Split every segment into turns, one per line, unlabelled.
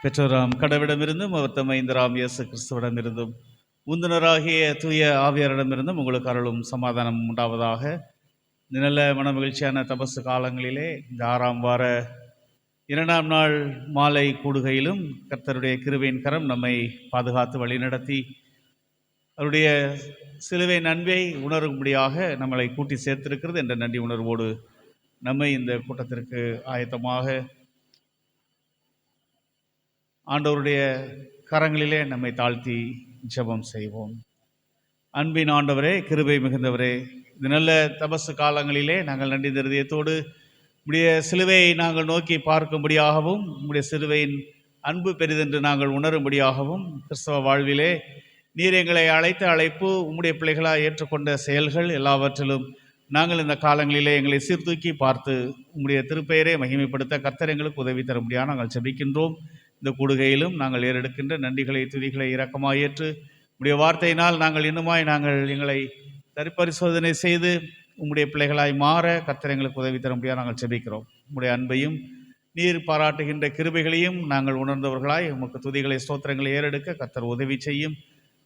பெற்றோராம் கடவுளிடமிருந்தும் அவர் தம் மைந்தராம் இயேசு கிறிஸ்துவிடமிருந்தும் உந்துனராகிய தூய ஆவியாரிடமிருந்தும் உங்களுக்கு அருளும் சமாதானம் உண்டாவதாக. நல்ல மனமகிழ்ச்சியான தபசு காலங்களிலே இந்த 6ஆம் வார 2ஆம் நாள் மாலை கூடுகையிலும் கர்த்தருடைய கிருபையின் கரம் நம்மை பாதுகாத்து வழிநடத்தி அவருடைய சிலுவை அன்பை உணரும்படியாக நம்மளை கூட்டி சேர்த்திருக்கிறது என்ற நன்றி உணர்வோடு நம்மை இந்த கூட்டத்திற்கு ஆயத்தமாக ஆண்டவருடைய கரங்களிலே நம்மை தாழ்த்தி ஜெபம் செய்வோம். அன்பின் ஆண்டவரே, கிருபை மிகுந்தவரே, இது நல்ல தபசு காலங்களிலே நாங்கள் நன்றி இருதயத்தோடு உம்முடைய சிலுவையை நாங்கள் நோக்கி பார்க்கும்படியாகவும் உம்முடைய சிலுவையின் அன்பு பெரிதென்று நாங்கள் உணரும்படியாகவும் கிறிஸ்தவ வாழ்விலே நீர் எங்களை அழைத்த அழைப்பு உம்முடைய பிள்ளைகளாக ஏற்றுக்கொண்ட செயல்கள் எல்லாவற்றிலும் நாங்கள் இந்த காலங்களிலே எங்களை சீர்தூக்கி பார்த்து உம்முடைய திருப்பெயரை மகிமைப்படுத்த கர்த்தர் எங்களுக்கு உதவி தர முடியாது நாங்கள் ஜெபிக்கின்றோம். இந்த கூடுகையிலும் நாங்கள் ஏறெடுக்கின்ற நன்றிகளை துதிகளை இரக்கமாக ஏற்று உம்முடைய வார்த்தையினால் நாங்கள் இன்னுமாய் எங்களை தரிப்பரிசோதனை செய்து உம்முடைய பிள்ளைகளாய் மாற கர்த்தர் எங்களுக்கு உதவி தர முடியாது நாங்கள் ஜெபிக்கிறோம். உம்முடைய அன்பையும் நீர் பாராட்டுகின்ற கிருபைகளையும் நாங்கள் உணர்ந்தவர்களாய் உமக்கு துதிகளை ஸ்தோத்திரங்களை ஏறெடுக்க கர்த்தர் உதவி செய்யும்.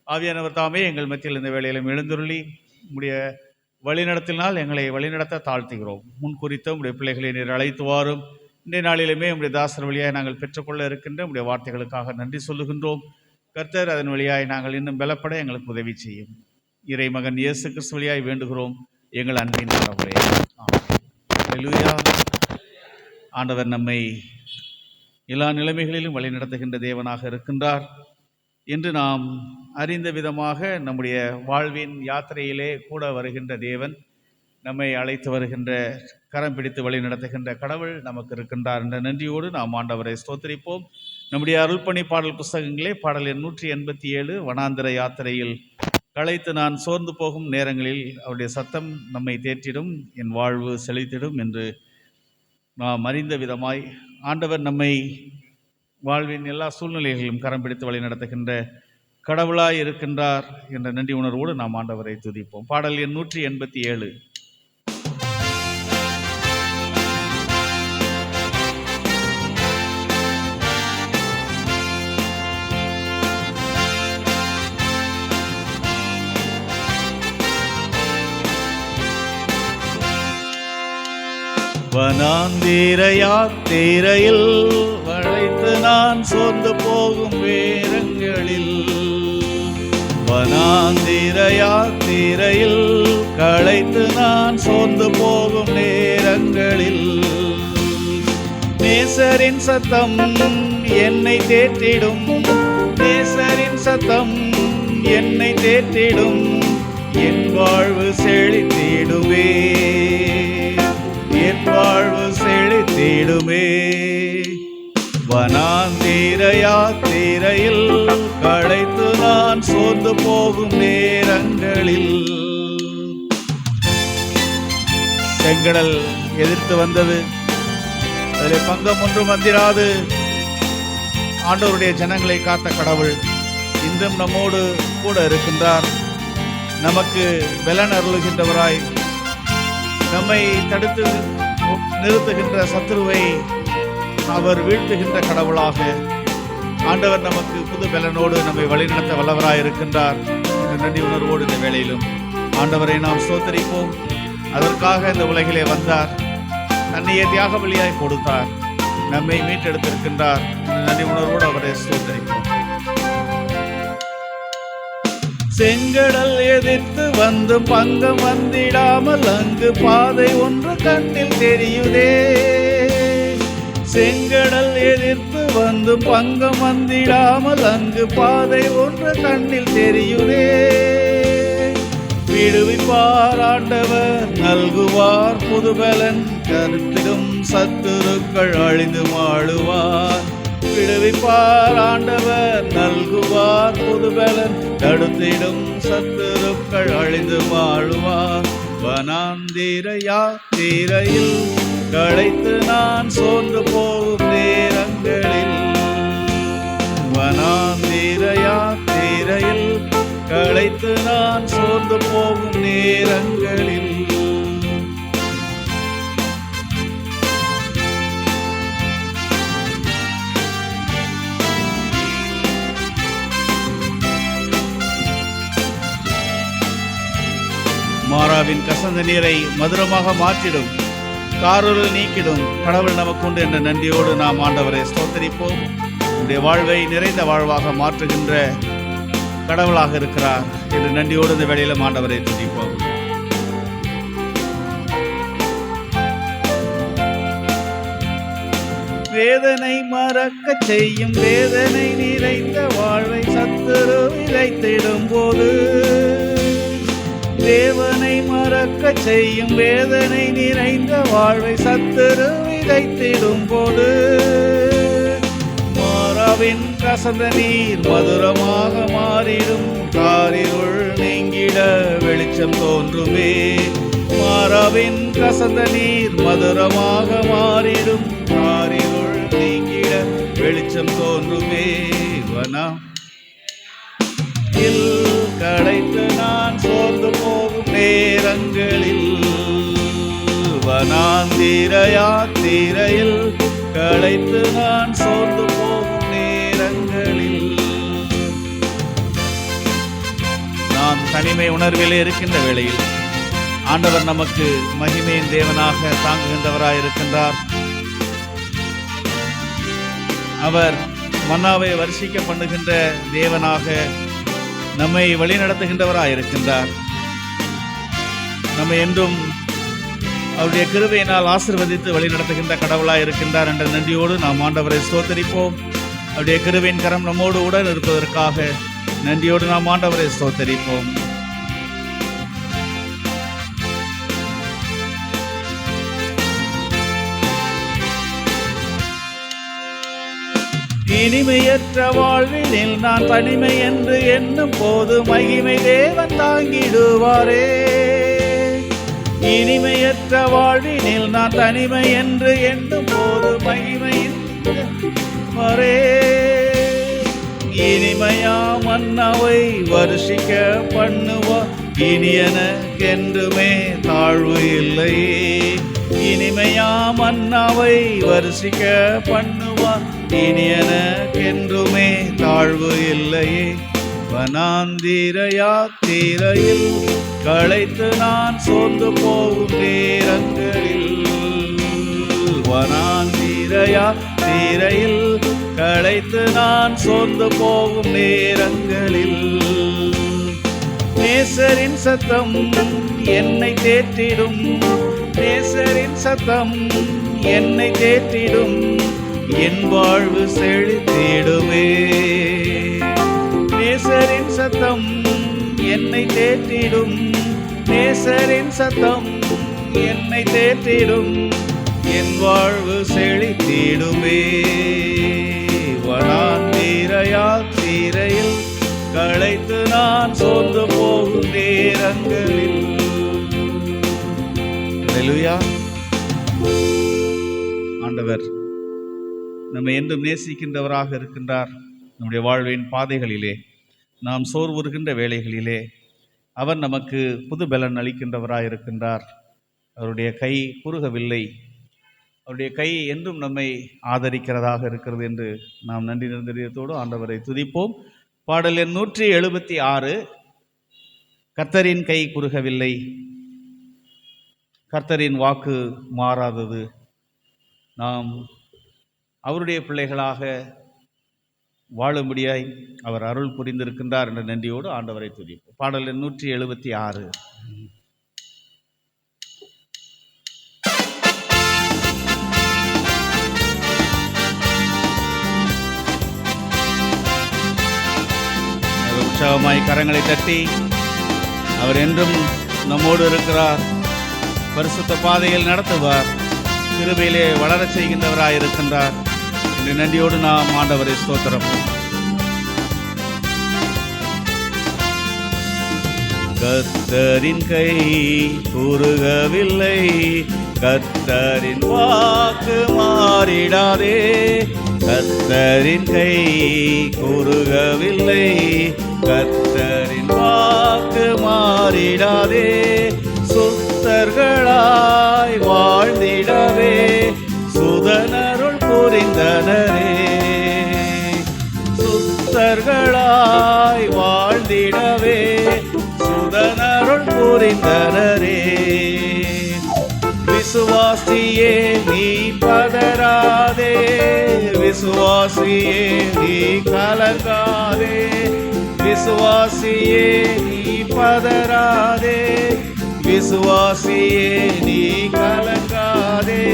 ஆவியானவர் தாமே எங்கள் மத்தியில் இந்த வேளையிலும் எழுந்துருளி உம்முடைய வழிநடத்தினால் எங்களை வழிநடத்த தாழ்த்துகிறோம். முன்குறித்த உம்முடைய பிள்ளைகளை நீர் அழைத்து வாரும். இன்றைய நாளிலுமே உம்முடைய தாசர் வழியாக நாங்கள் பெற்றுக்கொள்ள இருக்கின்ற உம்முடைய வார்த்தைகளுக்காக நன்றி சொல்லுகின்றோம். கர்த்தர் அதன் வழியாய் நாங்கள் இன்னும் பலப்பட எங்களுக்கு உதவி செய்யும். இறை மகன் இயேசு கிறிஸ்து வழியாய் வேண்டுகிறோம் எங்கள் அன்பின் கடவுளே. அல்லேலூயா. ஆண்டவர் நம்மை எல்லா நிலைமைகளிலும் வழி நடத்துகின்ற தேவனாக இருக்கின்றார் என்று நாம் அறிந்த விதமாக நம்முடைய வாழ்வின் யாத்திரையிலே கூட வருகின்ற தேவன், நம்மை அழைத்து வருகின்ற கரம் பிடித்து வழி நடத்துகின்ற கடவுள் நமக்கு இருக்கின்றார் என்ற நன்றியோடு நாம் ஆண்டவரை ஸ்தோத்திரிப்போம். நம்முடைய அருள்பணி பாடல் புஸ்தகங்களே பாடல் எண் 187 வனாந்திர யாத்திரையில் களைத்து நான் சோர்ந்து போகும் நேரங்களில் அவருடைய சத்தம் நம்மை தேற்றிடும், என் வாழ்வு செழித்திடும் என்று நாம் அறிந்த விதமாய் ஆண்டவர் நம்மை வாழ்வின் எல்லா சூழ்நிலைகளிலும் கரம் பிடித்து வழி நடத்துகின்ற கடவுளாய் இருக்கின்றார் என்ற நன்றி உணர்வோடு நாம் ஆண்டவரை துதிப்போம். பாடல் எண் 187. வனாந்திர யாத்திரையில் வளைத்து நான் சோர்ந்து போகும் வேரங்களில், வனாந்திர யாத்திரையில் களைத்து நான் சோர்ந்து போகும் நேரங்களில், நேசரின் சத்தம் என்னை தேற்றிடும், நேசரின் சத்தம் என்னை தேற்றிடும், என் வாழ்வு செழித்திடுமே, என் வாழ்வு செழித்திடுமே. வனாந்திர யாத்திரையில் களைத்து நான் சோர்ந்து போகும் நேரங்களில். செங்கடல் எதிர்த்து வந்தது, அதில் பங்கம் ஒன்றும் வந்திராது ஆண்டவருடைய ஜனங்களை காத்த கடவுள் இன்றும் நம்மோடு கூட இருக்கின்றார். நமக்கு பலன் அருளுகின்றவராய், நம்மை தடுத்து நிறுத்துகின்ற சத்துருவை அவர் வீழ்த்துகின்ற கடவுளாக ஆண்டவர் நமக்கு புது பலனோடு நம்மை வழிநடத்த வல்லவராய் இருக்கின்றார் என்ற நன்றி உணர்வோடு இந்த வேளையிலும் ஆண்டவரை நாம் ஸ்தோத்திரிப்போம். அதற்காக இந்த உலகிலே வந்தார், தன்னையே தியாக பலியாய் கொடுத்தார், நம்மை மீட்டெடுத்திருக்கின்றார் என்ற நன்றி உணர்வோடு அவரை ஸ்தோத்திரிப்போம். செங்கடல் எதிர்த்து வந்து பங்கம் வந்திடாமல் அங்கு பாதை ஒன்று கண்ணில் தெரியுதே, செங்கடல் எதிர்த்து வந்து பங்கம் வந்திடாமல் அங்கு பாதை ஒன்று கண்ணில் தெரியுதே. விடுவிப்பார் ஆண்டவர் நல்குவார் புதுபலன், கருத்திடும் சத்துருக்கள் அழிந்து வாழுவார். விடுவிப்பார் ஆண்டவர் நல்குவார் புதுபலன், தடுத்திடும் சத்துருக்கள் அழிந்து வாழுவார். வனாந்திர யாத்திரையில் களைத்து நான் சோர்ந்து போகும் நேரங்களில், வனாந்திர யாத்திரை களைத்து நான் சோர்ந்து போகும் நேரங்களில் மாறாவின் கசந்த நீரை மதுரமாக மாற்றிடும், காரூரல் நீக்கிடும் கடவுள் நமக்குண்டு என்ற நன்றியோடு நாம் ஆண்டவரை ஸ்தோத்தரிப்போம். நம்முடைய வாழ்வை நிறைந்த வாழ்வாக மாற்றுகின்ற கடவுளாக இருக்கிறார் என்று நன்றியோடு இந்த வேளையில ஆண்டவரை துதிப்போம். வேதனை மறக்க செய்யும் வேதனை நிறைந்த வாழ்வை சத்துரு விதைத்திடும் போது, தேவனை மறக்க செய்யும் வேதனை நிறைந்த வாழ்வை சத்துரு விதைத்திடும் போது, மாறாவின் கசந்த நீர் மதுரமாக மாறிடும், காரிருள் நீங்கிட வெளிச்சம் தோன்றுமே. மாறாவின் கசந்த நீர் மதுரமாக மாறிடும், காரிருள் நீங்கிட வெளிச்சம் தோன்றுமே. களைத்து நான் சோர்ந்து போகும் நேரங்களில், வனாந்திர யாத்திரையில் களைத்து நான் சோர்ந்து போகும் நேரங்களில், நாம் தனிமை உணர்வில் இருக்கின்ற வேளையில் ஆண்டவர் நமக்கு மகிமையின் தேவனாக தாங்குகின்றவராயிருக்கின்றார். அவர் மன்னாவை வருஷிக்க பண்ணுகின்ற தேவனாக நம்மை வழிநடத்துகின்றவராயிருக்கின்றார். நம்மை என்றும் அவருடைய கிருபையினால் ஆசீர்வதித்து வழிநடத்துகின்ற கடவுளாயிருக்கின்றார் என்ற நன்றியோடு நாம் ஆண்டவரை ஸ்தோத்தரிப்போம். அவருடைய கிருபையின் கரம் நம்மோடு உடன் இருப்பதற்காக நன்றியோடு நாம் ஆண்டவரை ஸ்தோத்தரிப்போம். இனிமையற்ற வாழ்வினில் நான் தனிமை என்று எண்ணும் போது மகிமை தேவன் தாங்கிடுவாரே. இனிமையற்ற வாழ்வினில் நான் தனிமை என்று எண்ணும் போது மகிமையின் வரே. இனிமையா மன்னாவை வருஷிக்க பண்ணுவார், இனி எனக்கென்றுமே தாழ்வு இல்லையே. இனிமையா மன்னாவை வருஷிக்க பண்ணுவார், இனி எனக்கென்றுமே தாழ்வு இல்லையே. வனாந்திர யாத்திரையில் களைத்து நான் சோர்ந்து போகும் நேரங்களில், வனாந்திர யாத்திரையில் களைத்து நான் சோர்ந்து போகும் நேரங்களில், நேசரின் சத்தம் என்னை தேற்றிடும், நேசரின் சத்தம் என்னை தேற்றிடும், என் வாழ்வு செழித்திடுமே. நேசரின் சத்தம் என்னை தேற்றிடும், நேசரின் சத்தம் என்னை தேற்றிடும், என் வாழ்வு செழித்திடுமே. வனாந்திர யாத்திரையில் களைத்து நான் சோர்ந்து போகும் நேரங்களில். அல்லேலூயா. ஆண்டவர் நம்மை என்றும் நேசிக்கின்றவராக இருக்கின்றார். நம்முடைய வாழ்வின் பாதைகளிலே நாம் சோர்வுறுகின்ற வேளைகளிலே அவர் நமக்கு புது பலன் அளிக்கின்றவராக இருக்கின்றார். அவருடைய கை குறுகவில்லை, அவருடைய கை என்றும் நம்மை ஆதரிக்கிறதாக இருக்கிறது என்று நாம் நன்றி நிறந்தோடு ஆண்டவரை துதிப்போம். பாடல் எண் 176. கர்த்தரின் கை குறுகவில்லை, கர்த்தரின் வாக்கு மாறாதது. நாம் அவருடைய பிள்ளைகளாக வாழும்படியாய் அவர் அருள் புரிந்திருக்கின்றார் என்ற நன்றியோடு ஆண்டவரை துதிப்போம். பாடல் எண் 176. உற்சாகமாய் கரங்களை தட்டி அவர் என்றும் நம்மோடு இருக்கிறார், பரிசுத்த பாதையில் நடத்துவார், கிருபையிலே வளரச் செய்கின்றவராயிருக்கின்றார் என்று நன்றியோடு நாம் ஆண்டவரை ஸ்தோத்திரம். கர்த்தரின் கை குறுகவில்லை, கர்த்தரின் வாக்கு மாறிடாதே. கர்த்தரின் கை குறுகவில்லை, கர்த்தரின் வாக்கு மாறிடாதே. சுத்தர்களாய் வாழ்ந்திடவே சுதனருள் புரிந்தனரே. சுத்தர்களாய் வாழ்ந்திடவே சுதனருள் புரிந்தனரே. விசுவாசியே நீ பதறாதே, விசுவாசியே நீ கலங்காதே. விசுவாசியே நீ பதறாதே, விசுவாசியே நீ கலங்காதே.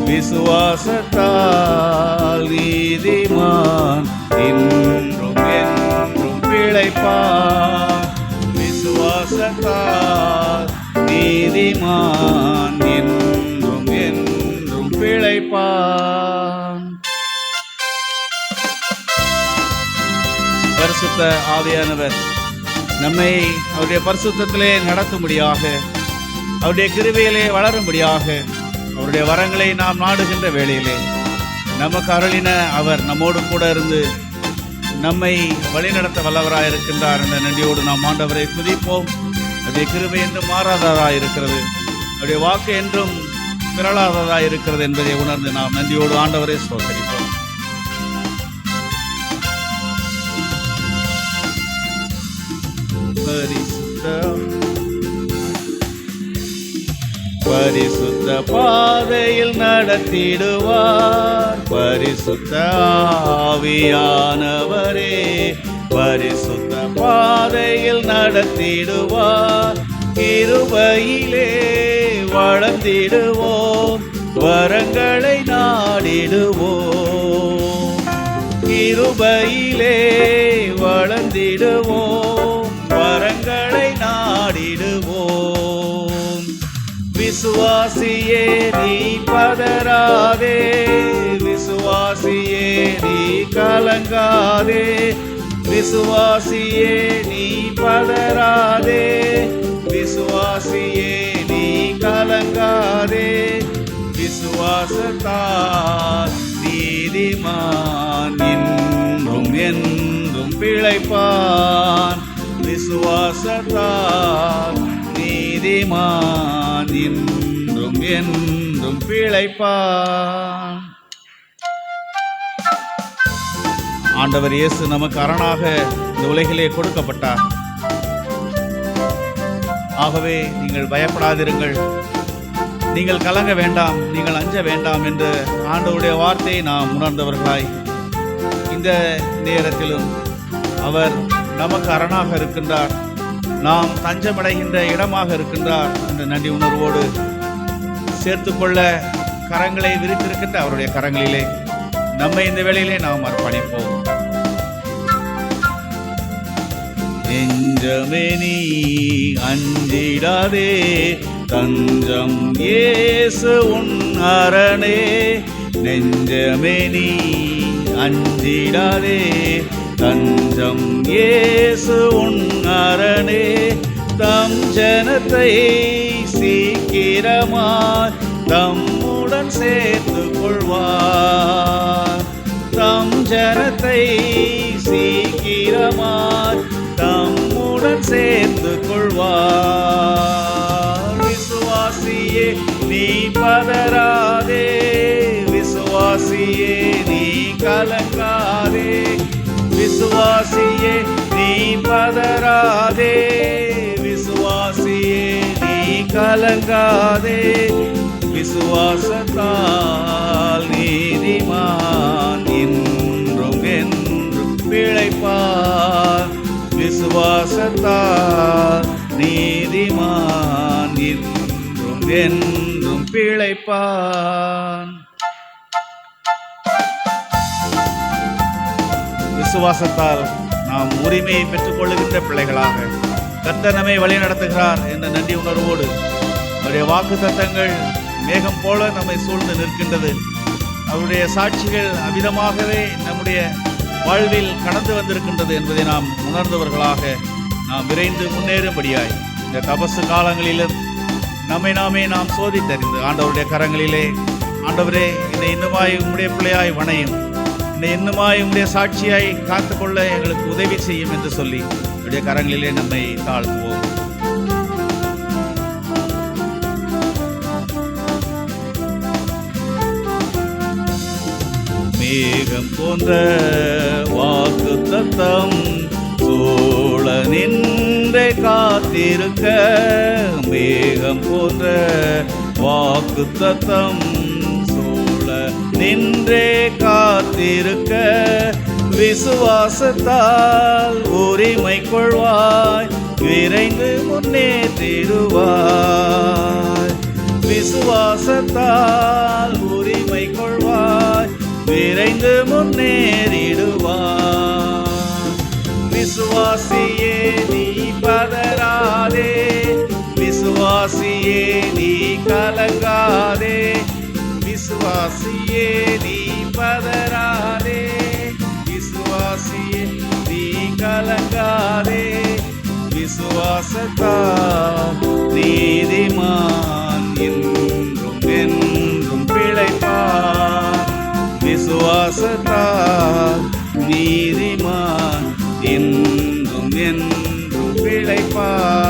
விசுவாசத்தால் நீதிமான் இன்றும் என்றும் பிழைப்பான். விசுவாசத்தால் நீதிமான் என்றும் என்றும் பிழைப்பான். பரிசுத்த ஆவியானவர் நம்மை அவருடைய பரிசுத்தத்திலே நடத்தும்படியாக, அவருடைய கிருபையிலே வளரும்படியாக, அவருடைய வரங்களை நாம் நாடுகின்ற வேளையிலே நமக்கு அருளின அவர் நம்மோடு கூட இருந்து நம்மை வழிநடத்த வல்லவராயிருக்கின்றார் என்ற நன்றியோடு நாம் ஆண்டவரை துதிப்போம். அவருடைய கிருபை என்றும் மாறாததாக இருக்கிறது, அவருடைய வாக்கு என்றும் பிறளாததாக இருக்கிறது என்பதை உணர்ந்து நாம் நன்றியோடு ஆண்டவரை ஸ்தோத்திரிப்போம். பரிசுத்த பாதையில் நடத்திடுவார் பரிசுத்த ஆவியானவரே. பரிசுத்த பாதையில் நடத்திடுவார், கிருபையிலே வளர்ந்திடுவோம், வரங்களை நாடிடுவோம். கிருபையிலே வளர்ந்திடுவோம், வரங்களை நாடிடுவோம். விசுவாசியே நீ பதறாதே, விசுவாசியே நீ கலங்காதே. விசுவாசியே நீ பதறாதே, விசுவாசியே நீ கலங்காதே. விசுவாசத்தால் நீதிமான் என்றும் என்றும் பிழைப்பான். விசுவாசத்தால் நீதிமான் என்றும் என்றும் பிழைப்பான். ஆண்டவர் இயேசு நமக்கு அரணாக இந்த உலகிலே கொடுக்கப்பட்டார். ஆகவே நீங்கள் பயப்படாதிருங்கள், நீங்கள் கலங்க வேண்டாம், நீங்கள் அஞ்ச வேண்டாம் என்று ஆண்டவருடைய வார்த்தையை நாம் உணர்ந்தவர்களாய் இந்த நேரத்திலும் அவர் நமக்கு அரணாக இருக்கின்றார், நாம் தஞ்சமடைகின்ற இடமாக இருக்கின்றார் என்ற நன்றி உணர்வோடு சேர்த்துக்கொள்ள கரங்களை விரித்திருக்கின்ற அவருடைய கரங்களிலே நம்மை இந்த வேளையிலே நாம் அர்ப்பணிப்போம். நெஞ்சமே நீ அஞ்சிடாதே, தஞ்சம் இயேசு உன் அரணே. நெஞ்சமே நீ அஞ்சிடாதே, தஞ்சம் இயேசு உன் அரணே. தம் ஜனத்தை சீக்கிரமாய் தம்முடன் சேர்த்து கொள்வார். தம் ஜனத்தை சீக்கிரமாய் தம்முடன் சேர்த்து கொள்வார். விசுவாசியே நீ பதறாதே, விசுவாசியே நீ கலங்காதே. விசுவாசியே நீ பதறாதே, விசுவாசியே நீ கலங்காதே. விசுவாசத்தால் நீதிமான் என்றும் என்றும் பிழைப்பார். விசுவாசத்தால் நீதிமான் என்றும் என்றும் பிழைப்பான். விசுவாசத்தால் நாம் உரிமையை பெற்றுக் கொள்ளுகின்ற பிள்ளைகளாக கர்த்தர் நம்மை வழி நடத்துகிறார் என்ற நன்றி உணர்வோடு அவருடைய வாக்கு தத்தங்கள் மேகம் போல நம்மை சூழ்ந்து நிற்கின்றது. அவருடைய சாட்சிகள் அவிதமாகவே நம்முடைய வாழ்வில் கடந்து வந்திருக்கின்றது என்பதை நாம் உணர்ந்தவர்களாக நாம் விரைந்து முன்னேறும்படியாய் இந்த தபசு காலங்களிலும் நம்மை நாமே நாம் சோதித்தறிந்து ஆண்டவருடைய கரங்களிலே ஆண்டவரே, என்னை இன்னுமாய் உம்முடைய பிள்ளையாய் வணையும், என்னை இன்னுமாய் உம்முடைய சாட்சியாய் காத்துக்கொள்ள எங்களுக்கு உதவி செய்யும் என்று சொல்லி உடைய கரங்களிலே நம்மை தாழ்த்துவோம். மேகம் போன்ற வாக்கு தத்தம் சூழ நின்றே காத்திருக்க, மேகம் போன்ற வாக்கு தத்தம் சூழ நின்றே காத்திருக்க, விசுவாசத்தால் உரிமை கொள்வாய், விரைந்து முன்னேற்றிடுவாய். விசுவாசத்தால் உரிமை கொள்வாய், விரைந்து முன்னேறிடுவார். விசுவாசியே நீ பதறாதே, விசுவாசியே நீ கலங்காதே, விசுவாசியே நீ பதறாதே, விசுவாசியே நீ கலங்காதே. விசுவாசத்தால் நீதிமான் என்றும் என்றும் பிழைப்பான். விசுவாசத்தால் நீதிமான் என்றும் என்றும் பிழைப்பான்.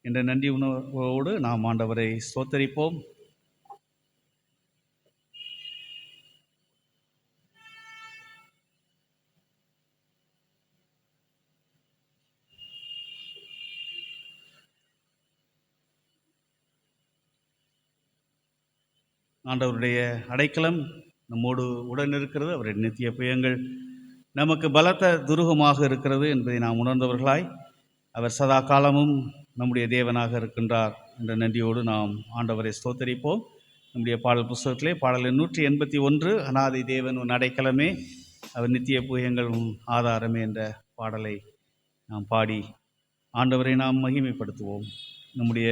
என்ற நன்றி உணர்வோடு நாம் ஆண்டவரை ஸ்தோத்தரிப்போம். ஆண்டவருடைய அடைக்கலம் நம்மோடு உடன் இருக்கிறது. அவருடைய நித்திய புயங்கள் நமக்கு பலத்த துருகமாக இருக்கிறது என்பதை நாம் உணர்ந்தவர்களாய், அவர் சதா காலமும் நம்முடைய தேவனாக இருக்கின்றார் என்ற நன்றியோடு நாம் ஆண்டவரை ஸ்தோத்தரிப்போம். நம்முடைய பாடல் புஸ்தகத்திலே பாடல் 181 அநாதி தேவன் உன் அடைக்கலமே, அவர் நித்திய புயங்கள் உன் ஆதாரமே என்ற பாடலை நாம் பாடி ஆண்டவரை நாம் மகிமைப்படுத்துவோம். நம்முடைய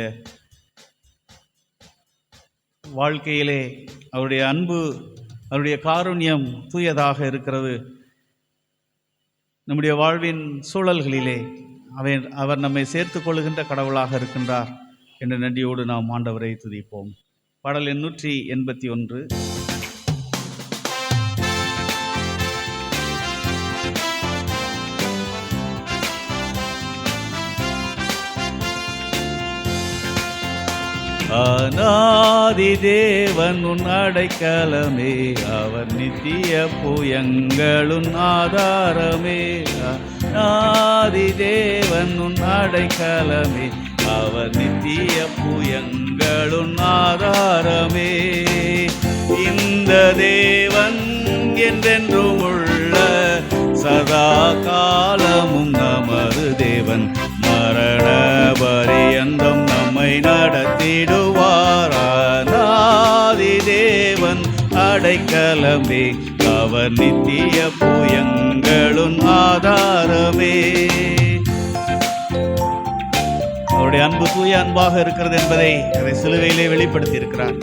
வாழ்க்கையிலே அவருடைய அன்பு, அவருடைய காருண்யம் தூயதாக இருக்கிறது. நம்முடைய வாழ்வின் சூழல்களிலே அவர் நம்மை சேர்த்து கொள்ளுகின்ற கடவுளாக இருக்கின்றார் என்ற நன்றியோடு நாம் ஆண்டவரை துதிப்போம். பாடல் 181. அநாதி தேவன் உன் அடைக்கலமே, அவர் நித்திய புயங்களுன் ஆதாரமே. அநாதி தேவன் உன் அடைக்கலமே, அவர் நித்திய புயங்களுன் ஆதாரமே. இந்த தேவன் என்றென்றும் உள்ள சதா காலமும் நமது தேவன், மரண பரியந்தம் நம்மை நடத்திடுவார். அநாதி தேவன் அடைக்கலமே, அவர் நித்திய புயங்களுன் ஆதாரமே. அவருடைய அன்பு தூய அன்பாக இருக்கிறது என்பதை அதை சிலுவையிலே வெளிப்படுத்தி இருக்கிறார்.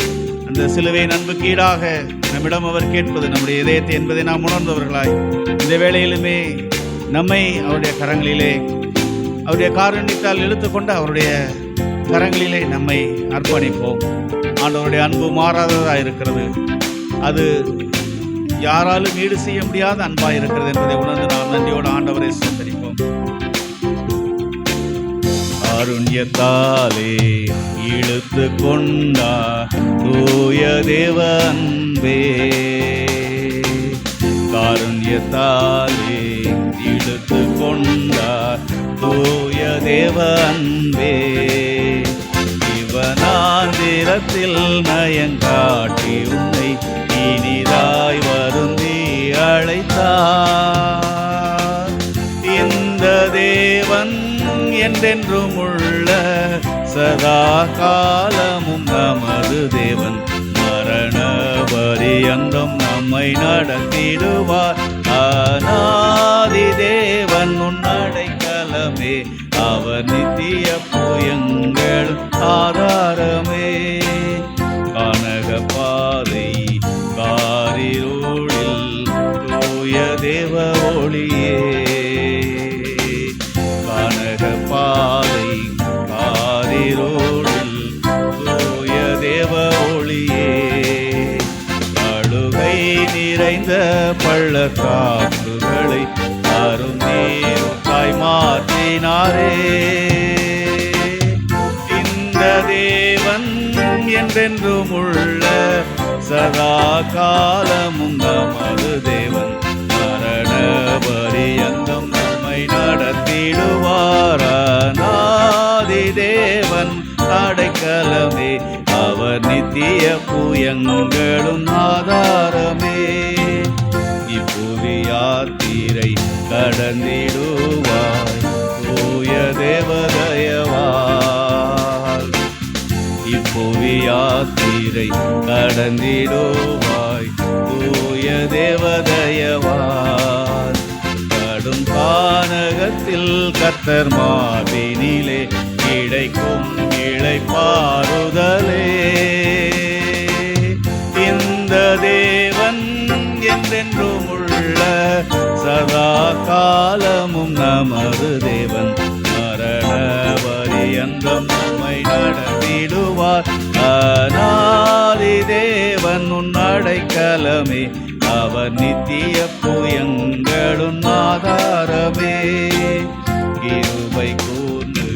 அந்த சிலுவையின் அன்புக்கு ஈடாக நம்மிடம் அவர் கேட்பது நம்முடைய இதயத்தை என்பதை நாம் உணர்ந்தவர்களாய், இந்த வேளையிலுமே நம்மை அவருடைய கரங்களிலே, அவருடைய காருண்யத்தால் இழுத்துக்கொண்டு அவருடைய கரங்களிலே நம்மை அர்ப்பணிப்போம். ஆண்டவருடைய அன்பு மாறாததாக இருக்கிறது. அது யாராலும் ஈடு செய்ய முடியாத அன்பாக இருக்கிறது என்பதை உணர்ந்து நாம் நன்றியோடு ஆண்டவரை ஸ்தோத்தரிப்போம். காருண்யத்தாலே இழுத்து கொண்டார் தூய தேவ அன்பே, காருண்யத்தாலே இழுத்து கொண்டார் தூய தேவ அன்பே. இவனாந்திரத்தில் நயங்காட்டி உன்னை இனிதாய் வருந்தி அழைத்தார். இந்த தேவன் என்றென்றும் உள்ள சதா காலமும் நமது தேவன் மரண பரியந்தம் நம்மை நடத்திடுவார். அநாதி தேவன் உன்னடைக்கலமே, அவர் நித்திய புயங்கள் ஆதாரமே. கானக பாதை காரிருளில் தூய தேவ ஒளியே, கானக பாதை காரிருளில் தூய தேவ ஒளியே. அழுகை நிறைந்த பள்ளத்தாக்குகளை அரும் நீருக்காய் மாற்றினாரே. இந்த தேவன் என்றென்றும் உள்ள சதா காலமும் நமது தேவன் மரண பரியந்தம் நம்மை நடத்திடுவார். அநாதி தேவன் அடைக்கலமே, அவர் நித்திய புயங்களும் ஆதாரமே. இப்புவி யாத்திரை கடந்திடுவாய் தூய தேவதயவால். இப்புவி யாத்திரை கடந்திடுவாய் தூய தேவதயவால். கடும் கானகத்தில் கர்த்தர் மார்பினிலே கிடைக்கும் இளைப்பாறுதலே. இந்த தேவன் என்றென்றும் உள்ள சதா காலமும் நமது தேவன் மரண பரியந்தம் நம்மை நடத்திடுவார். அநாதி தேவன் உன்னடைக்கலமே, அவர் நித்திய புயங்களும் ஆதாரமே. கிருபை கூர்ந்து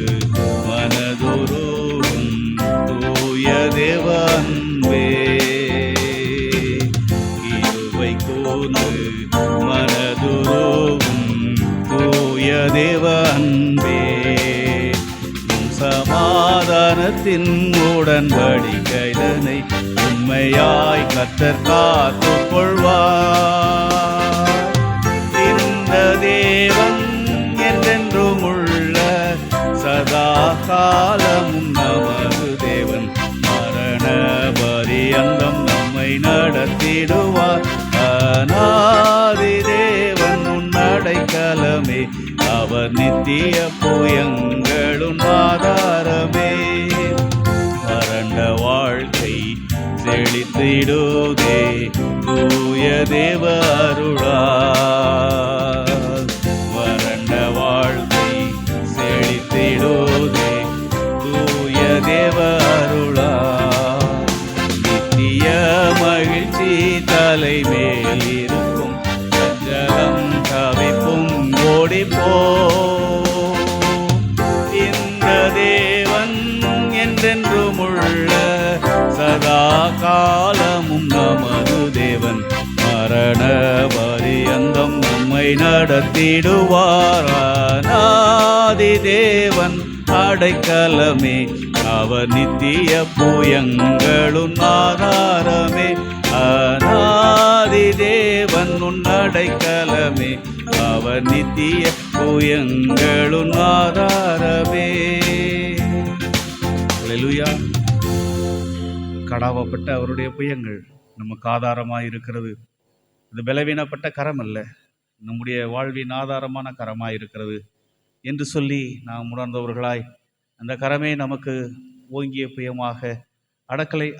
மனதுருகும் தூய தேவ அன்பே, கிருபை கூர்ந்து மனதுருகும் தூய தேவ அன்பே. சமாதானத்தின் உடன்படிக்கைதனை உண்மையாய் கர்த்தர் காத்துக் கொள்வார். இந்த தேவன் என்றென்றும் உள்ள சதா காலமும் நமது தேவன் மரண பரியந்தம் நம்மை நடத்திடுவார். அநாதி தேவன் உன்னடைக்கலமே, அவர் நித்திய புயங்களும் ஆதாரமே. வறண்ட வாழ்க்கை செழித்திடுதே தூய தேவ அருளால். வறண்ட வாழ்க்கை செழித்திடுதே தூய தேவ அருளால். நித்திய மகிழ்ச்சி தலைமேல் இருக்கும், சஞ்சலம் தவிப்பும் ஓடிப்போ. இந்த தேவன் என்றென்றும் உள்ள சதா காலமும் நமது தேவன் மரண பரியந்தம் நம்மை நடத்திடுவார். அநாதி தேவன் அடைக்கலமே, அவர் நித்திய புயங்களும் ஆதாரமே. அநாதி தேவன் உன்னடைக்கலமே, அவர் நித்திய புயங்களும் ஆதாரமே. அல்லேலூயா. கடாவப்பட்ட அவருடைய புயங்கள் நமக்கு ஆதாரமாக இருக்கிறது. இது பலவீனப்பட்ட கரம் அல்ல, நம்முடைய வாழ்வின் ஆதாரமான கரமாக இருக்கிறது என்று சொல்லி நாம் உணர்ந்தவர்களாய் அந்த கரமே நமக்கு ஓங்கிய புயமாக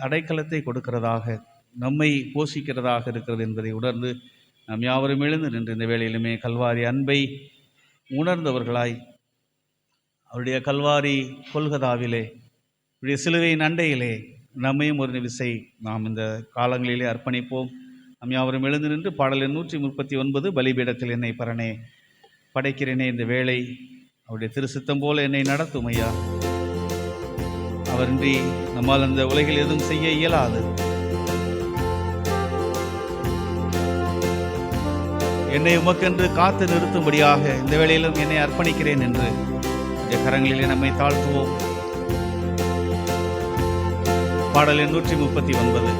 அடைக்கலத்தை கொடுக்கிறதாக, நம்மை போஷிக்கிறதாக இருக்கிறது என்பதை உணர்ந்து நாம் யாவரும் எழுந்து நின்று இந்த வேளையிலுமே கல்வாரி அன்பை உணர்ந்தவர்களாய் அவருடைய கல்வாரி கொல்கதாவிலே அவருடைய சிலுவையின் அண்டையிலே நம்மையும் ஒரு விசை நாம் இந்த காலங்களிலே அர்ப்பணிப்போம். நாம் யாவரும் எழுந்து நின்று பாடல் 139 பலிபீடத்தில் என்னை பரனே படைக்கிறேனே, இந்த வேளை அவருடைய திருசித்தம் போல என்னை நடத்தும் ஐயா. அவரின்றி நம்மால் அந்த உலகில் எதுவும் செய்ய இயலாது. என்னை உமக்கென்று காத்து நிறுத்தும்படியாக இந்த வேளையிலும் என்னை அர்ப்பணிக்கிறேன் என்று கரங்களிலே நம்மை தாழ்த்துவோம். பாடல் 139.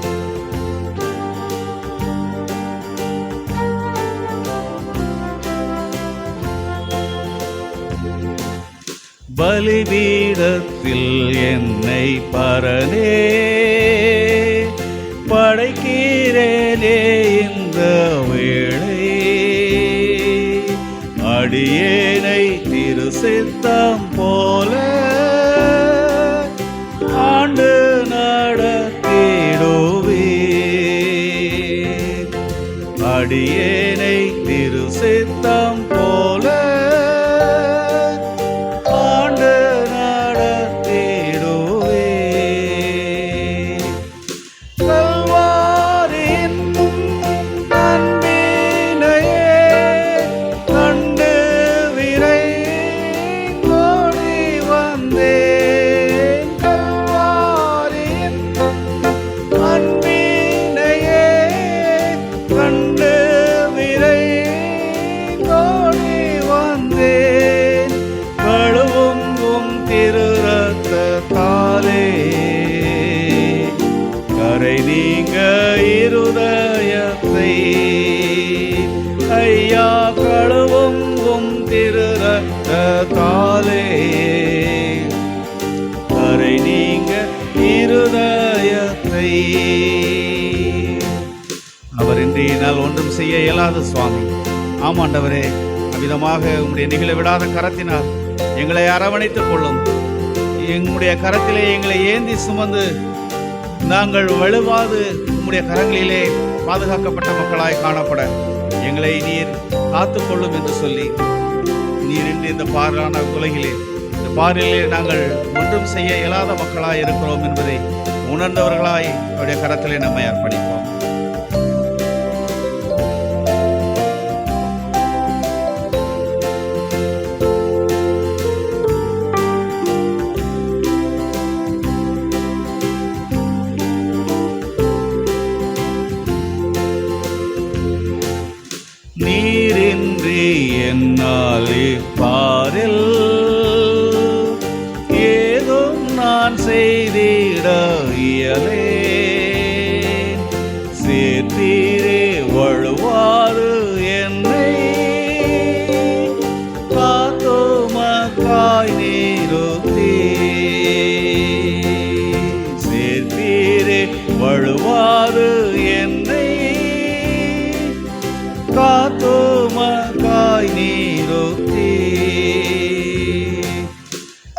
பலிபீடத்தில் என்னை பரனே படைக்கிறேனே இந்த வேளை. அடியேனை திரு சித்தம் போல ஆண்டு நடத்திடுவே. அடியேனை திரு சித்தம் போல ஆண்டு நடத்திடுவே. கல்வாரியின் அன்பினையே கண்டு விரைந்தோடி வந்தேன். கல்வாரியின் அன்பினையே கண்டு விரைந்தோடி வந்தேன். கழுவும் திரு ரத்தத்தாலே கரை நீங்க இருதயத்தை. ஐயா கழுவும் திரு ரத்தத்தாலே கரை நீங்க இருதயத்தை. அவர் இன்றையினால் ஒன்றும் செய்ய இயலாது சுவாமி. ஆமாண்டவரே, அவ்விதமாக உம்முடைய நிகழ விடாத கரத்தினால் எங்களை அரவணைத்துக் கொள்ளும். எங்களுடைய கரத்திலே எங்களை ஏந்தி சுமந்து நாங்கள் வலுவாது உம்முடைய கரங்களிலே பாதுகாக்கப்பட்ட மக்களாய் காணப்பட எங்களை நீர் காத்துக்கொள்ளும் என்று சொல்லி, நீர் இன்று இந்த பாரான உலகிலே இந்த பாரிலே நாங்கள் ஒன்றும் செய்ய இயலாத மக்களாய் இருக்கிறோம் என்பதை உணர்ந்தவர்களாய் அவருடைய கரத்திலே நம்மை அர்ப்பணிப்போம். நீரின்றி என்னால் இப்பாரில் ஏதும் நான் செய்திட இயலேன். சேர்த்தீரே வழுவாறு என்னை காத்துமக்காய் நிறுத்தி. சேர்த்தீரே வழுவாறு என்னை காத்துமக்காய் நிறுத்தி.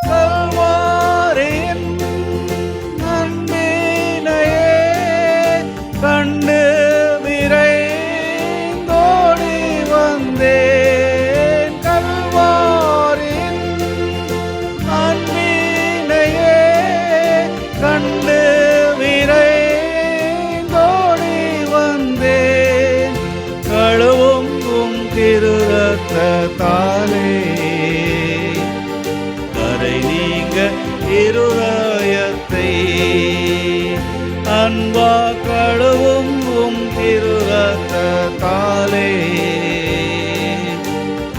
கல்வாரியின் அன்பினையே கண்டு விரைந்தோடி வந்தேன். கல்வாரியின் அன்பினையே கண்டு விரைந்தோடி வந்தேன். கழுவும் திரு ரத்தத்தாலே கரை நீங்க இருதயத்தை. அன்பா கழுவும் திரு ரத்தத்தாலே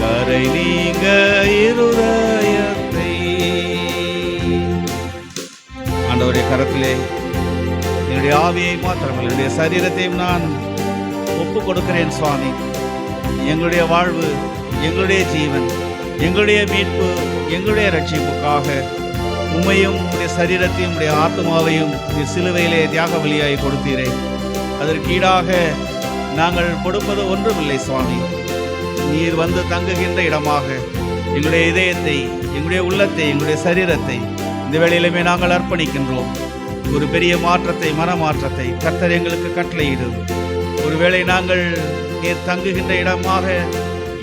கரை நீங்க இருதயத்தை. ஆண்டவருடைய கரத்திலே என்னுடைய ஆவியை மாத்திரமல்ல என்னுடைய சரீரத்தையும் நான் ஒப்பு கொடுக்கிறேன் சுவாமி. எங்களுடைய வாழ்வு, எங்களுடைய ஜீவன், எங்களுடைய மீட்பு, எங்களுடைய ரட்சிப்புக்காக உம்மையும் உடைய சரீரத்தையும் உடைய ஆத்மாவையும் சிலுவையிலே தியாக பலியாய் கொடுத்தீரே. அதற்கு ஈடாக நாங்கள் கொடுப்பது ஒன்றுமில்லை சுவாமி. நீர் வந்து தங்குகின்ற இடமாக எங்களுடைய இதயத்தை, எங்களுடைய உள்ளத்தை, எங்களுடைய சரீரத்தை இந்த வேளையிலுமே நாங்கள் அர்ப்பணிக்கின்றோம். ஒரு பெரிய மாற்றத்தை, மனமாற்றத்தை கர்த்தர் எங்களுக்கு கட்டளையிடும். ஒருவேளை நாங்கள் நீர் தங்குகின்ற இடமாக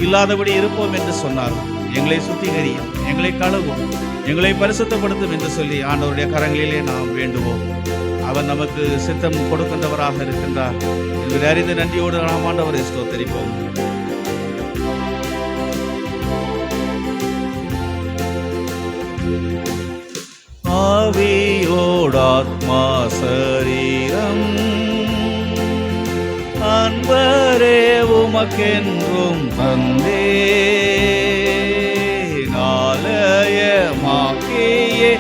இல்லாதபடி இருப்போம் என்று சொன்னார். எங்களை சுத்திகரியும், எங்களை கழுவும், எங்களை பரிசுத்தப்படுத்தும் என்று சொல்லி ஆண்டவருடைய கரங்களிலே நாம் வேண்டுவோம். அவர் நமக்கு சித்தம் கொடுக்கின்றவராக இருக்கின்றார் என்பதை அறிந்து நன்றியோடு நாம் ஆண்டவரை ஸ்தோத்திரிப்போம். ஆவியோடாத்மா சரீரம் அன்பரே உமக்கென்றும் தந்தே நாலயமாக்கியே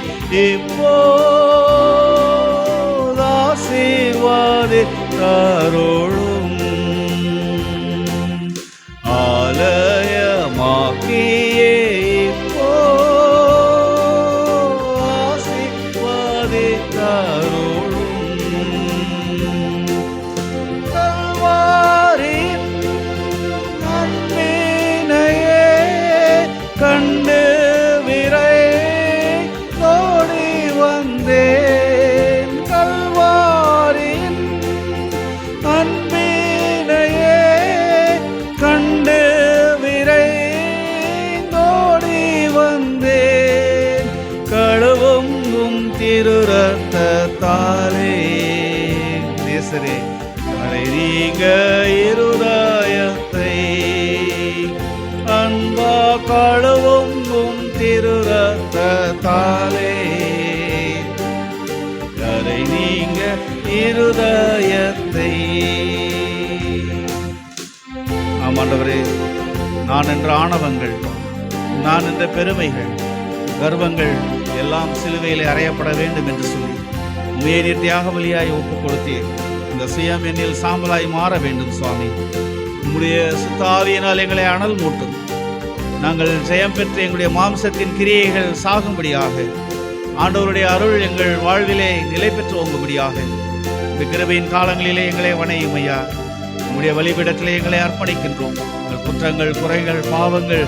இப்போதாசீர்வாதித்தருளும் ஆலயமாக்கியே இப்போதாசீர்வாதித்தருளும் நேசரே கரை நீங்க இருதயத்தை அன்பா கழுவும் உம் திரு ரத்தத்தாலே கரை நீங்க இருதயத்தை. ஆமாண்டவரே, நான் என்ற ஆணவங்கள், நான் என்ற பெருமைகள், கர்வங்கள் எல்லாம் சிலுவையிலே அறையப்பட வேண்டும் என்று சொல்லி உண்மையை தியாக பலியாய் ஒப்புக் கொடுத்தேன். இந்த சுயம் என்னில் சாம்பலாய் மாற வேண்டும் சுவாமி. உம்முடைய சுத்தாவியினால் எங்களை அனல் மூட்டும். நாங்கள் ஜெயம் பெற்று எங்களுடைய மாம்சத்தின் கிரியைகள் சாகும்படியாக ஆண்டவருடைய அருள் எங்கள் வாழ்விலே நிலை பெற்று ஓங்கும்படியாக இந்த கிருபையின் காலங்களிலே எங்களை வணையும் ஐயா. உங்களுடைய வழிபடத்திலே எங்களை அர்ப்பணிக்கின்றோம். எங்கள் குற்றங்கள், குறைகள், பாவங்கள்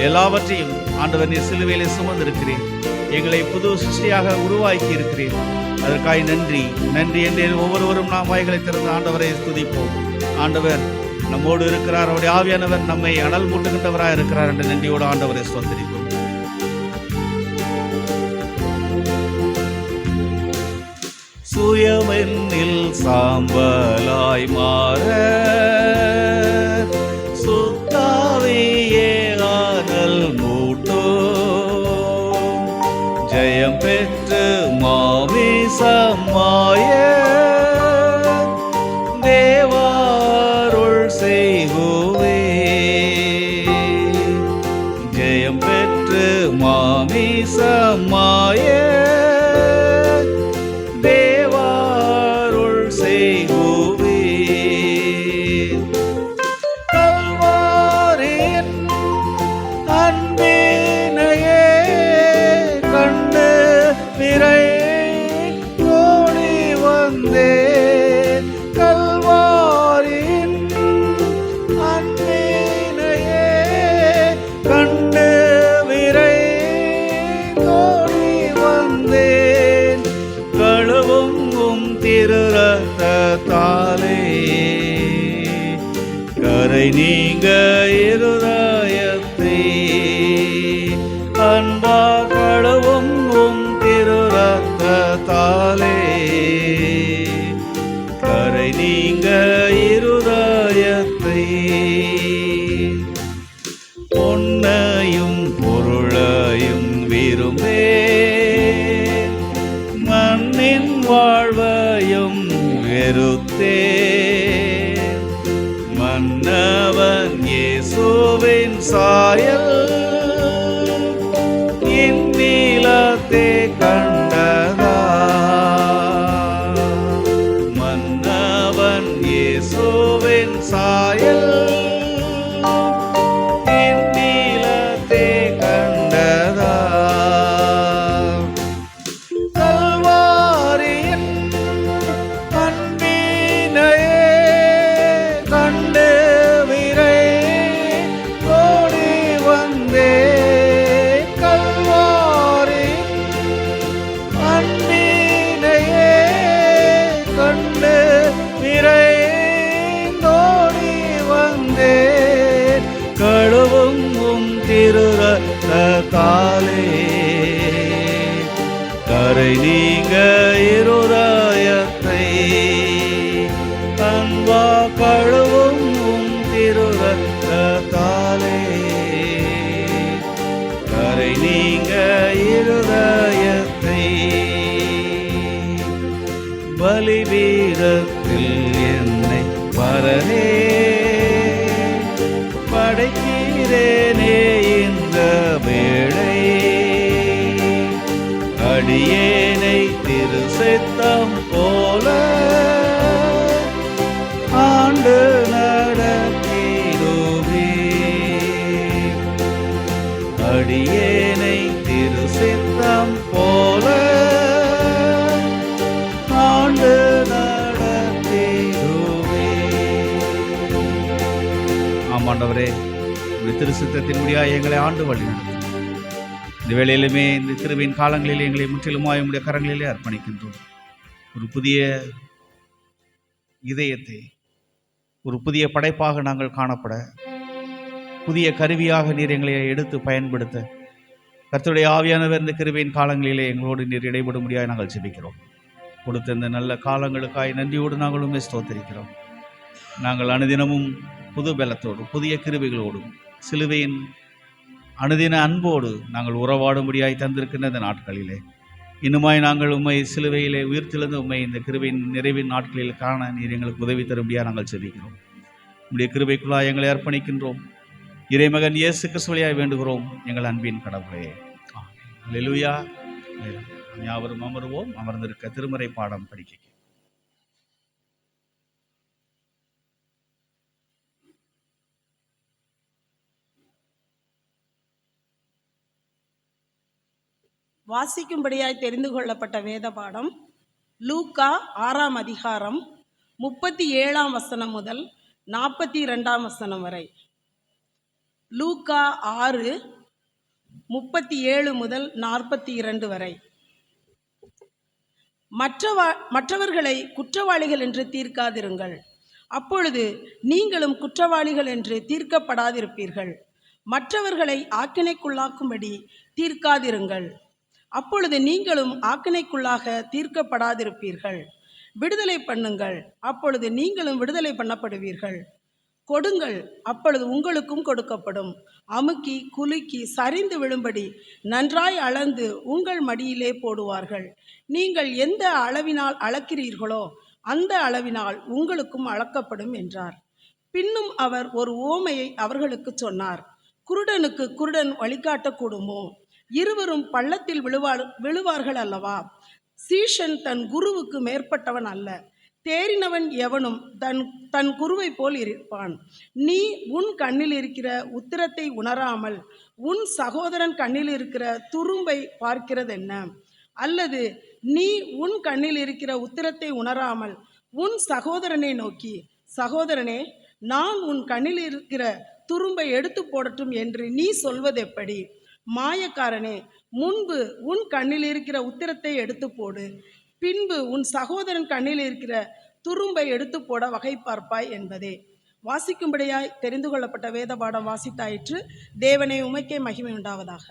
எல்லாவற்றையும் ஆண்டவர் நீர் சிலுவையிலே சுமந்திருக்கிறேன். எங்களை புது சிருஷ்டியாக உருவாக்கி இருக்கிறேன். அதற்காக நன்றி நன்றி என்று ஒவ்வொருவரும் நாம் வாய்களை திறந்து ஆண்டவரை துதிப்போம். ஆண்டவர் நம்மோடு இருக்கிறார், அவருடைய ஆவியானவர் நம்மை அனல் மூட்டுகின்றவராக இருக்கிறார் என்ற நன்றியோடு ஆண்டவரை ஸ்தோத்திரிப்போம். சுயமென்னில் சாம்பலாய் மாற சுத்தாவியே ஆனல் மூட்டோ ஜெயம் பெற்று மாமிசமாய தேவாருள் செய்குவே ஜெயம் பெற்று மாமிசமாய கரை நீங்க இருதயத்தை அன்பா கழுவும் உம் திரு ரத்தத்தாலே கரை நீங்க இருதயத்தை. பொன்னையும் பொருளையும் விரும்பே மண்ணின் வாழ்வையும் வெறுத்தே மன்னவன் இயேசுவின் சாயல் இந்நிலத்தே கண்டதா மன்னவன் இயேசுவின் சாயல் இந்நிலத்தே கண்டதா கல்வாரியின் அன்பினையே கண்டு விரை ஓடி வந்தே கல்வாரி அன்பினையே கண்டு விரை ஓடி வந்தே கழுவும் உம் திரு ரத்தத்தாலே கரை நீங்க இருதயத்தை அன்பா கழுவும் உம் திரு ரத்தத்தாலே கரை நீங்க இருதயத்தை. பலிபீடத்தில் என்னை பரனே படைக்கிறேனே இந்த வேளை அடியேனை திரு சித்தம் போல ஆண்டு நடத்திடுவே அடியேனை திரு சித்தம் போல ஆண்டு நடத்திடுவே. ஆமாண்டவரே, உடைய திரு சித்தத்தின் முடியாக எங்களை ஆண்டு வழி நடத்தும். இந்த வேளையிலுமே இந்த திருவின் காலங்களிலே எங்களை முற்றிலுமாய் உடைய கரங்களிலே அர்ப்பணிக்கின்றோம். ஒரு புதிய இதயத்தை, ஒரு புதிய படைப்பாக நாங்கள் காணப்பட, புதிய கருவியாக நீர் எங்களை எடுத்து பயன்படுத்த கர்த்தருடைய ஆவியானவர் இந்த கிருபையின் காலங்களிலே எங்களோடு நீர் இடைபடும்படியாக நாங்கள் ஜெபிக்கிறோம். கொடுத்த இந்த நல்ல காலங்களுக்காய் நன்றியோடு நாங்கள் உண்மை ஸ்தோத்திரிக்கிறோம். நாங்கள் அனுதினமும் புது பலத்தோடு புதிய கிருபைகளோடும் சிலுவையின் அனுதின அன்போடு நாங்கள் உறவாடும்படியாய் தந்திருக்கின்ற இந்த நாட்களிலே இன்னுமாய் நாங்கள் உண்மை சிலுவையிலே உயிர்த்தெழுந்து உண்மை இந்த கிருபையின் நிறைவின் நாட்களில் காண நீர் எங்களுக்கு உதவி தரும்படியாக நாங்கள் செபிக்கிறோம். உம்முடைய கிருபைக்குள்ளாய் எங்களை அர்ப்பணிக்கின்றோம். இறைமகன் இயேசு கிறிஸ்துவியாய் வேண்டுகிறோம் எங்கள் அன்பின் கடவுளே. அல்லேலூயா. யாவரும் அமருவோம். அமர்ந்திருக்க திருமறை பாடம் படிக்க.
வாசிக்கும்படியாய் தெரிந்து கொள்ளப்பட்ட வேத பாடம் லூக்கா 6ஆம் அதிகாரம் 37ஆம் வசனம் முதல் 42ஆம் வசனம் வரை. லூக்கா 6:37 முதல் 42 வரை. மற்றவர்களை குற்றவாளிகள் என்று தீர்க்காதிருங்கள், அப்பொழுது நீங்களும் குற்றவாளிகள் என்று தீர்க்கப்படாதிருப்பீர்கள். மற்றவர்களை ஆக்கினைக்குள்ளாக்கும்படி தீர்க்காதிருங்கள், அப்பொழுது நீங்களும் ஆக்கினைக்குள்ளாக தீர்க்கப்படாதிருப்பீர்கள். விடுதலை பண்ணுங்கள், அப்பொழுது நீங்களும் விடுதலை பண்ணப்படுவீர்கள். கொடுங்கள், அப்பொழுது உங்களுக்கும் கொடுக்கப்படும். அமுக்கி குலுக்கி சரிந்து விழும்படி நன்றாய் அளந்து உங்கள் மடியிலே போடுவார்கள். நீங்கள் எந்த அளவினால் அளக்கிறீர்களோ அந்த அளவினால் உங்களுக்கும் அளக்கப்படும் என்றார். பின்னும் அவர் ஒரு உவமையை அவர்களுக்கு சொன்னார். குருடனுக்கு குருடன் வழிகாட்டக்கூடுமோ? இருவரும் பள்ளத்தில் விழுவார்கள் அல்லவா? சீஷன் தன் குருவுக்கு மேற்பட்டவன் அல்ல. தேறினவன் எவனும் தன் குருவை போல் இருப்பான். நீ உன் கண்ணில் இருக்கிற உத்திரத்தை உணராமல் உன் சகோதரன் கண்ணில் இருக்கிற துரும்பை பார்க்கிறதென்ன? அல்லது நீ உன் கண்ணில் இருக்கிற உத்திரத்தை உணராமல் உன் சகோதரனை நோக்கி, சகோதரனே, நான் உன் கண்ணில் இருக்கிற துரும்பை எடுத்து போடட்டும் என்று நீ சொல்வதெப்படி? மாயக்காரனே, முன்பு உன் கண்ணில் இருக்கிற உத்திரத்தை எடுத்து போடு, பின்பு உன் சகோதரன் கண்ணில் இருக்கிற துரும்பை எடுத்து போட வகை பார்ப்பாய் என்பதே. வாசிக்கும்படியாய் தெரிந்து கொள்ளப்பட்ட வேத பாடம் வாசித்தாயிற்று. தேவனே, உமக்கே மகிமை உண்டாவதாக.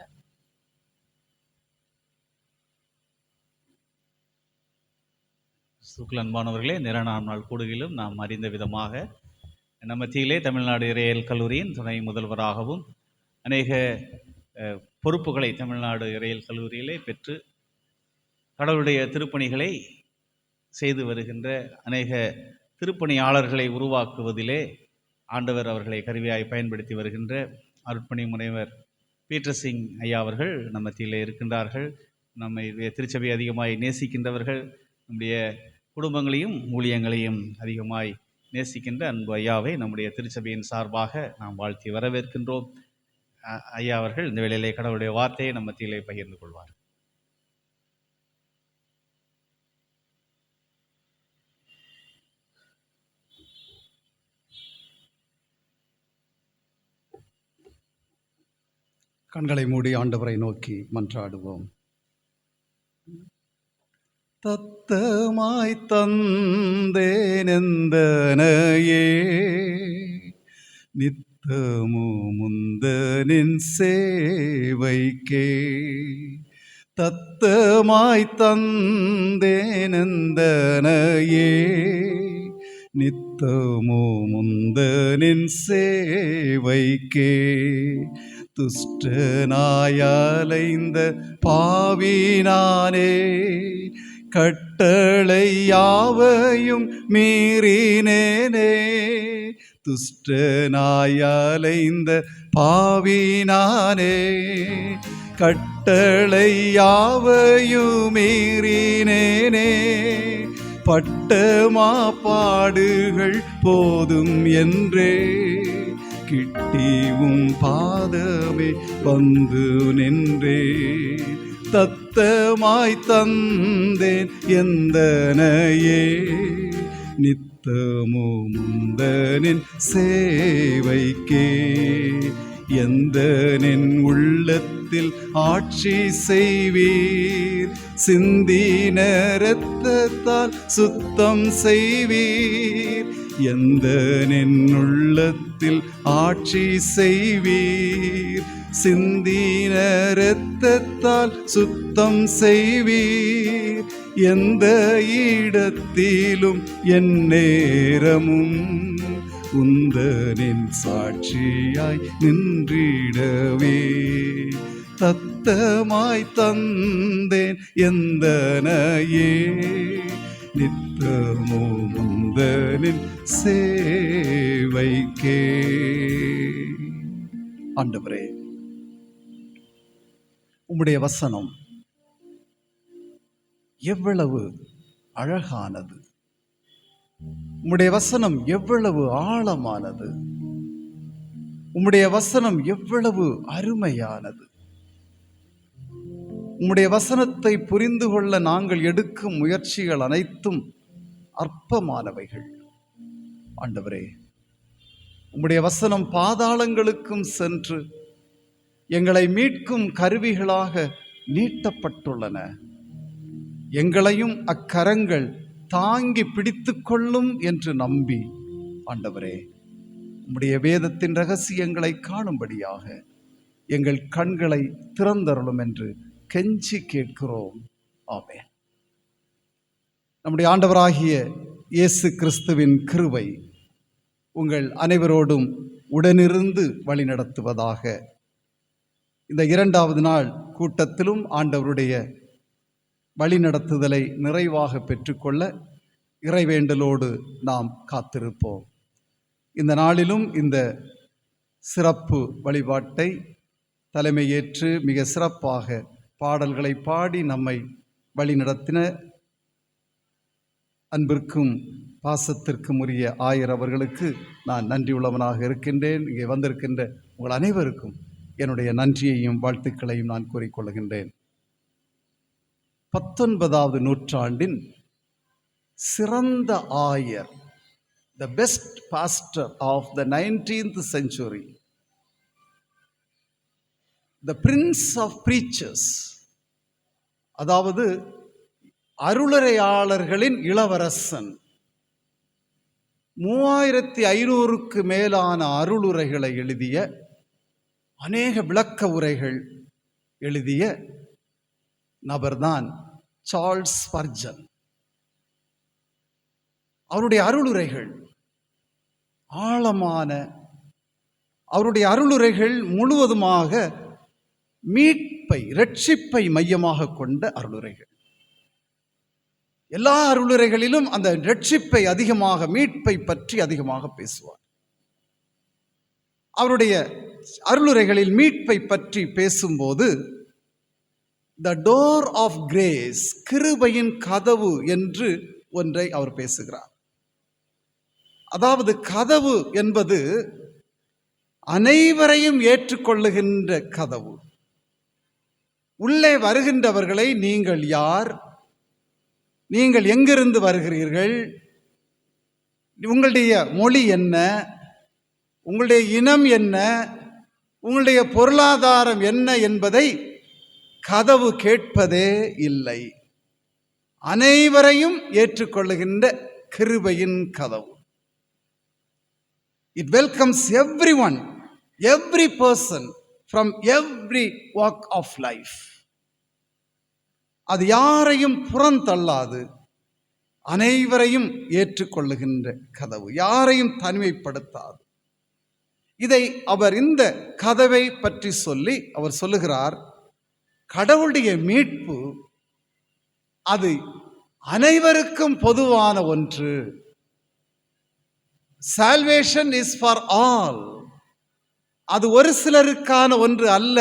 அன்பானவர்களே, நிறநாம் நாள் கூடுகிலும் நாம் அறிந்த விதமாக நம்ம மத்தியிலே தமிழ்நாடு இறையியல் கல்லூரியின் துணை முதல்வராகவும் அநேக பொறுப்புகளை தமிழ்நாடு இறையியல் கல்லூரியிலே பெற்று கடவுளுடைய திருப்பணிகளை செய்து வருகின்ற அநேக திருப்பணியாளர்களை உருவாக்குவதிலே ஆண்டவர் அவர்களை கருவியாய் பயன்படுத்தி வருகின்ற அருட்பணி முனைவர் பீட்டர் சிங் ஐயா அவர்கள் நம்ம மத்தியிலே இருக்கின்றார்கள். நம்மை திருச்சபை அதிகமாய் நேசிக்கின்றவர்கள், நம்முடைய குடும்பங்களையும் ஊழியங்களையும் அதிகமாய் நேசிக்கின்ற அன்பு ஐயாவை நம்முடைய திருச்சபையின் சார்பாக நாம் வாழ்த்தி வரவேற்கின்றோம். ஐயா அவர்கள் இந்த வேளையிலே கடவுளுடைய வார்த்தையை நம்ம மத்தியிலே பகிர்ந்து கொள்வார்.
கண்களை மூடி ஆண்டவரை நோக்கி மன்றாடுவோம். தத்தமாய் தந்தேனெந்தனையே நித்தமு முந்தனின் சேவைக்கே. தத்தமாய் தந்தேனெந்தனையே நித்தமு முந்தனின் சேவைக்கே. துஷ்டனாயலைந்த பாவினானே, கட்டளை யாவையும் மீறினேனே. துஷ்டனாயலைந்த பாவினானே, கட்டளை யாவையும் மீறினேனே. பட்டமா பாடுகள் போதும் என்றே கிட்டிவும் பாதமே வந்து நின்றே. தத்தமாய் தந்தேன் எந்தனையே நித்தமோ முந்தனின் சேவைக்கே. எந்தனின் உள்ளத்தில் ஆட்சி செய்வீர், சிந்தின இரத்தத்தால் சுத்தம் செய்வீர். எந்தனின் உள்ளத்தில் ஆட்சி செய்வீர், சிந்தின இரத்தத்தால் சுத்தம் செய்வீர். எந்த இடத்திலும் என் நேரமும் உந்தனின் சாட்சியாய் நின்றிடவே தத்தமாய் தந்தேன் எந்தனையே நித்தமோ முந்தனின் சேவைக்கே. ஆண்டவரே, உம்முடைய வசனம் எவ்வளவு அழகானது, உம்முடைய வசனம் எவ்வளவு ஆழமானது, உம்முடைய வசனம் எவ்வளவு அருமையானது. உம்முடைய வசனத்தை புரிந்து கொள்ள நாங்கள் எடுக்கும் முயற்சிகள் அனைத்தும் அற்பமானவைகள். ஆண்டவரே, உம்முடைய வசனம் பாதாளங்களுக்கும் சென்று எங்களை மீட்கும் கருவிகளாக நீட்டப்பட்டுள்ளன. எங்களையும் அக்கரங்கள் தாங்கி பிடித்து கொள்ளும் என்று நம்பி, ஆண்டவரே, உம்முடைய வேதத்தின் ரகசியங்களை காணும்படியாக எங்கள் கண்களை திறந்தருளும் என்று கெஞ்சி கேட்கிறோம். ஆமென். நம்முடைய ஆண்டவராகிய இயேசு கிறிஸ்துவின் கிருபை உங்கள் அனைவரோடும் உடனிருந்து வழிநடத்துவதாக. இந்த 2வது நாள் கூட்டத்திலும் ஆண்டவருடைய வழிநடத்துதலை நிறைவாக பெற்றுக்கொள்ள இறைவேண்டலோடு நாம் காத்திருப்போம். இந்த நாளிலும் இந்த சிறப்பு வழிபாட்டை தலைமையேற்று மிக சிறப்பாக பாடல்களை பாடி நம்மை வழிநடத்தின அன்பிற்கும் பாசத்திற்கும் உரிய ஆயர் அவர்களுக்கு நான் நன்றியுள்ளவனாக இருக்கின்றேன். இங்கே வந்திருக்கின்ற உங்கள் அனைவருக்கும் என்னுடைய நன்றியையும் வாழ்த்துக்களையும் நான் கூறிக்கொள்கின்றேன். 19வது நூற்றாண்டின் சிறந்த ஆயர், the best pastor of the 19th century, the prince of preachers, அதாவது அருளுரையாளர்களின் இளவரசன், 3500க்கு மேலான அருளுரைகளை எழுதிய, அநேக விளக்க உரைகள் எழுதிய நபர்தான் சார்ல்ஸ் ஸ்பர்ஜன். அவருடைய அருளுரைகள் ஆழமான, அவருடைய அருளுரைகள் முழுவதுமாக மீட்பை, இரட்சிப்பை மையமாக கொண்ட அருளுரைகள். எல்லா அருளுரைகளிலும் அந்த இரட்சிப்பை அதிகமாக, மீட்பை பற்றி அதிகமாக பேசுவார். அவருடைய அருளுரைகளில் மீட்பை பற்றி பேசும்போது த டோர் ஆஃப் கிரேஸ், கிருபையின் கதவு என்று ஒன்றை அவர் பேசுகிறார். அதாவது கதவு என்பது அனைவரையும் ஏற்றுக்கொள்ளுகின்ற கதவு. உள்ளே வருகின்றவர்களை நீங்கள் யார், நீங்கள் எங்கிருந்து வருகிறீர்கள், உங்களுடைய மொழி என்ன, உங்களுடைய இனம் என்ன, உங்களுடைய பொருளாதாரம் என்ன என்பதை கதவு கேட்பதே இல்லை. அனைவரையும் ஏற்றுக்கொள்ளுகின்ற கிருபையின் கதவு. It welcomes everyone, every person from every walk of life. அது யாரையும் புறந்தள்ளாது, அனைவரையும் ஏற்றுக்கொள்ளுகின்ற கதவு, யாரையும் தனிமைப்படுத்தாது. இதை அவர் இந்த கதவை பற்றி சொல்லி அவர் சொல்லுகிறார், கடவுளுடைய மீட்பு அது அனைவருக்கும் பொதுவான ஒன்று. Salvation is for all. அது ஒரு சிலருக்கான ஒன்று அல்ல.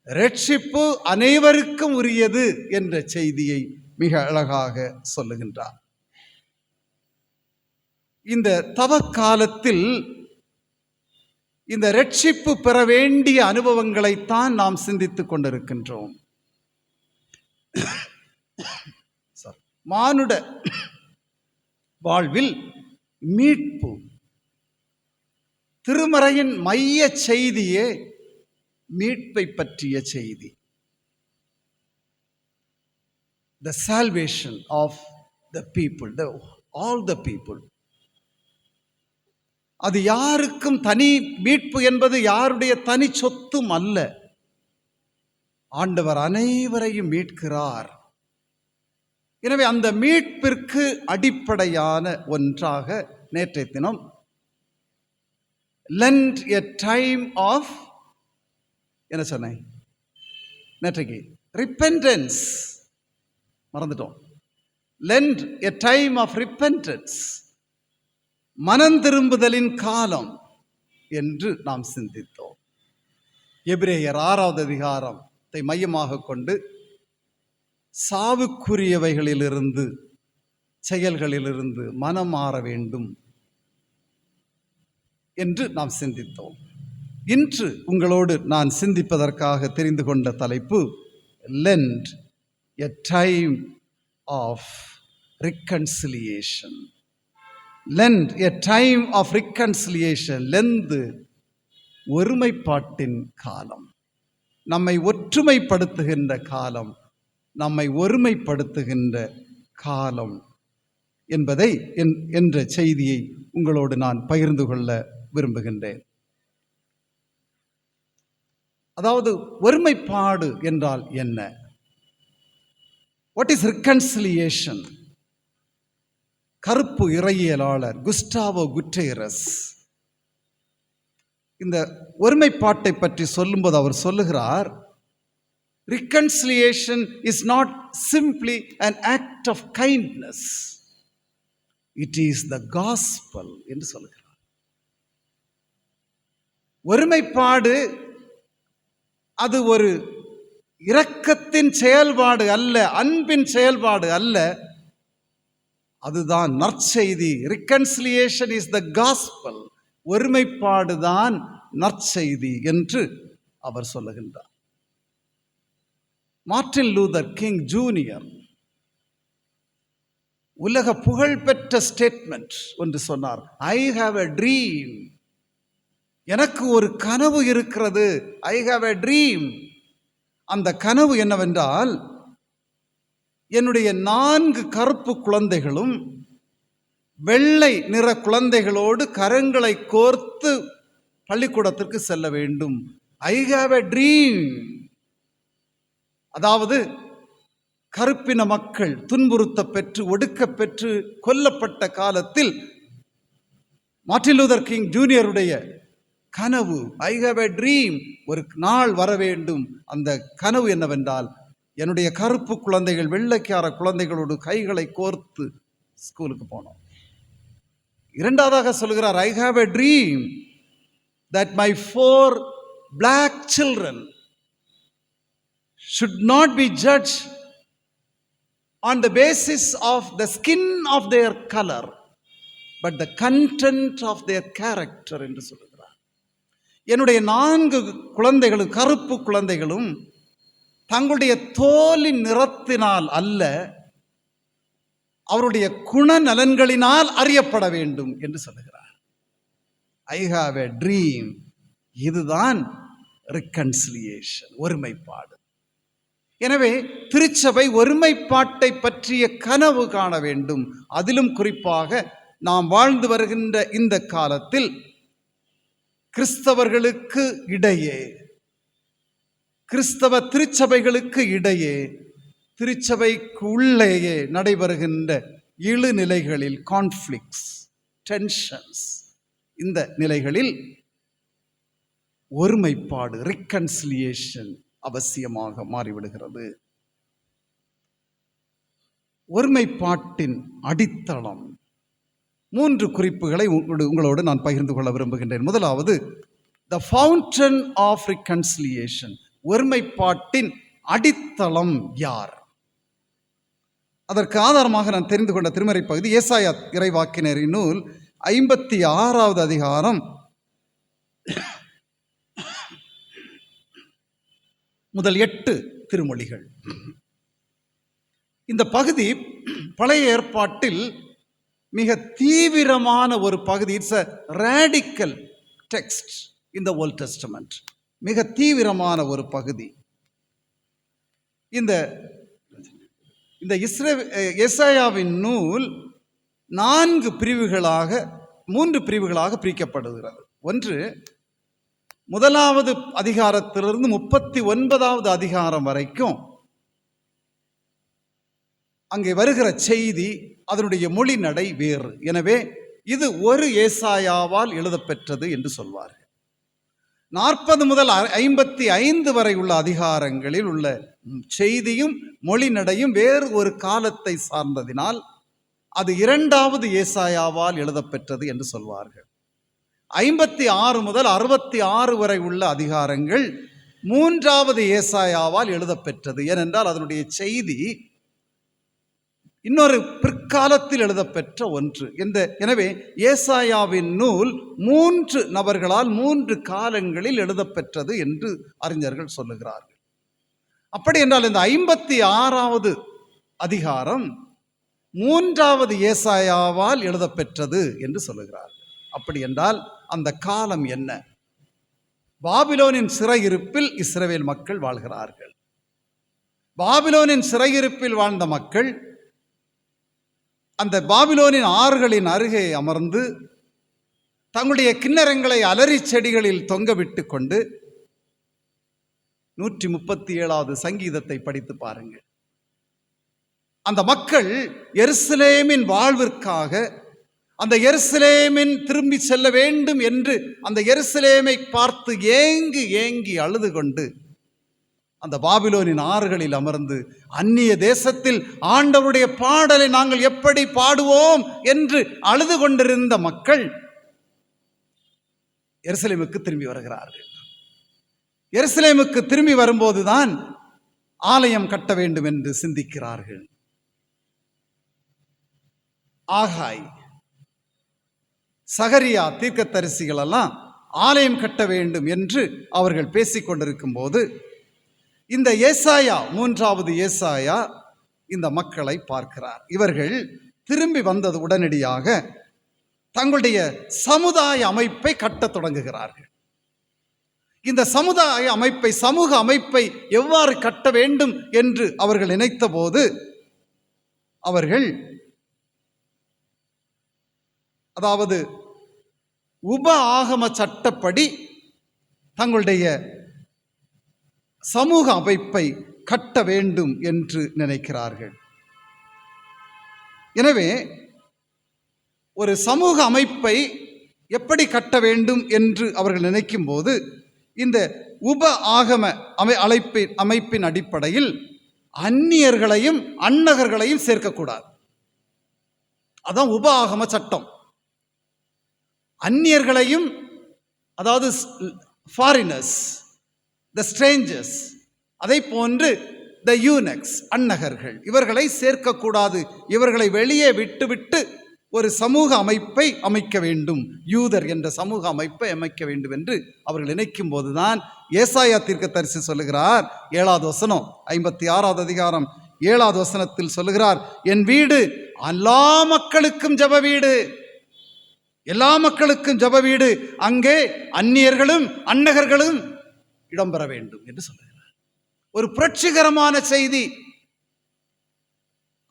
இரட்சிப்பு அனைவருக்கும் உரியது என்ற செய்தியை மிக அழகாக சொல்லுகின்றார். இந்த தவக்காலத்தில் இந்த இரட்சிப்பு பெற வேண்டிய அனுபவங்களைத்தான் நாம் சிந்தித்துக் கொண்டிருக்கின்றோம். மானுட வாழ்வில் மீட்பு, திருமறையின் மைய செய்தியே மீட்பை பற்றிய செய்தி. The salvation of the people, all the people. அது யாருக்கும் தனி மீட்பு என்பது யாருடைய தனி சொத்தும் அல்ல. ஆண்டவர் அனைவரையும் மீட்கிறார். எனவே அந்த மீட்பிற்கு அடிப்படையான ஒன்றாக நேற்றைய தினம் லெண்ட் எ டைம் ஆஃப், என்ன சொன்னேன் நேற்றைக்கு, ரிப்பென்டன்ஸ், மறந்துட்டோம். Lent a time of repentance, மனம் திரும்புதலின் காலம் என்று நாம் சிந்தித்தோம். எபிரேயர் 6வது அதிகாரத்தை மையமாக கொண்டு சாவுக்குரியவைகளிலிருந்து, செயல்களிலிருந்து மனம் மாற வேண்டும் என்று நாம் சிந்தித்தோம். இன்று உங்களோடு நான் சிந்திப்பதற்காக தெரிந்து கொண்ட தலைப்பு Lent a time of reconciliation. Lent a time of reconciliation. Lent ஒருமைப்பாட்டின் காலம், நம்மை ஒற்றுமைப்படுத்துகின்ற காலம், நம்மை ஒருமைப்படுத்துகின்ற காலம் என்பதை என்ற செய்தியை உங்களோடு நான் பகிர்ந்து கொள்ள விரும்புகின்றேன். அதாவது ஒருமைப்பாடு என்றால் என்ன? What is reconciliation? கருப்பு இறையியலாளர் குஸ்டாவோ குட்டேரஸ் இந்த ஒருமைப்பாட்டை பற்றி சொல்லும்போது அவர் சொல்லுகிறார், reconciliation is not simply an act of kindness, it is the gospel என்று சொல்லுகிறார். ஒருமைப்பாடு அது ஒரு இரக்கத்தின் செயல்பாடு அல்ல, அன்பின் செயல்பாடு அல்ல, அதுதான் நற்செய்தி. reconciliation is the gospel. ஒருமைப்பாடுதான் நற்செய்தி என்று அவர் சொல்லுகின்றார். மார்ட்டின் லூதர் கிங் ஜூனியர் உலக புகழ்பெற்ற ஸ்டேட்மெண்ட் ஒன்று சொன்னார். I have a dream. எனக்கு ஒரு கனவு இருக்கிறது. I have a dream. அந்த கனவு என்னவென்றால், என்னுடைய 4 கருப்பு குழந்தைகளும் வெள்ளை நிற குழந்தைகளோடு கரங்களை கோர்த்து பள்ளிக்கூடத்திற்கு செல்ல வேண்டும். I have a dream. அதாவது கருப்பின மக்கள் துன்புறுத்த பெற்று ஒடுக்க பெற்று கொல்லப்பட்ட காலத்தில் மார்ட்டின் லூதர் கிங் ஜூனியருடைய கனவு, ஐ ஹாவ் எ ட்ரீம், ஒரு நாள் வர வேண்டும். அந்த கனவு என்னவென்றால், என்னுடைய கருப்பு குழந்தைகள் வெள்ளைக்கார குழந்தைகளோடு கைகளை கோர்த்து ஸ்கூலுக்கு போனோம். இரண்டாவதாக சொல்கிறார், I have a dream that my 4 black children should not be judged on the basis of the skin of their color, but the content of their character என்று சொல்கிறார். என்னுடைய 4 குழந்தைகளும், கருப்பு குழந்தைகளும் தங்களுடைய தோலின் நிறத்தினால் அல்ல, அவருடைய குணநலன்களினால் அறியப்பட வேண்டும் என்று சொல்லுகிறார். I have a dream. இதுதான் ரிகன்சிலியேஷன், ஒருமைப்பாடு. எனவே திருச்சபை ஒருமைப்பாட்டை பற்றிய கனவு காண வேண்டும். அதிலும் குறிப்பாக நாம் வாழ்ந்து வருகின்ற இந்த காலத்தில் கிறிஸ்தவர்களுக்கு இடையே, கிறிஸ்தவ திருச்சபைகளுக்கு இடையே, திருச்சபைக்கு உள்ளேயே நடைபெறுகின்ற இழுநிலைகளில், கான்ஃப்ளிக்ட்ஸ், டென்ஷன்ஸ், இந்த நிலைகளில் ஒருமைப்பாடு, ரிகன்சிலியேஷன் அவசியமாக மாறிவிடுகிறது. ஒருமைப்பாட்டின் அடித்தளம் 3 குறிப்புகளை உங்களோடு நான் பகிர்ந்து கொள்ள விரும்புகின்றேன். முதலாவது, த ஃபவுண்டன் ஆஃப் ரிகன்சிலியேஷன். ஒருமைப்பாட்டின் அடித்தளம் யார்? அதற்கு ஆதாரமாக நான் தெரிந்து கொண்ட திருமறை பகுதி ஏசாயா இறைவாக்கினரின் நூல் 56வது அதிகாரம் முதல் 8 திருமொழிகள். இந்த பகுதி பழைய ஏற்பாட்டில் மிக தீவிரமான ஒரு பகுதி. It's a radical text in the Old Testament. மிக தீவிரமான ஒரு பகுதி. இந்த ஏசாயாவின் நூல் 3 பிரிவுகளாக பிரிக்கப்படுகிறது. ஒன்று, 1வது அதிகாரத்திலிருந்து 39வது அதிகாரம் வரைக்கும் அங்கே வருகிற செய்தி, அதனுடைய மொழி நடை வேறு. எனவே இது ஒரு ஏசாயாவால் எழுதப்பெற்றது என்று சொல்வார்கள். 40 முதல் 55 வரை உள்ள அதிகாரங்களில் உள்ள செய்தியும் மொழி நடையும் வேறு ஒரு காலத்தை சார்ந்ததினால் அது 2வது ஏசாயாவால் எழுதப்பெற்றது என்று சொல்வார்கள். 56 முதல் 66 வரை உள்ள அதிகாரங்கள் 3வது ஏசாயாவால் எழுதப்பெற்றது. ஏனென்றால் அதனுடைய செய்தி இன்னொரு பிற்காலத்தில் எழுதப்பெற்ற ஒன்று. எனவே ஏசாயாவின் நூல் 3 நபர்களால் 3 காலங்களில் எழுதப்பெற்றது என்று அறிஞர்கள் சொல்லுகிறார்கள். அப்படி என்றால் இந்த 56வது அதிகாரம் 3வது ஏசாயாவால் எழுதப்பெற்றது என்று சொல்லுகிறார்கள். அப்படி என்றால் அந்த காலம் என்ன? பாபிலோனின் சிறையிருப்பில் இஸ்ரவேல் மக்கள் வாழ்கிறார்கள். பாபிலோனின் சிறையிருப்பில் வாழ்ந்த மக்கள் அந்த பாபிலோனின் ஆறுகளின் அருகே அமர்ந்து தங்களுடைய கிண்ணறங்களை அலரி செடிகளில் தொங்கவிட்டு கொண்டு 137வது சங்கீதத்தை படித்து பாருங்கள். அந்த மக்கள் எருசலேமின் வாழ்விற்காக, அந்த எருசலேமின் திரும்பி செல்ல வேண்டும் என்று அந்த எருசலேமை பார்த்து ஏங்கி ஏங்கி அழுது கொண்டு அந்த பாபிலோனின் ஆறுகளில் அமர்ந்து அந்நிய தேசத்தில் ஆண்டவருடைய பாடலை நாங்கள் எப்படி பாடுவோம் என்று அழுது கொண்டிருந்த மக்கள் எருசலேமுக்கு திரும்பி வருகிறார்கள். எருசலேமுக்கு திரும்பி வரும்போதுதான் ஆலயம் கட்ட வேண்டும் என்று சிந்திக்கிறார்கள். ஆகாய், சகரியா தீர்க்கதரிசிகள் எல்லாம் ஆலயம் கட்ட வேண்டும் என்று அவர்கள் பேசிக்கொண்டிருக்கும் போது இந்த ஏசாயா, 3வது ஏசாயா இந்த மக்களை பார்க்கிறார். இவர்கள் திரும்பி வந்தது உடனடியாக தங்களுடைய சமுதாய அமைப்பை கட்டத் தொடங்குகிறார்கள். இந்த சமுதாய அமைப்பை, சமூக அமைப்பை எவ்வாறு கட்ட வேண்டும் என்று அவர்கள் நினைத்த போது அவர்கள் அதாவது உப ஆகம சட்டப்படி தங்களுடைய சமூக அமைப்பை கட்ட வேண்டும் என்று நினைக்கிறார்கள். எனவே ஒரு சமூக அமைப்பை எப்படி கட்ட வேண்டும் என்று அவர்கள் நினைக்கும் போது இந்த உப ஆகம அமைப்பின் அடிப்படையில் அந்நியர்களையும் அந்நகர்களையும் சேர்க்கக்கூடாது. அதான் உப ஆகம சட்டம். அந்நியர்களையும், அதாவது ஃபாரினர்ஸ், த ஸ்ட்ரேஞ்சர்ஸ், அதை போன்று த யூனக்ஸ், அந்நகர்கள், இவர்களை சேர்க்கக்கூடாது. இவர்களை வெளியே விட்டுவிட்டு ஒரு சமூக அமைப்பை அமைக்க வேண்டும், யூதர் என்ற சமூக அமைப்பை அமைக்க வேண்டும் என்று அவர்கள் நினைக்கும் போதுதான் ஏசாயா தீர்க்கதரிசி சொல்லுகிறார். 7வது வசனம், 56வது அதிகாரம் 7வது வசனத்தில் சொல்லுகிறார், என் வீடு எல்லா மக்களுக்கும் ஜெப வீடு, எல்லா மக்களுக்கும் ஜெப வீடு, அங்கே அந்நியர்களும் அந்நகர்களும் இடம்பெற வேண்டும் என்று சொல்லுகிறார். ஒரு புரட்சிகரமான செய்தி.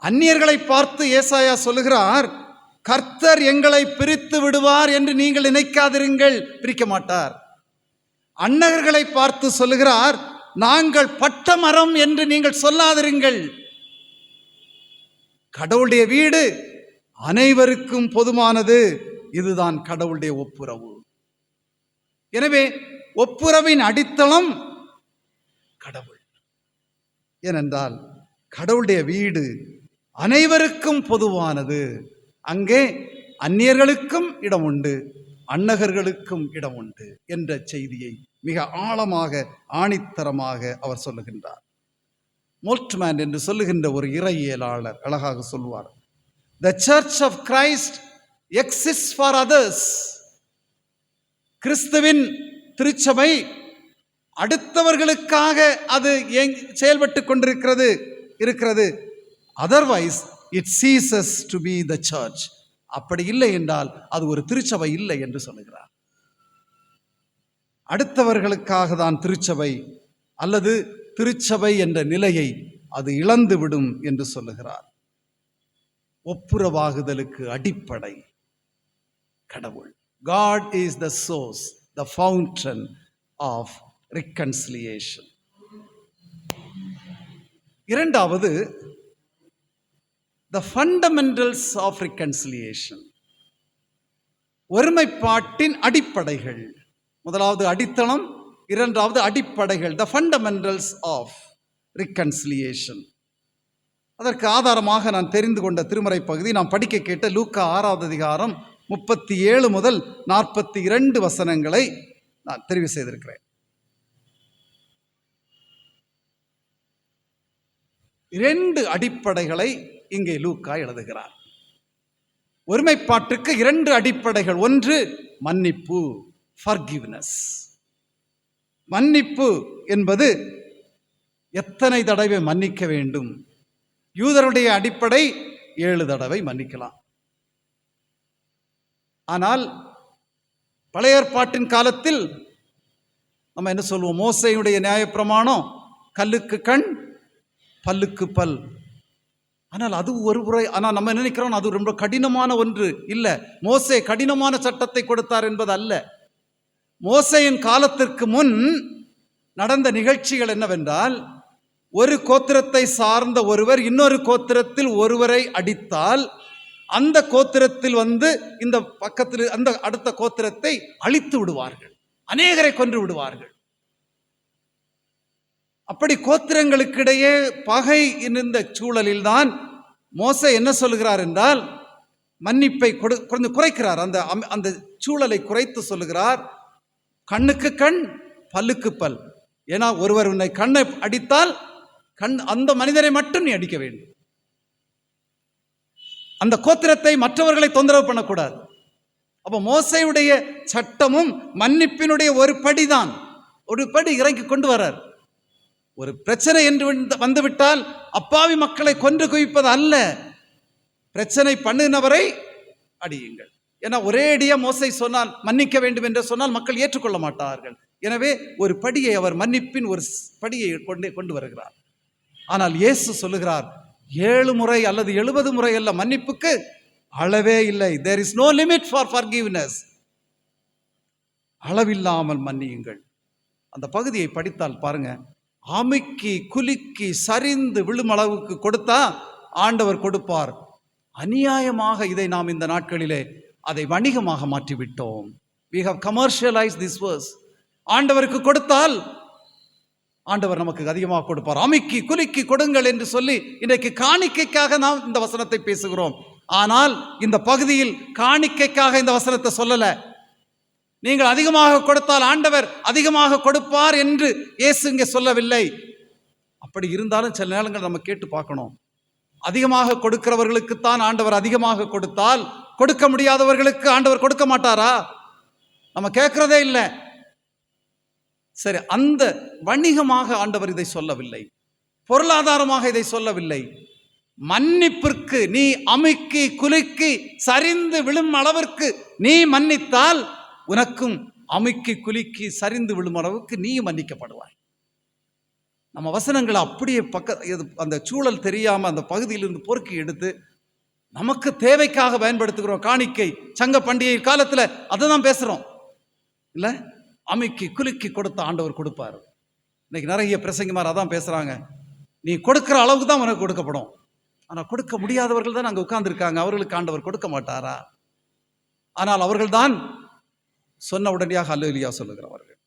அந்நியர்களை பார்த்து ஏசாயா சொல்லுகிறார், கர்த்தர் எங்களை பிரித்து விடுவார் என்று நீங்கள் நினைக்காதிருங்கள், பிரிக்க மாட்டார். அந்நகர்களை பார்த்து சொல்லுகிறார், நாங்கள் பட்ட மரம் என்று நீங்கள் சொல்லாதிருங்கள். கடவுளுடைய வீடு அனைவருக்கும் பொதுவானது. இதுதான் கடவுளுடைய ஒப்புரவு. எனவே ஒப்புரவின் அடித்தளம் கடவுள். ஏனென்றால் கடவுளுடைய வீடு அனைவருக்கும் பொதுவானது. அங்கே அந்நியர்களுக்கும் இடம் உண்டு, அந்நகர்களுக்கும் இடம் உண்டு என்ற செய்தியை மிக ஆழமாக, ஆணித்தரமாக அவர் சொல்லுகின்றார். மோல்ட்மேன் என்று சொல்லுகின்ற ஒரு இறையியலாளர் அழகாக சொல்வார், The Church of Christ exists for others. கிறிஸ்துவின் திருச்சபை அடுத்தவர்களுக்காக அது செயல்பட்டு கொண்டிருக்கிறது. Otherwise it ceases to be the church. அப்படி இல்லை என்றால் அது ஒரு திருச்சபை இல்லை என்று சொல்லுகிறார். அடுத்தவர்களுக்காக தான் திருச்சபை, அல்லது திருச்சபை என்ற நிலையை அது இழந்துவிடும் என்று சொல்லுகிறார். ஒப்புரவாகுதலுக்கு அடிப்படை கடவுள். God is the source, the fountain of reconciliation. இரண்டாவது, the fundamentals of reconciliation. ஒருமைப்பாட்டின் அடிப்படைகள். முதலாவது அடித்தளம், இரண்டாவது அடிப்படைகள், the fundamentals of reconciliation. அதற்கு ஆதாரமாக நான் தெரிந்து கொண்ட திருமறை பகுதி நாம் படிக்க கேட்ட லூக்கா 6வது அதிகாரம் 37 முதல் 42 வசனங்களை நான் தெரிவு செய்திருக்கிறேன். 2 அடிப்படைகளை இங்கே லூக்கா எழுதுகிறார். ஒருமைப்பாட்டுக்கு 2 அடிப்படைகள். ஒன்று மன்னிப்பு, forgiveness. மன்னிப்பு என்பது எத்தனை தடவை மன்னிக்க வேண்டும்? யூதருடைய அடிப்படை 7 தடவை மன்னிக்கலாம். ஆனால் பழைய ஏற்பாட்டின் காலத்தில் நம்ம என்ன சொல்லுவோம்? மோசேயுடைய நியாயப்பிரமாணம் கல்லுக்கு கண் பல்லுக்கு பல். ஆனால் அது ஒரு முறை. ஆனால் நம்ம நினைக்கிறோம் அது ரொம்ப கடினமான ஒன்று. இல்லை, மோசே கடினமான சட்டத்தை கொடுத்தார் என்பது அல்ல. மோசேயின் காலத்திற்கு முன் நடந்த நிகழ்ச்சிகள் என்னவென்றால், ஒரு கோத்திரத்தை சார்ந்த ஒருவர் இன்னொரு கோத்திரத்தில் ஒருவரை அடித்தால் அந்த கோத்திரத்தில் இந்த பக்கத்தில் அந்த அடுத்த கோத்திரத்தை அழித்து விடுவார்கள், அநேகரை கொன்று விடுவார்கள். அப்படி கோத்திரங்களுக்கிடையே பகை இருந்த சூழலில்தான் மோசே என்ன சொல்லுகிறார் என்றால், மன்னிப்பை கொஞ்சம் குறைக்கிறார். அந்த சூழலை குறைத்து சொல்லுகிறார், கண்ணுக்கு கண் பல்லுக்கு பல். ஏன்னா ஒருவர் உன்னை கண்ணை அடித்தால் அந்த மனிதரை மட்டும் நீ அடிக்க வேண்டும். அந்த கோத்திரத்தை மற்றவர்களை தொந்தரவு பண்ணக்கூடாது. அப்போ மோசேயுடைய சட்டமும் மன்னிப்பினுடைய ஒரு படிதான், ஒரு படி இறங்கி கொண்டு வரார். ஒரு பிரச்சனை என்று வந்துவிட்டால் அப்பாவி மக்களை கொன்று குவிப்பது அல்ல, பிரச்சனை பண்ணினவரை அடியுங்கள். ஏன்னா ஒரே அடியா மோசே சொன்னால், மன்னிக்க வேண்டும் என்று சொன்னால் மக்கள் ஏற்றுக்கொள்ள மாட்டார்கள். எனவே ஒரு படியை அவர் மன்னிப்பின் ஒரு படியை கொண்டு வருகிறார். ஆனால் இயேசு சொல்லுகிறார், 7 முறை அல்லது 70 முறை அல்ல, மன்னிப்புக்கு அளவே இல்லை. there is no limit for forgiveness. அளவில்லாமல் மன்னியுங்கள். அந்த பகுதியை படித்தால் பாருங்க, அமுக்கி குலுக்கி சரிந்து விழும் அளவுக்கு கொடுத்தா ஆண்டவர் கொடுப்பார். அநியாயமாக இதை நாம் இந்த நாட்களிலே அதை வணிகமாக மாற்றிவிட்டோம். we have commercialized this verse. ஆண்டவருக்கு கொடுத்தால் ஆண்டவர் நமக்கு அதிகமாக கொடுப்பார். அமுக்கி குலுக்கி கொடுங்கள் என்று சொல்லி இன்றைக்கு காணிக்கைக்காக நாம் இந்த வசனத்தை பேசுகிறோம். ஆனால் இந்த பகுதியில் காணிக்கைக்காக இந்த வசனத்தை சொல்லல. நீங்கள் அதிகமாக கொடுத்தால் ஆண்டவர் அதிகமாக கொடுப்பார் என்று இயேசு இங்கே சொல்லவில்லை. அப்படி இருந்தாலும் சில நேரங்கள் நம்ம கேட்டு பார்க்கணும், அதிகமாக கொடுக்கிறவர்களுக்குத்தான் ஆண்டவர் அதிகமாக கொடுத்தால் கொடுக்க முடியாதவர்களுக்கு ஆண்டவர் கொடுக்க மாட்டாரா? நம்ம கேட்கிறதே இல்லை. சரி, அந்த வணிகமாக ஆண்டவர் இதை சொல்லவில்லை, பொருளாதாரமாக இதை சொல்லவில்லை. மன்னிப்பிற்கு நீ அமுக்கி குலுக்கி சரிந்து விழும் அளவிற்கு நீ மன்னித்தால் உனக்கும் அமுக்கி குலுக்கி சரிந்து விழும் அளவுக்கு நீ மன்னிக்கப்படுவாய். நம்ம வசனங்களை அப்படியே அந்த சூழல் தெரியாம அந்த பகுதியிலிருந்து பொறுக்கி எடுத்து நமக்கு தேவைக்காக பயன்படுத்துகிறோம். காணிக்கை சங்க பண்டிகை காலத்துல அதை தான் பேசுறோம் இல்ல. அமுக்கி குலுக்கி கொடுத்த ஆண்டவர் கொடுப்பார். இன்னைக்கு நிறைய பிரசங்கிமார் அதான் பேசுறாங்க, நீ கொடுக்கிற அளவுக்கு தான் உனக்கு கொடுக்கப்படும். ஆனா கொடுக்க முடியாதவர்கள் தான் அங்க உட்கார்ந்துருக்காங்க, அவர்களுக்கு ஆண்டவர் கொடுக்க மாட்டாரா? ஆனால் அவர்கள் தான் சொன்ன உடனடியாக அல்லேலூயா சொல்லுகிறவர்கள்.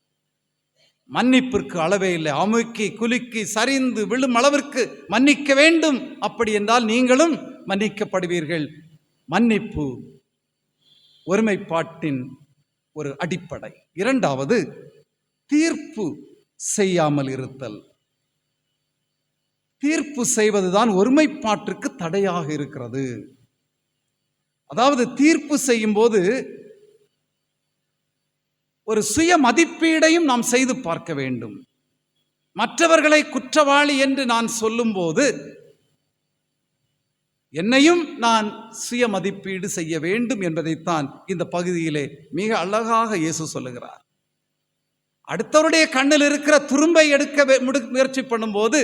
மன்னிப்பிற்கு அளவே இல்லை. அமுக்கி குலுக்கி சரிந்து விழும் அளவிற்கு மன்னிக்க வேண்டும். அப்படி என்றால் நீங்களும் மன்னிக்கப்படுவீர்கள். மன்னிப்பு ஒருமைப்பாட்டின் ஒரு அடிப்படை. இரண்டாவது, தீர்ப்பு செய்யாமல் இருத்தல். தீர்ப்பு செய்வதுதான் ஒருமைப்பாட்டிற்கு தடையாக இருக்கிறது. அதாவது தீர்ப்பு செய்யும் போது ஒரு சுய மதிப்பீடையும் நாம் செய்து பார்க்க வேண்டும். மற்றவர்களை குற்றவாளி என்று நான் சொல்லும்போது என்னையும் நான் சுய மதிப்பீடு செய்ய வேண்டும் என்பதைத்தான் இந்த பகுதியிலே மிக அழகாக இயேசு சொல்லுகிறார். அடுத்தவருடைய கண்ணில் இருக்கிற துரும்பை எடுக்க முயற்சி பண்ணும்போது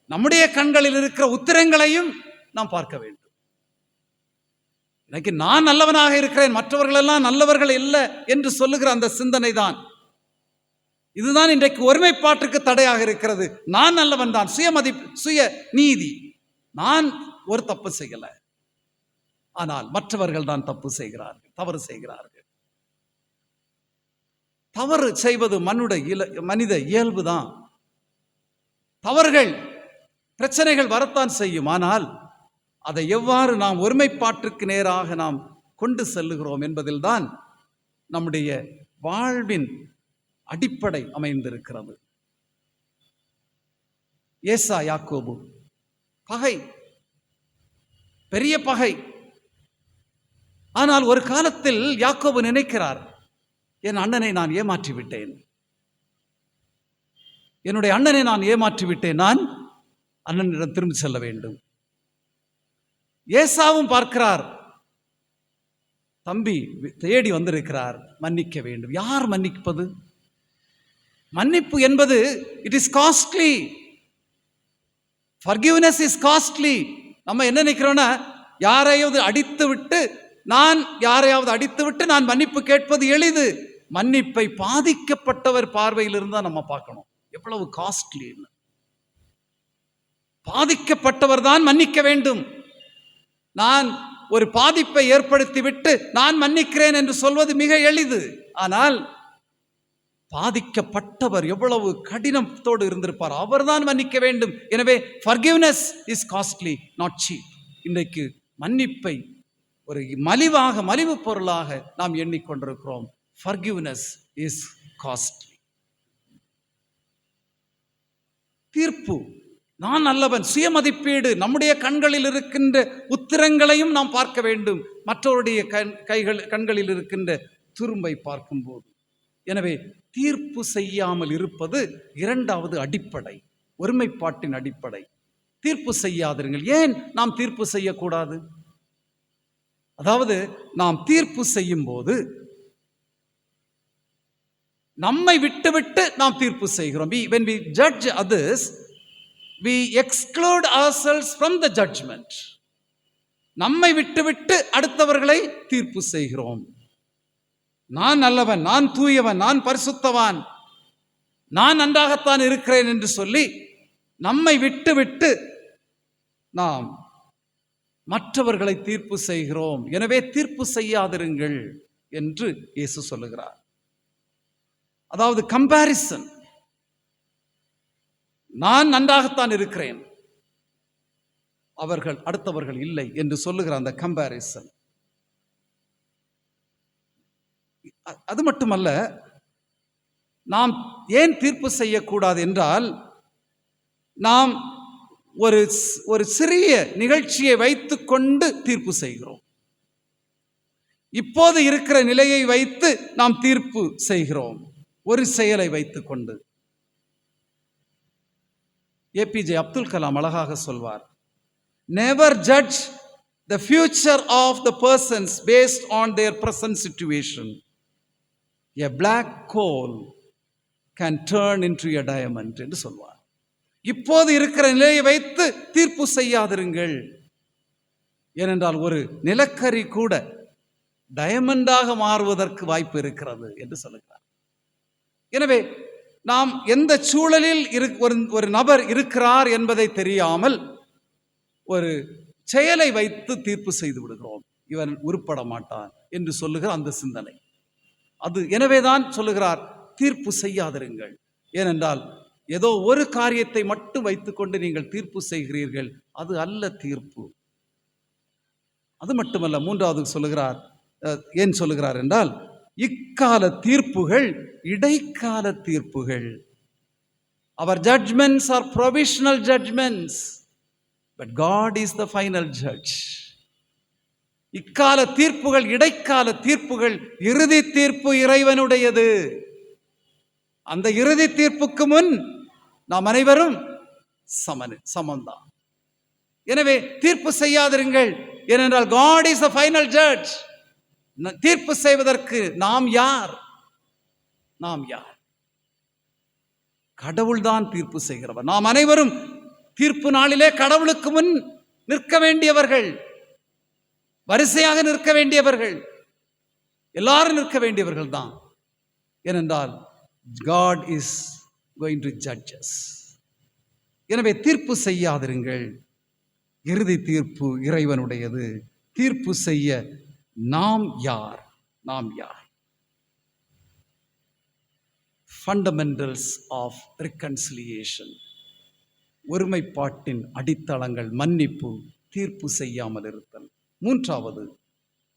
நம்முடைய கண்களில் இருக்கிற உத்திரங்களையும் நாம் பார்க்க வேண்டும். இன்னைக்கு நான் நல்லவனாக இருக்கிறேன், மற்றவர்கள் எல்லாம் நல்லவர்கள் இல்லை என்று சொல்லுகிற அந்த சிந்தனை தான், இதுதான் இன்றைக்கு ஒருமைப்பாட்டுக்கு தடையாக இருக்கிறது. நான் நல்லவன் தான், சுய நீதி, நான் ஒரு தப்பு செய்யல, ஆனால் மற்றவர்கள் தான் தப்பு செய்கிறார்கள், தவறு செய்கிறார்கள். தவறு செய்வது மனித இயல்பு தான். தவறுகள், பிரச்சனைகள் வரத்தான் செய்யும். ஆனால் அதை எவ்வாறு நாம் ஒருமைப்பாட்டிற்கு நேராக நாம் கொண்டு செல்லுகிறோம் என்பதில் தான் நம்முடைய வாழ்வின் அடிப்படை அமைந்திருக்கிறது. ஏசா யாக்கோபு பகை, பெரிய பகை. ஆனால் ஒரு காலத்தில் யாக்கோபு நினைக்கிறார், என் அண்ணனை நான் ஏமாற்றி விட்டேன், என்னுடைய அண்ணனை நான் ஏமாற்றி விட்டேன், நான் அண்ணனிடம் திரும்பி செல்ல வேண்டும். ஏசாவும் பார்க்கிறார், தம்பி தேடி வந்திருக்கிறார், மன்னிக்க வேண்டும். யார் மன்னிப்பது? மன்னிப்பு என்பது it is costly. Forgiveness is costly. நம்ம என்ன நினைக்கிறோம்னா, யாரையாவது அடித்து விட்டு நான் மன்னிப்பு கேட்பது எளிது. மன்னிப்பை பாதிக்கப்பட்டவர் பார்வையில் இருந்தா நம்ம பார்க்கணும் எவ்வளவு காஸ்ட்லி. பாதிக்கப்பட்டவர் தான் மன்னிக்க வேண்டும். நான் ஒரு பாதிப்பை ஏற்படுத்திவிட்டு நான் மன்னிக்கிறேன் என்று சொல்வது மிக எளிது. ஆனால் பாதிக்கப்பட்டவர் எவ்வளவு கடினத்தோடு இருந்திருப்பார், அவர்தான் மன்னிக்க வேண்டும். எனவே forgiveness is costly, not cheap. இன்றைக்கு மன்னிப்பை ஒரு மலிவு பொருளாக நாம் எண்ணிக்கொண்டிருக்கிறோம். forgiveness is costly. தீர்ப்பு, நான் நல்லவன், சுயமதிப்பீடு, நம்முடைய கண்களில் இருக்கின்ற உத்திரங்களையும் நாம் பார்க்க வேண்டும், மற்றவருடைய கண்களில் இருக்கின்ற துரும்பை பார்க்கும்போது. எனவே தீர்ப்பு செய்யாமல் இருப்பது இரண்டாவது அடிப்படை, ஒருமைப்பாட்டின் அடிப்படை. தீர்ப்பு செய்யாதிருங்கள். ஏன் நாம் தீர்ப்பு செய்யக்கூடாது? அதாவது நாம் தீர்ப்பு செய்யும் போது நம்மை விட்டுவிட்டு நாம் தீர்ப்பு செய்கிறோம். When we judge others, we exclude ourselves from the judgment. நம்மை விட்டுவிட்டு அடுத்தவர்களை தீர்ப்பு செய்கிறோம். நான் நல்லவன், நான் தூயவன், நான் பரிசுத்தவான், நான் நன்றாகத்தான் இருக்கிறேன் என்று சொல்லி நம்மை விட்டுவிட்டு நாம் மற்றவர்களை தீர்ப்பு செய்கிறோம். எனவே தீர்ப்பு செய்யாதிருங்கள் என்று இயேசு சொல்லுகிறார். அதாவது கம்பேரிசன், நான் நன்றாகத்தான் இருக்கிறேன், அடுத்தவர்கள் இல்லை என்று சொல்லுகிற அந்த கம்பேரிசன். அது மட்டுமல்ல, நாம் ஏன் தீர்ப்பு செய்யக்கூடாது என்றால், நாம் ஒரு சிறிய நிகழ்ச்சியை வைத்துக்கொண்டு தீர்ப்பு செய்கிறோம். இப்போது இருக்கிற நிலையை வைத்து நாம் தீர்ப்பு செய்கிறோம், ஒரு செயலை வைத்துக்கொண்டு. ஏபிஜே அப்துல் கலாம் அழகாக சொல்வார், never judge the future of the persons based on their present situation. A black coal can turn into a diamond என்று சொல்வார். இப்போது இருக்கிற நிலையை வைத்து தீர்ப்பு செய்யாதிருங்கள். ஏனென்றால் ஒரு நிலக்கரி கூட டயமண்டாக மாறுவதற்கு வாய்ப்பு இருக்கிறது என்று சொல்லுகிறார். எனவே நாம் எந்த சூழலில் ஒரு நபர் இருக்கிறார் என்பதை தெரியாமல் ஒரு செயலை வைத்து தீர்ப்பு செய்து விடுகிறோம். இவன் உருப்பட மாட்டான் என்று சொல்லுகிற அந்த சிந்தனை, அது எனவேதான் சொல்லுகிறார் தீர்ப்பு செய்யாதிருங்கள். ஏனென்றால் ஏதோ ஒரு காரியத்தை மட்டும் வைத்துக்கொண்டு நீங்கள் தீர்ப்பு செய்கிறீர்கள், அது அல்ல தீர்ப்பு. அது மட்டுமல்ல, மூன்றாவது சொல்லுகிறார். ஏன் சொல்லுகிறார் என்றால், இக்கால தீர்ப்புகள் இடைக்கால தீர்ப்புகள். Our judgments are provisional judgments, but God is the final judge. இக்கால தீர்ப்புகள் இடைக்கால தீர்ப்புகள், இறுதி தீர்ப்பு இறைவனுடையது. அந்த இறுதி தீர்ப்புக்கு முன் நாம் அனைவரும் சமம்தான். எனவே தீர்ப்பு செய்யாதிருங்கள். ஏனென்றால் God is the final judge. தீர்ப்பு செய்வதற்கு நாம் யார்? கடவுள்தான் தீர்ப்பு செய்கிறவர். நாம் அனைவரும் தீர்ப்பு நாளிலே கடவுளுக்கு முன் நிற்க வேண்டியவர்கள், வரிசையாக நிற்க வேண்டியவர்கள், எல்லாரும் நிற்க வேண்டியவர்கள் தான். ஏனென்றால் God is going to judge us. எனவே தீர்ப்பு செய்யாதிருங்கள். இறுதி தீர்ப்பு இறைவனுடையது. தீர்ப்பு செய்ய நாம் யார்? நாம் யார்? ஃபண்டமெண்டல்ஸ் ஆஃப் ரிகன்சிலியேஷன், ஒருமைப்பாட்டின் அடித்தளங்கள் மன்னிப்பு, தீர்ப்பு செய்யாமல் இருத்தல். மூன்றாவது,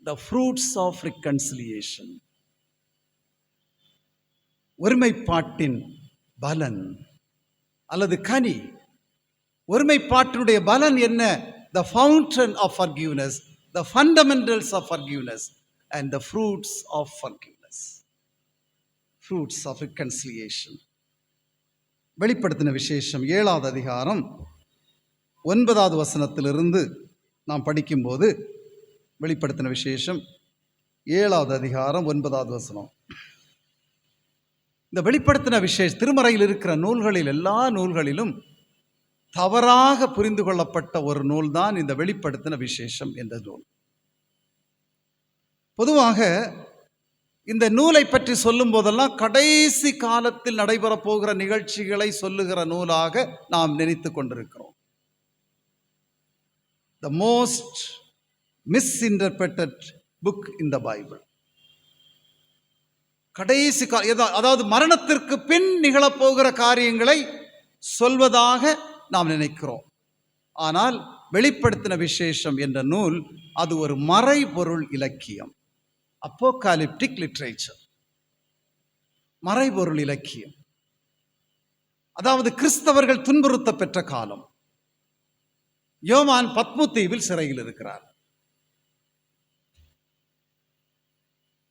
த ஃப்ரூட்ஸ் ஆஃப் ரிகன்சிலியேஷன், ஒருமைப்பாட்டின் பலன் அல்லது கனி. ஒருமைப்பாட்டினுடைய பலன் என்ன? The fountain of forgiveness, the fundamentals of forgiveness and the fruits of forgiveness, fruits of reconciliation. வெளிப்படுத்தின விசேஷம் 7வது அதிகாரம் 9வது வசனத்திலிருந்து நாம் படிக்கும்போது, வெளிப்படுத்தின விசேஷம் 7வது அதிகாரம் 9வது வசனம். இந்த வெளிப்படுத்தின திருமறையில் இருக்கிற நூல்களில், எல்லா நூல்களிலும் தவறாக புரிந்து கொள்ளப்பட்ட ஒரு நூல் தான் இந்த வெளிப்படுத்தின விசேஷம் என்ற நூல். பொதுவாக இந்த நூலை பற்றி சொல்லும் போதெல்லாம் கடைசி காலத்தில் நடைபெறப் போகிற நிகழ்ச்சிகளை சொல்லுகிற நூலாக நாம் நினைத்து கொண்டிருக்கிறோம். The most misinterpreted book in the Bible. கடைசி அதாவது மரணத்திற்கு பின் நிகழப்போகிற காரியங்களை சொல்வதாக நாம் நினைக்கிறோம். ஆனால் வெளிப்படுத்தின விசேஷம் என்ற நூல் அது ஒரு மறைபொருள் இலக்கியம், அப்போகாலிப்டிக் லிட்ரேச்சர், மறைபொருள் இலக்கியம். அதாவது கிறிஸ்தவர்கள் துன்புறுத்த பெற்ற காலம். யோவான் பத்மு தீவில் சிறையில் இருக்கிறார்.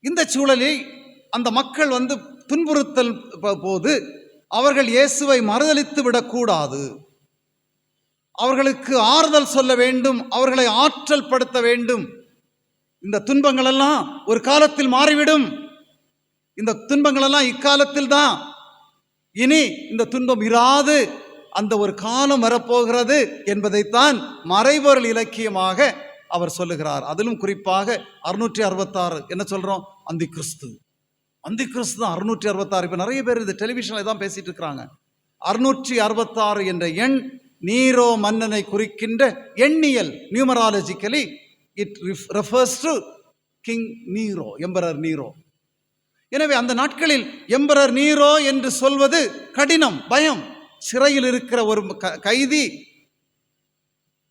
இந்த சூழலில் அந்த மக்கள் துன்புறுத்தல் போது அவர்கள் இயேசுவை மறுதலித்து விடக்கூடாது, அவர்களுக்கு ஆறுதல் சொல்ல வேண்டும், அவர்களை ஆற்றல் படுத்த வேண்டும். இந்த துன்பங்கள் எல்லாம் ஒரு காலத்தில் மாறிவிடும், இந்த துன்பங்கள் எல்லாம் இக்காலத்தில் தான், இனி இந்த துன்பம் இராது, அந்த ஒரு காலம் வரப்போகிறது என்பதைத்தான் மறைபொருள் இலக்கியமாக அவர் சொல்லுகிறார். அதிலும் குறிப்பாக 666 என்ன சொல்றோம்? அந்தி கிறிஸ்து. அந்தி கிறிஸ்து தான் 666. இப்போ நிறைய பேர் இந்த டெலிவிஷனில் தான் பேசிட்டு இருக்கிறாங்க. 666 என்ற எண் நீரோ மன்னனை குறிக்கின்ற எண்ணியல், numerologically it refers to king Nero, emperor Nero. எனவே அந்த நாட்களில் எம்பரர் நீரோ என்று சொல்வது கடினம், பயம். சிறையில் இருக்கிற ஒரு கைதி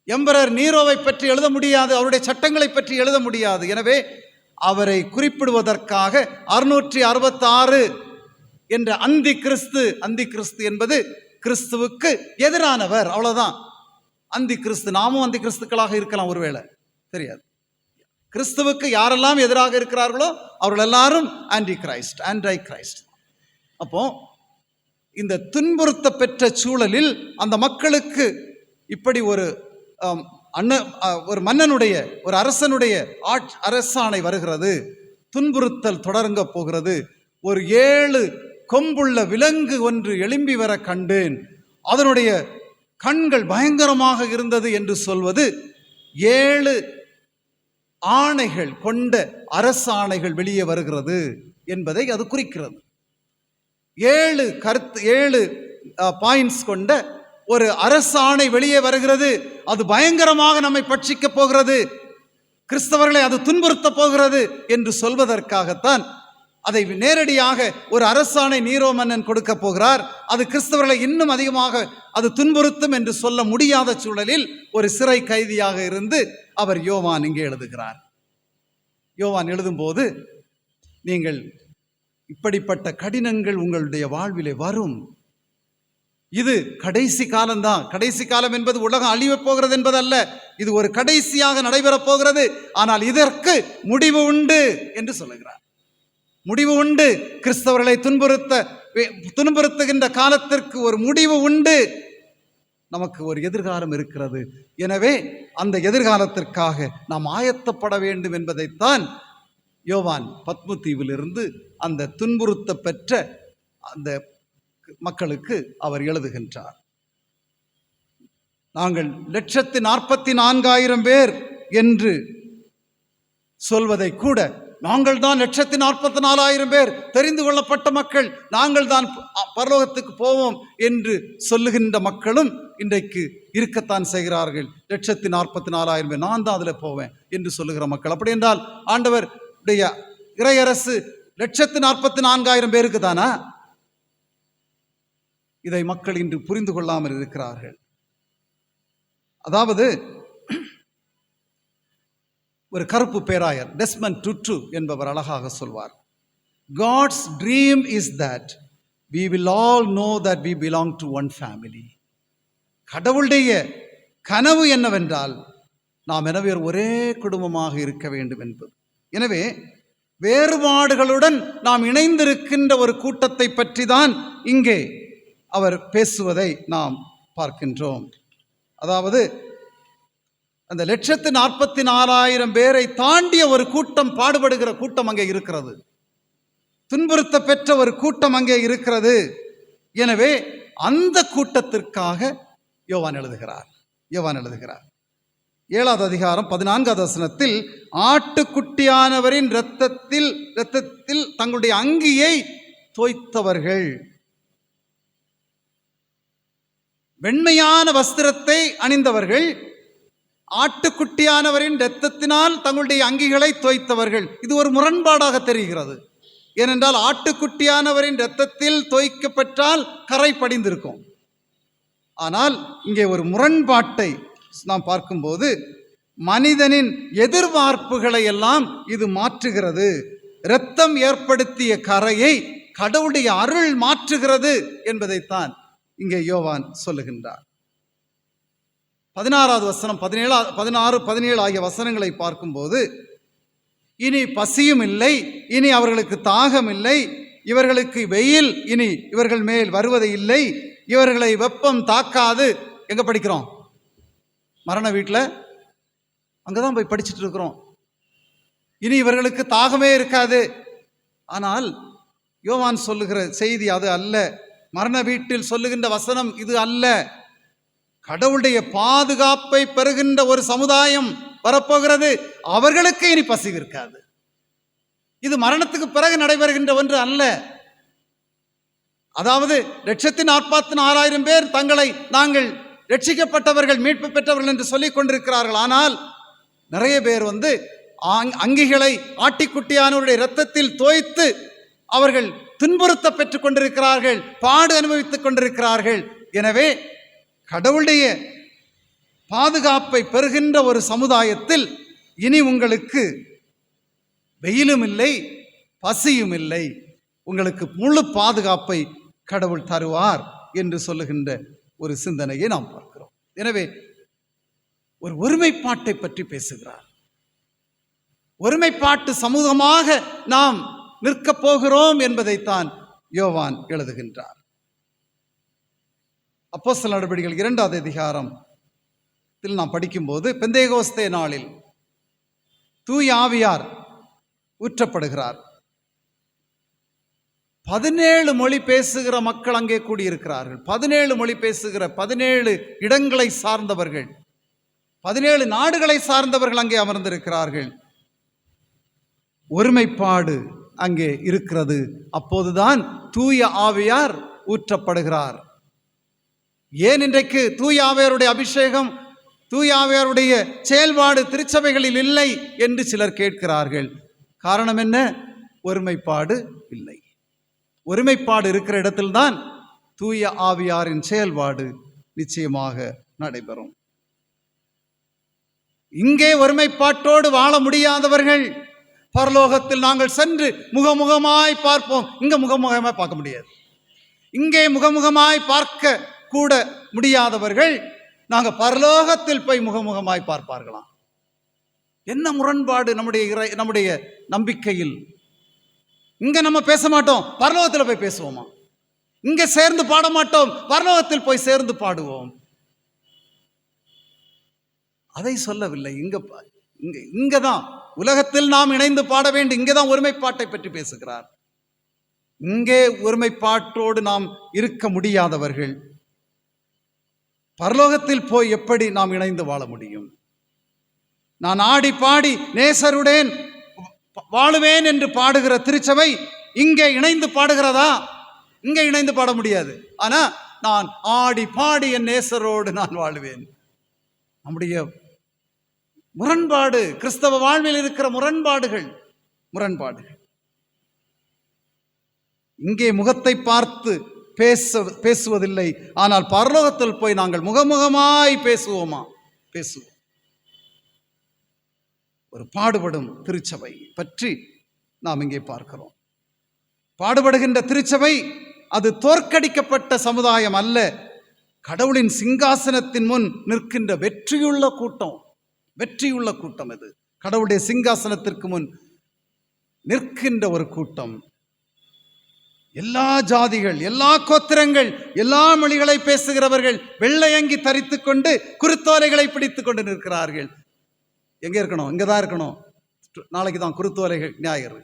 எம்பரர் நீரோவை பற்றி எழுத முடியாது, அவருடைய சட்டங்களை பற்றி எழுத முடியாது. எனவே அவரை குறிப்பிடுவதற்காக 666 என்ற அந்தி கிறிஸ்து. அந்தி கிறிஸ்து என்பது கிறிஸ்துவுக்கு எதிரானவர், அவ்வளவுதான். அந்தி கிறிஸ்து. நாமும் அந்தி கிறிஸ்துக்களாக இருக்கலாம், ஒருவேளை, தெரியாது. கிறிஸ்துவுக்கு யாரெல்லாம் எதிராக இருக்கிறார்களோ அவர்கள் எல்லாரும் ஆன்டி கிரைஸ்ட், ஆன்டை கிரைஸ்ட். அப்போ இந்த துன்புறுத்த பெற்ற சூழலில் அந்த மக்களுக்கு இப்படி ஒரு மன்னனுடைய, ஒரு அரசனுடைய அரசாணை வருகிறது. துன்புறுத்தல் தொடங்க போகிறது. ஒரு 7 கொம்புள்ள விலங்கு ஒன்று எழும்பி வர கண்டேன், அதனுடைய கண்கள் பயங்கரமாக இருந்தது என்று சொல்வது 7 ஆணைகள் கொண்ட அரசாணைகள் வெளியே வருகிறது என்பதை அது குறிக்கிறது. 7 பாயிண்ட்ஸ் கொண்ட ஒரு அரசாணை வெளியே வருகிறது. அது பயங்கரமாக நம்மை பட்சிக்க போகிறது, கிறிஸ்தவர்களை அது துன்புறுத்த போகிறது என்று சொல்வதற்காகத்தான் அதை நேரடியாக ஒரு அரசாணை நீரோ மன்னன் கொடுக்க போகிறார். அது கிறிஸ்தவர்களை இன்னும் அதிகமாக அது துன்புறுத்தும் என்று சொல்ல முடியாத சூழலில் ஒரு சிறை கைதியாக இருந்து அவர் யோவான் இங்கே எழுதுகிறார். யோவான் எழுதும்போது, நீங்கள் இப்படிப்பட்ட கடினங்கள் உங்களுடைய வாழ்விலே வரும், இது கடைசி காலம்தான். கடைசி காலம் என்பது உலகம் அழியப் போகிறது என்பதல்ல, இது ஒரு கடைசியாக நடைபெறப் போகிறது. ஆனால் இதற்கு முடிவு உண்டு என்று சொல்லுகிறார். முடிவு உண்டு. கிறிஸ்தவர்களை துன்புறுத்துகின்ற காலத்திற்கு ஒரு முடிவு உண்டு. நமக்கு ஒரு எதிர்காலம் இருக்கிறது. எனவே அந்த எதிர்காலத்திற்காக நாம் ஆயத்தப்பட வேண்டும் என்பதைத்தான் யோவான் பத்மு தீவிலிருந்து அந்த துன்புறுத்த பெற்ற அந்த மக்களுக்கு அவர் எழுதுகின்றார். நாங்கள் 144,000 பேர் என்று சொல்வதை கூட நாங்கள் தான் 144,000 பேர் தெரிந்து கொள்ளப்பட்ட மக்கள், நாங்கள் தான் பரலோகத்துக்கு போவோம் என்று சொல்லுகின்ற மக்களும் இன்றைக்கு இருக்கத்தான் செய்கிறார்கள். 144,000 பேர், நான் தான் அதில் போவேன் என்று சொல்லுகிற மக்கள். அப்படி என்றால் ஆண்டவருடைய இறையரசு 144,000 பேருக்கு தானா? இதை மக்கள் இன்று புரிந்து கொள்ளாமல் இருக்கிறார்கள். அதாவது ஒரு கருப்பு பேராயர் டெஸ்மண்ட் டுட்டு என்பவர் அழகாக சொல்வார், God's dream is that we will all know that we belong to one family. கடவுளுடைய கனவு என்னவென்றால் நாம் எனவே ஒரே குடும்பமாக இருக்க வேண்டும் என்பது. எனவே வேறுபாடுகளுடன் நாம் இணைந்திருக்கின்ற ஒரு கூட்டத்தை பற்றி தான் இங்கே அவர் பேசுவதை நாம் பார்க்கின்றோம். அதாவது அந்த 144,000 பேரை தாண்டிய ஒரு கூட்டம், பாடுபடுகிற கூட்டம் அங்கே இருக்கிறது, துன்புறுத்த பெற்ற ஒரு கூட்டம் அங்கே இருக்கிறது. எனவே அந்த கூட்டத்திற்காக யோவான் எழுதுகிறார். 7வது அதிகாரம் 14வது வசனத்தில், ஆட்டுக்குட்டியானவரின் இரத்தத்தில் தங்களுடைய அங்கியை தோய்த்தவர்கள், வெண்மையான வஸ்திரத்தை அணிந்தவர்கள், ஆட்டுக்குட்டியானவரின் இரத்தத்தினால் தங்களுடைய அங்கிகளை தோய்த்தவர்கள். இது ஒரு முரண்பாடாக தெரிகிறது. ஏனென்றால் ஆட்டுக்குட்டியானவரின் இரத்தத்தில் தோய்க்கப்பட்டால் கரை படிந்திருக்கும். ஆனால் இங்கே ஒரு முரண்பாட்டை நாம் பார்க்கும்போது மனிதனின் எதிர்பார்ப்புகளை எல்லாம் இது மாற்றுகிறது. இரத்தம் ஏற்படுத்திய கரையை கடவுளுடைய அருள் மாற்றுகிறது என்பதைத்தான் இங்கே யோவான் சொல்லுகின்றார். 16வது வசனம், 16, 17 ஆகிய வசனங்களை பார்க்கும்போது, இனி பசியும் இல்லை, இனி அவர்களுக்கு தாகம் இல்லை, இவர்களுக்கு வெயில் இனி இவர்கள் மேல் வருவது இல்லை, இவர்களை வெப்பம் தாக்காது. எங்க படிக்கிறோம்? மரண வீட்டில் அங்கதான் போய் படிச்சுட்டு இருக்கிறோம். இனி இவர்களுக்கு தாகமே இருக்காது. ஆனால் யோவான் சொல்லுகிற செய்தி அது அல்ல. மரண வீட்டில் சொல்லுகின்ற வசனம் இது அல்ல. கடவுளுடைய பாதுகாப்பை பெறுகின்ற ஒரு சமுதாயம் வரப்போகிறது. அவர்களுக்கு இனி பசி இருக்காது. இது மரணத்துக்கு பிறகு நடைபெறுகின்ற ஒன்று அல்ல. அதாவது 144,000 பேர் தங்களை நாங்கள் ரட்சிக்கப்பட்டவர்கள், மீட்பு பெற்றவர்கள் என்று சொல்லிக் கொண்டிருக்கிறார்கள். ஆனால் நிறைய பேர் அங்கிகளை ஆட்டிக்குட்டியானவருடைய இரத்தத்தில் தோய்த்து அவர்கள் துன்புறுத்த பெற்றுக் கொண்டிருக்கிறார்கள், பாடு அனுபவித்துக் கொண்டிருக்கிறார்கள். எனவே கடவுளுடைய பாதுகாப்பை பெறுகின்ற ஒரு சமுதாயத்தில் இனி உங்களுக்கு வெயிலும் இல்லை, பசியும் இல்லை, உங்களுக்கு முழு பாதுகாப்பை கடவுள் தருவார் என்று சொல்லுகின்ற ஒரு சிந்தனையை நாம் பார்க்கிறோம். எனவே ஒரு ஒருமைப்பாட்டை பற்றி பேசுகிறார். ஒருமைப்பாட்டு சமூகமாக நாம் நிற்கப் போகிறோம் என்பதைத்தான் யோவான் எழுதுகின்றார். அப்போஸ்தலர் நடபடிகள் 2வது அதிகாரத்தில் நாம் படிக்கும்போது, பெந்தேகோஸ்தே நாளில் தூய ஆவியார் ஊற்றப்படுகிறார். 17 மொழி பேசுகிற மக்கள் அங்கே கூடியிருக்கிறார்கள். 17 மொழி பேசுகிற 17 இடங்களை சார்ந்தவர்கள், 17 நாடுகளை சார்ந்தவர்கள் அங்கே அமர்ந்திருக்கிறார்கள். ஒருமைப்பாடு அங்கே இருக்கிறது. அப்போதுதான் தூய ஆவியார் ஊற்றப்படுகிறார். ஏன் இன்றைக்கு தூய ஆவியாருடைய அபிஷேகம், தூய ஆவியாருடைய செயல்பாடு திருச்சபைகளில் இல்லை என்று சிலர் கேட்கிறார்கள். காரணம் என்ன? ஒருமைப்பாடு இல்லை. ஒருமைப்பாடு இருக்கிற இடத்தில்தான் தூய ஆவியாரின் செயல்பாடு நிச்சயமாக நடைபெறும். இங்கே ஒருமைப்பாட்டோடு வாழ முடியாதவர்கள் பரலோகத்தில் நாங்கள் சென்று முகமுகமாய் பார்ப்போம். இங்கே முகமுகமாய் பார்க்க முடியாது. இங்கே முகமுகமாய் பார்க்க கூட முடியாதவர்கள் நாங்கள் பரலோகத்தில் போய் முகமுகமாய் பார்ப்பார்களாம். என்ன முரண்பாடு நம்முடைய நம்பிக்கையில்! இங்க நம்ம பேச மாட்டோம், பரலோகத்தில் போய் பேசுவோமா? இங்க சேர்ந்து பாட மாட்டோம், பரலோகத்தில் போய் சேர்ந்து பாடுவோம். அதை சொல்லவில்லை. இங்கதான் உலகத்தில் நாம் இணைந்து பாட வேண்டும். இங்கேதான் ஒருமைப்பாட்டை பற்றி பேசுகிறார். இங்கே ஒருமைப்பாட்டோடு நாம் இருக்க முடியாதவர்கள் பரலோகத்தில் போய் எப்படி நாம் இணைந்து வாழ முடியும்? நான் ஆடி பாடி நேசருடன் வாழுவேன் என்று பாடுகிற திருச்சபை இங்கே இணைந்து பாடுகிறதா? இங்கே இணைந்து பாட முடியாது. ஆனா நான் ஆடி பாடி என் நேசரோடு நான் வாழுவேன். நம்முடைய முரண்பாடு, கிறிஸ்தவ வாழ்வில் இருக்கிற முரண்பாடுகள். இங்கே முகத்தை பார்த்து பேசுவதில்லை, ஆனால் பரலோகத்தில் போய் நாங்கள் முகமுகமாய் பேசுவோம். ஒரு பாடுபடும் திருச்சபை பற்றி நாம் இங்கே பார்க்கிறோம். பாடுபடுகின்ற திருச்சபை அது தோற்கடிக்கப்பட்ட சமுதாயம் அல்ல, கடவுளின் சிங்காசனத்தின் முன் நிற்கின்ற வெற்றியுள்ள கூட்டம். இது கடவுளுடைய சிங்காசனத்திற்கு முன் நிற்கின்ற ஒரு கூட்டம். எல்லா ஜாதிகள், எல்லா கோத்திரங்கள், எல்லா மொழிகளை பேசுகிறவர்கள் வெள்ளையங்கி தரித்துக் கொண்டு குருத்தோலைகளை பிடித்துக் கொண்டு நிற்கிறார்கள். எங்க இருக்கணும்? இங்கதான் இருக்கணும். நாளைக்கு தான் குருத்தோலைகள் ஞாயிறு.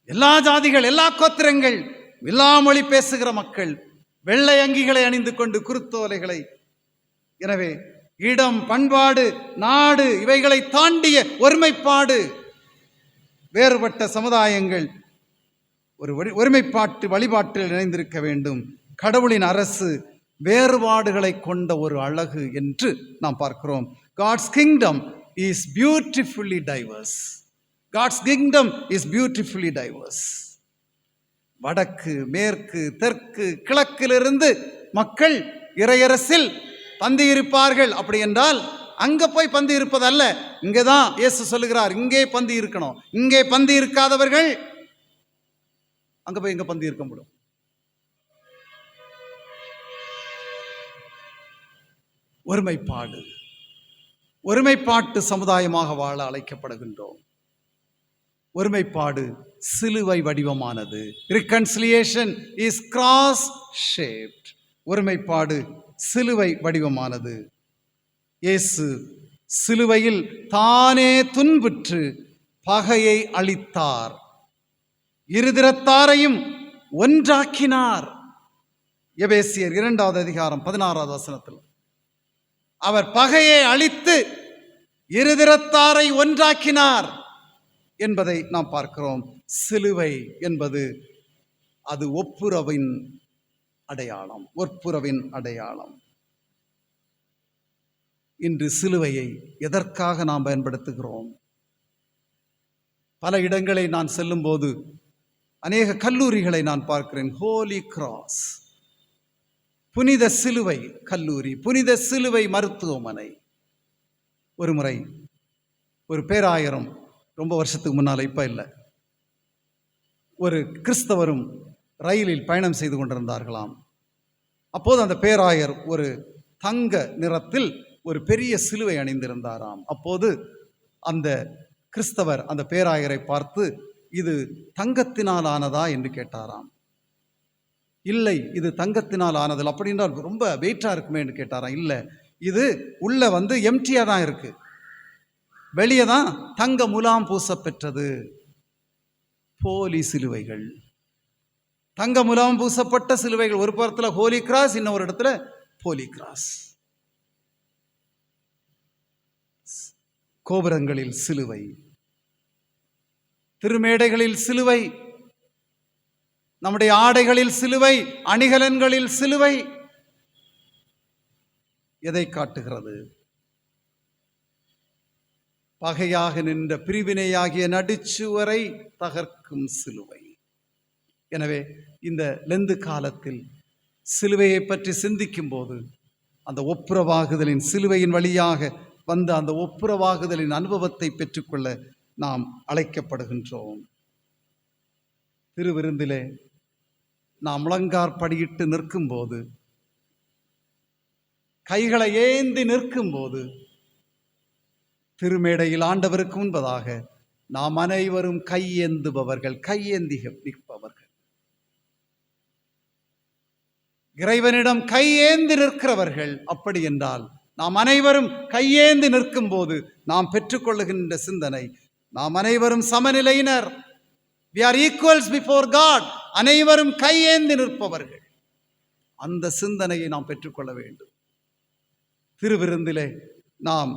எல்லா ஜாதிகள், எல்லா கோத்திரங்கள், எல்லா மொழி பேசுகிற மக்கள் வெள்ளை அங்கிகளை அணிந்து கொண்டு குருத்தோலைகளை. எனவே இடம், பண்பாடு, நாடு இவைகளை தாண்டிய ஒருமைப்பாடு. வேறுபட்ட சமுதாயங்கள் ஒரு ஒருமைப்பாட்டு வழிபாட்டில் இணைந்திருக்க வேண்டும். கடவுளின் அரசு வேறுபாடுகளை கொண்ட ஒரு அழகு என்று நாம் பார்க்கிறோம். God's kingdom is beautifully diverse. வடக்கு, மேற்கு, தெற்கு, கிழக்கிலிருந்து மக்கள் இறையரசில் பந்தி இருப்பார்கள். அப்படி என்றால் அங்க போய் பந்தி இருப்பதல்ல, இங்கதான் இயேசு சொல்லுகிறார், இங்கே பந்தி இருக்கணும். இங்கே பந்தி இருக்காதவர்கள் அங்க போய் இங்க பந்தி இருக்க முடியும். ஒருமைப்பாட்டு சமுதாயமாக வாழ அழைக்கப்படுகின்றோம். ஒருமைப்பாடு சிலுவை வடிவமானது. Reconciliation is cross shaped. ஒருமைப்பாடு சிலுவை வடிவமானது. இயேசு சிலுவையில் தானே துன்புற்று பகையை அழித்தார், இருதிறத்தாரையும் ஒன்றாக்கினார். எபேசியர் 2:16 அவர் பகையை அழித்து இருதிறத்தாரை ஒன்றாக்கினார் என்பதை நாம் பார்க்கிறோம். சிலுவை என்பது அது ஒப்புரவின் அடையாளம். இன்று சிலுவையை எதற்காக நாம் பயன்படுத்துகிறோம்? பல இடங்களை நான் செல்லும் போது அநேக கல்லூரிகளை நான் பார்க்கிறேன். ஹோலி கிராஸ், புனித சிலுவை கல்லூரி, புனித சிலுவை மருத்துவமனை. ஒரு முறை ஒரு பேராயரும், ரொம்ப வருஷத்துக்கு முன்னால், இப்போ இல்லை, ஒரு கிறிஸ்தவரும் ரயிலில் பயணம் செய்து கொண்டிருந்தார்களாம். அப்போது அந்த பேராயர் ஒரு தங்க நிறத்தில் ஒரு பெரிய சிலுவை அணிந்திருந்தாராம். அப்போது அந்த கிறிஸ்தவர் அந்த பேராயரை பார்த்து, இது தங்கத்தினால் ஆனதா என்று கேட்டாராம். இல்லை, இது தங்கத்தினால் ஆனது. அப்படி என்றால் ரொம்ப வெயிட்டா இருக்குமே என்று கேட்டாராம். இல்லை, இது உள்ள எம்டியா தான் இருக்கு, வெளியே தான் தங்க முலாம் பூச பெற்றது. போலி சிலுவைகள், தங்க முலாம் பூசப்பட்ட சிலுவைகள். ஒரு புறத்தில் ஹோலி கிராஸ், இன்னொரு இடத்துல போலி கிராஸ். கோபுரங்களில் சிலுவை, திருமேடைகளில் சிலுவை, நம்முடைய ஆடைகளில் சிலுவை, அணிகலன்களில் சிலுவை. எதை காட்டுகிறது? பகையாக நின்ற பிரிவினையாகிய நடுச்சுவரை தகர்க்கும் சிலுவை. எனவே இந்த லெந்து காலத்தில் சிலுவையை பற்றி சிந்திக்கும் போது அந்த ஒப்புரவாகுதலின், சிலுவையின் வழியாக வந்த அந்த ஒப்புரவாகுதலின் அனுபவத்தை பெற்றுக்கொள்ள நாம் அழைக்கப்படுகின்றோம். திருவிருந்திலே நாம் முழங்காற்படியிட்டு நிற்கும்போது, கைகளை ஏந்தி நிற்கும்போது, திருமேடையில் ஆண்டவருக்கு முன்பதாக நாம் அனைவரும் கையேந்துபவர்கள், கையேந்தி நிற்பவர்கள். இறைவனிடம் கையேந்தி நிற்கிறவர்கள். அப்படி என்றால் நாம் அனைவரும் கையேந்தி நிற்கும் போது நாம் பெற்றுக்கொள்ளுகின்ற சிந்தனை, நாம் அனைவரும் சமநிலையினர். We are equals before God. அனைவரும் கையேந்தி நிற்பவர்கள். அந்த சிந்தனையை நாம் பெற்றுக்கொள்ள வேண்டும். திருவிருந்திலே நாம்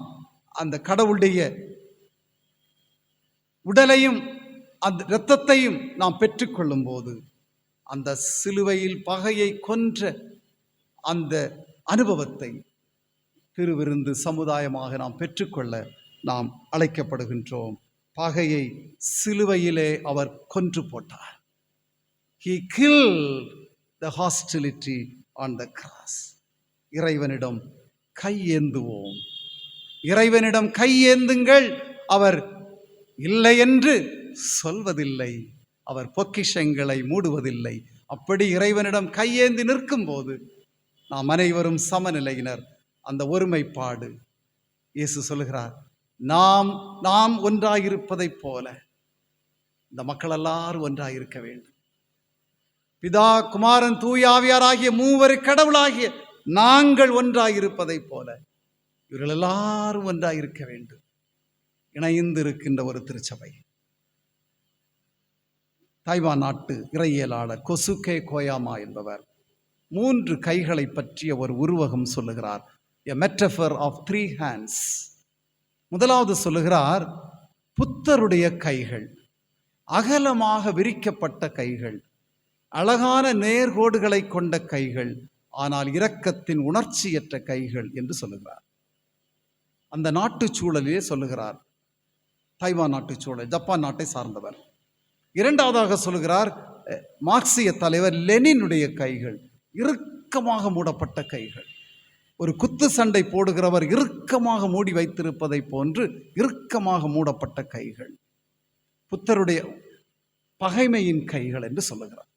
அந்த கடவுளுடைய உடலையும் அந்த இரத்தத்தையும் நாம் பெற்றுக்கொள்ளும் போது அந்த சிலுவையில் பகையை கொன்ற அந்த அனுபவத்தை திருவிருந்து சமுதாயமாக நாம் பெற்றுக்கொள்ள நாம் அழைக்கப்படுகின்றோம். பகையை சிலுவையிலே அவர் கொன்று போட்டார். He killed the hostility on the cross. இறைவனிடம் கையேந்துவோம். இறைவனிடம் கையேந்துங்கள். அவர் இல்லை என்று சொல்வதில்லை. அவர் பொக்கிஷங்களை மூடுவதில்லை. அப்படி இறைவனிடம் கையேந்தி நிற்கும் போது நாம் அனைவரும் சமநிலையினர். அந்த ஒருமைப்பாடு இயேசு சொல்லுகிறார், நாம் ஒன்றாயிருப்பதைப் போல இந்த மக்கள் எல்லாரும் ஒன்றாயிருக்க வேண்டும். பிதா, குமாரன், தூய ஆவியாராகிய மூவரு கடவுளாகிய நாங்கள் ஒன்றாயிருப்பதைப் போல இவர்கள் எல்லாரும் ஒன்றாயிருக்க வேண்டும். இணைந்து இருக்கின்ற ஒரு திருச்சபை. தாய்வான் நாட்டு இறையியலாளர் கொசுகே கோயாமா என்பவர் 3 கைகளை பற்றிய ஒரு உருவகம் சொல்லுகிறார். A metaphor of 3 hands. முதலாவது சொல்லுகிறார், புத்தருடைய கைகள், அகலமாக விரிக்கப்பட்ட கைகள், அழகான நேர்கோடுகளை கொண்ட கைகள், ஆனால் இரக்கத்தின் உணர்ச்சியற்ற கைகள் என்று சொல்லுகிறார். அந்த நாட்டு சூழலிலே சொல்லுகிறார். தைவான் நாட்டு சூழல், ஜப்பான் நாட்டை சார்ந்தவர். இரண்டாவதாக சொல்லுகிறார், மார்க்சிய தலைவர் லெனினுடைய கைகள், இறுக்கமாக மூடப்பட்ட கைகள். ஒரு குத்து சண்டை போடுகிறவர் இறுக்கமாக மூடி வைத்திருப்பதை போன்று இறுக்கமாக மூடப்பட்ட கைகள். புத்தருடைய பகைமையின் கைகள் என்று சொல்லுகிறார்.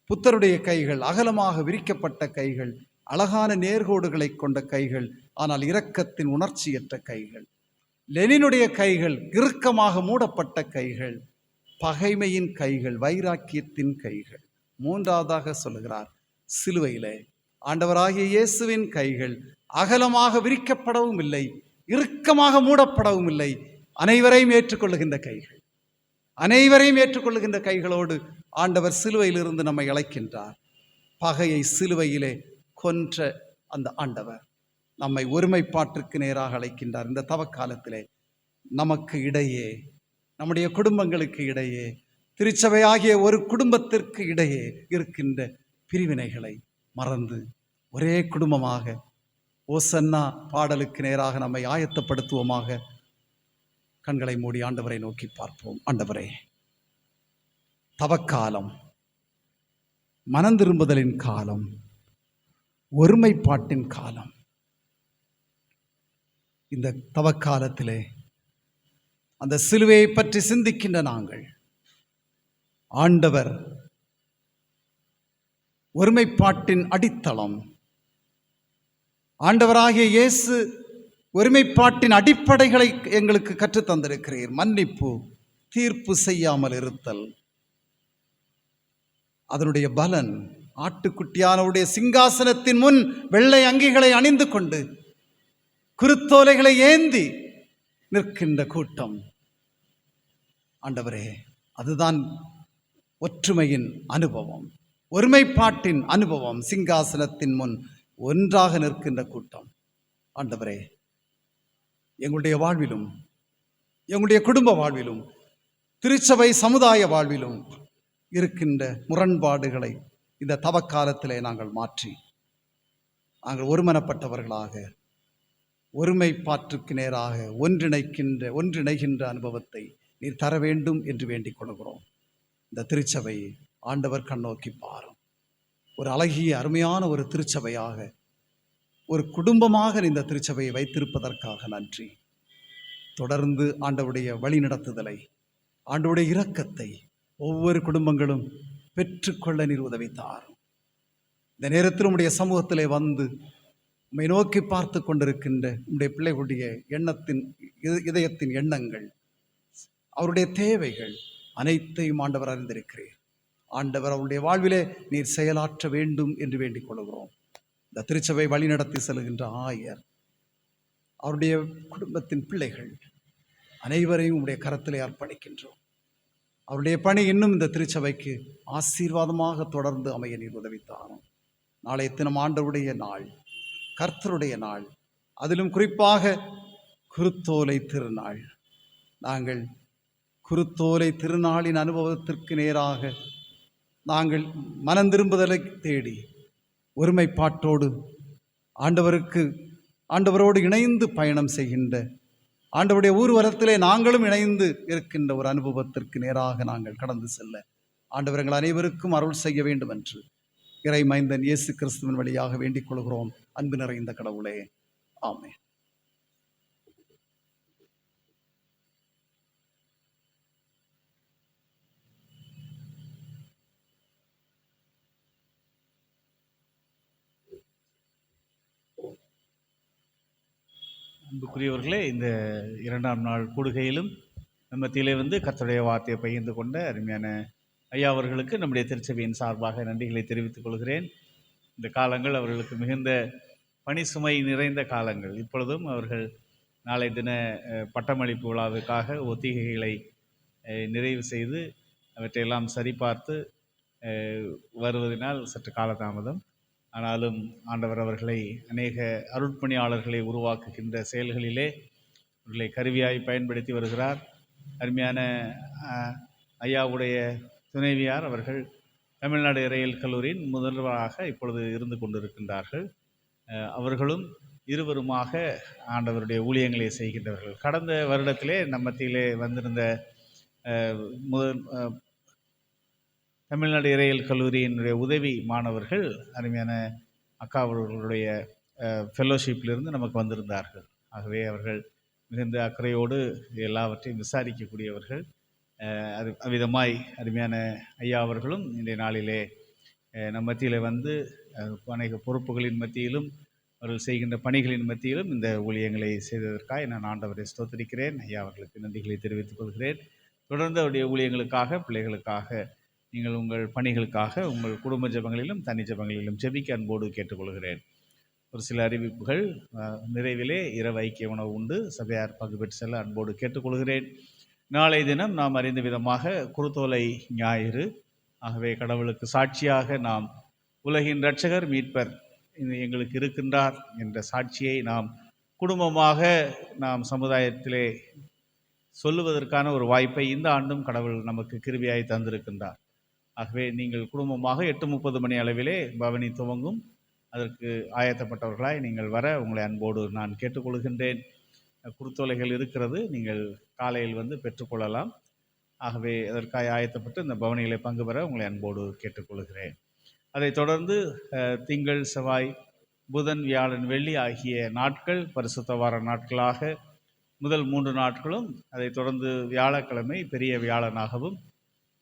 புத்தருடைய கைகள் அகலமாக விரிக்கப்பட்ட கைகள், அழகான நேர்கோடுகளை கொண்ட கைகள், ஆனால் இரக்கத்தின் உணர்ச்சியற்ற கைகள். லெனினுடைய கைகள் இறுக்கமாக மூடப்பட்ட கைகள், பகைமையின் கைகள், வைராக்கியத்தின் கைகள். மூன்றாவதாக சொல்லுகிறார், சிலுவையிலே ஆண்டவராகிய இயேசுவின் கைகள் அகலமாக விரிக்கப்படவும் இல்லை, இறுக்கமாக மூடப்படவும் இல்லை, அனைவரையும் ஏற்றுக்கொள்ளுகின்ற கைகள். அனைவரையும் ஏற்றுக்கொள்ளுகின்ற கைகளோடு ஆண்டவர் சிலுவையிலிருந்து நம்மை அழைக்கின்றார். பகையை சிலுவையிலே கொன்ற அந்த ஆண்டவர் நம்மை ஒருமைப்பாட்டிற்கு நேராக அழைக்கின்றார். இந்த தவக்காலத்திலே நமக்கு இடையே, நம்முடைய குடும்பங்களுக்கு இடையே, திருச்சபையாகிய ஒரு குடும்பத்திற்கு இடையே இருக்கின்ற பிரிவினைகளை மறந்து ஒரே குடும்பமாக ஓசன்னா பாடலுக்கு நேராக நம்மை ஆயத்தப்படுத்துவோமாக. கண்களை மூடி ஆண்டவரை நோக்கி பார்ப்போம். ஆண்டவரே, தவக்காலம், மனந்திரும்புதலின் காலம், ஒருமைப்பாட்டின் காலம். இந்த தவக்காலத்திலே அந்த சிலுவையை பற்றி சிந்திக்கின்ற நாங்கள், ஆண்டவர் ஒருமைப்பாட்டின் அடித்தளம், ஆண்டவராகிய இயேசு ஒருமைப்பாட்டின் அடிப்படைகளை எங்களுக்கு கற்றுத்தந்திருக்கிறீர். மன்னிப்பு, தீர்ப்பு செய்யாமல் இருத்தல், அதனுடைய பலன் ஆட்டுக்குட்டியானவருடைய சிங்காசனத்தின் முன் வெள்ளை அங்கிகளை அணிந்து கொண்டு குருத்தோலைகளை ஏந்தி நிற்கின்ற கூட்டம். ஆண்டவரே, அதுதான் ஒற்றுமையின் அனுபவம், ஒருமைப்பாட்டின் அனுபவம். சிங்காசனத்தின் முன் ஒன்றாக நிற்கின்ற கூட்டம். ஆண்டவரே, எங்களுடைய வாழ்விலும், எங்களுடைய குடும்ப வாழ்விலும், திருச்சபை சமுதாய வாழ்விலும் இருக்கின்ற முரண்பாடுகளை இந்த தவக்காலத்திலே நாங்கள் மாற்றி நாங்கள் ஒருமனப்பட்டவர்களாக ஒருமைப்பாட்டுக்கு நேராக ஒன்றிணைகின்ற அனுபவத்தை நீர் தர வேண்டும் என்று வேண்டிக் கொள்கிறோம். இந்த திருச்சபையை ஆண்டவர் கண்ணோக்கி பாரும். ஒரு அழகிய அருமையான ஒரு திருச்சபையாக, ஒரு குடும்பமாக இந்த திருச்சபையை வைத்திருப்பதற்காக நன்றி. தொடர்ந்து ஆண்டவருடைய வழி நடத்துதலை, ஆண்டவருடைய இரக்கத்தை ஒவ்வொரு குடும்பங்களும் பெற்றுக்கொள்ள நீர் உதவித்தார். இந்த நேரத்தில் உம்முடைய சமூகத்திலே வந்து உம்மை நோக்கி பார்த்து கொண்டிருக்கின்ற உம்முடைய பிள்ளைகளுடைய இதயத்தின் எண்ணங்கள், அவருடைய தேவைகள் அனைத்தையும் ஆண்டவர் அறிந்திருக்கிறீர். ஆண்டவர் அவருடைய வாழ்விலே நீர் செயலாற்ற வேண்டும் என்று வேண்டிக் கொள்கிறோம். இந்த திருச்சபை வழிநடத்தி செல்கின்ற ஆயர், அவருடைய குடும்பத்தின் பிள்ளைகள் அனைவரையும் உடைய கரத்திலே அர்ப்பணிக்கின்றோம். அவருடைய பணி இன்னும் இந்த திருச்சபைக்கு ஆசீர்வாதமாக தொடர்ந்து அமைய நீர் உதவித்தாரும். நாளைய தினம் ஆண்டவருடைய நாள், கர்த்தருடைய நாள், அதிலும் குறிப்பாக குருத்தோலை திருநாள். நாங்கள் குருத்தோலை திருநாளின் அனுபவத்திற்கு நேராக நாங்கள் மனம் திரும்புதலை தேடி ஒருமைப்பாட்டோடு ஆண்டவரோடு இணைந்து பயணம் செய்கின்ற, ஆண்டவருடைய ஊர்வலத்திலே நாங்களும் இணைந்து இருக்கின்ற ஒரு அனுபவத்திற்கு நேராக நாங்கள் கடந்து செல்ல ஆண்டவர் எங்கள் அனைவருக்கும் அருள் செய்ய வேண்டும் என்று இறை மைந்தன் இயேசு கிறிஸ்துவின் வழியாக வேண்டிக் கொள்கிறோம். அன்பு நிறைந்த கடவுளே, ஆமென்.
அன்புக்குரியவர்களே, இந்த 2ஆம் நாள் கூடுகையிலும் மத்தியிலே கர்த்தருடைய வார்த்தையை பகிர்ந்து கொண்ட அருமையான ஐயா அவர்களுக்கு நம்முடைய திருச்சபையின் சார்பாக நன்றிகளை தெரிவித்துக் கொள்கிறேன். இந்த காலங்கள் அவர்களுக்கு மிகுந்த பணி சுமை நிறைந்த காலங்கள். இப்பொழுதும் அவர்கள் நாளை தின பட்டமளிப்பு விழாவுக்காக ஒத்திகைகளை நிறைவு செய்து அவற்றையெல்லாம் சரிபார்த்து வருவதனால் சற்று காலதாமதம். ஆனாலும் ஆண்டவர் அவர்களை அநேக அருட்பணியாளர்களை உருவாக்குகின்ற செயல்களிலே அவர்களை கருவியாய் பயன்படுத்தி வருகிறார். அருமையான ஐயாவுடைய துணைவியார் அவர்கள் தமிழ்நாடு இறையியல் கல்லூரியின் முதல்வராக இப்பொழுது இருந்து கொண்டிருக்கின்றார்கள். அவர்களும் இருவருமாக ஆண்டவருடைய ஊழியங்களை செய்கின்றவர்கள். கடந்த வருடத்திலே நம்ம மத்தியிலே வந்திருந்த தமிழ்நாடு இறையியல் கல்லூரியினுடைய உதவி மாணவர்கள் அருமையான அக்கா அவர்களுடைய ஃபெல்லோஷிப்பிலிருந்து நமக்கு வந்திருந்தார்கள். ஆகவே அவர்கள் மிகுந்த அக்கறையோடு எல்லாவற்றையும் விசாரிக்கக்கூடியவர்கள். அவ்விதமாய் அருமையான ஐயா அவர்களும் இன்றைய நாளிலே நம் மத்தியில் அநேக பொறுப்புகளின் மத்தியிலும் அவர்கள் செய்கின்ற பணிகளின் மத்தியிலும் இந்த ஊழியங்களை செய்ததற்காக நான் ஆண்டவரை ஸ்தோத்திரிக்கிறேன். ஐயா அவர்களுக்கு நன்றிகளை தெரிவித்துக் கொள்கிறேன். தொடர்ந்து அவருடைய ஊழியங்களுக்காக, பிள்ளைகளுக்காக, நீங்கள் உங்கள் பணிகளுக்காக உங்கள் குடும்ப ஜெபங்களிலும் தனி ஜெபங்களிலும் ஜெபிக்க அன்போடு கேட்டுக்கொள்கிறேன். ஒரு சில அறிவிப்புகள். நிறைவிலே இரவு ஐக்கிய உணவு உண்டு. சபையார் பங்கு பெற்று செல்ல அன்போடு கேட்டுக்கொள்கிறேன். நாளை தினம் நாம் அறிந்த விதமாக குருத்தோலை ஞாயிறு. ஆகவே கடவுளுக்கு சாட்சியாக நாம் உலகின் இரட்சகர் மீட்பர் எங்களுக்கு இருக்கின்றார் என்ற சாட்சியை நாம் குடும்பமாக நாம் சமுதாயத்திலே சொல்லுவதற்கான ஒரு வாய்ப்பை இந்த ஆண்டும் கடவுள் நமக்கு கிருபையாய் தந்திருக்கின்றார். ஆகவே நீங்கள் குடும்பமாக 8:30 மணி அளவிலே பவனி துவங்கும். அதற்கு ஆயத்தப்பட்டவர்களாய் நீங்கள் வர உங்களை அன்போடு நான் கேட்டுக்கொள்கின்றேன். குருத்தோலைகள் இருக்கிறது, நீங்கள் காலையில் பெற்றுக்கொள்ளலாம். ஆகவே அதற்காக ஆயத்தப்பட்டு இந்த பவனிகளை பங்கு பெற உங்களை அன்போடு கேட்டுக்கொள்கிறேன். அதைத் தொடர்ந்து திங்கள், செவ்வாய், புதன், வியாழன், வெள்ளி ஆகிய நாட்கள் பரிசுத்த வார நாட்களாக முதல் 3 நாட்களும், அதைத் தொடர்ந்து வியாழக்கிழமை பெரிய வியாழனாகவும்,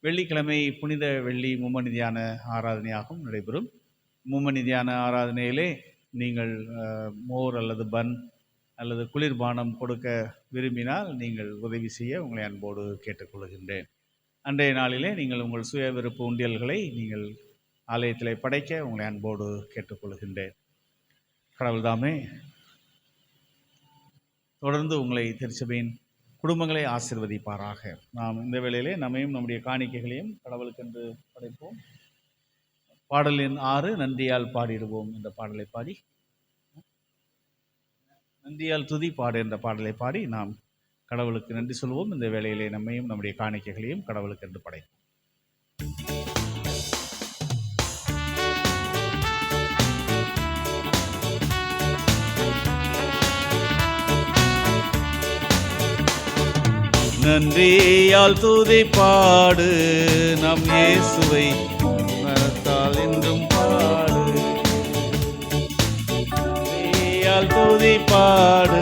வெள்ளிக்கிழமை புனித வெள்ளி மும்மணி தியான ஆராதனையாகவும் நடைபெறும். மும்மணி தியான ஆராதனையிலே நீங்கள் மோர் அல்லது பன் அல்லது குளிர்பானம் கொடுக்க விரும்பினால் நீங்கள் உதவி செய்ய உங்களை அன்போடு கேட்டுக்கொள்கின்றேன். அன்றைய நாளிலே நீங்கள் உங்கள் சுய விருப்ப உண்டியல்களை நீங்கள் ஆலயத்திலே படைக்க உங்களை அன்போடு கேட்டுக்கொள்கின்றேன். கடவுள்தாமே தொடர்ந்து உங்களை திருச்சபையின் குடும்பங்களை ஆசீர்வதிப்பாராக. நாம் இந்த வேளையிலே நம்மையும் நம்முடைய காணிக்கைகளையும் கடவுளுக்கென்று படைப்போம். பாடல் எண் 6 நன்றியால் பாடிடுவோம் என்ற பாடலை பாடி, நன்றியால் துதி பாடு என்ற பாடலை பாடி நாம் கடவுளுக்கு நன்றி சொல்வோம். இந்த வேளையிலே நம்மையும் நம்முடைய காணிக்கைகளையும் கடவுளுக்கென்று படைப்போம். நன்றியால் துதி பாடு நம் இயேசுவை மனத்தால் என்றும் பாடு. நன்றியால் துதி பாடு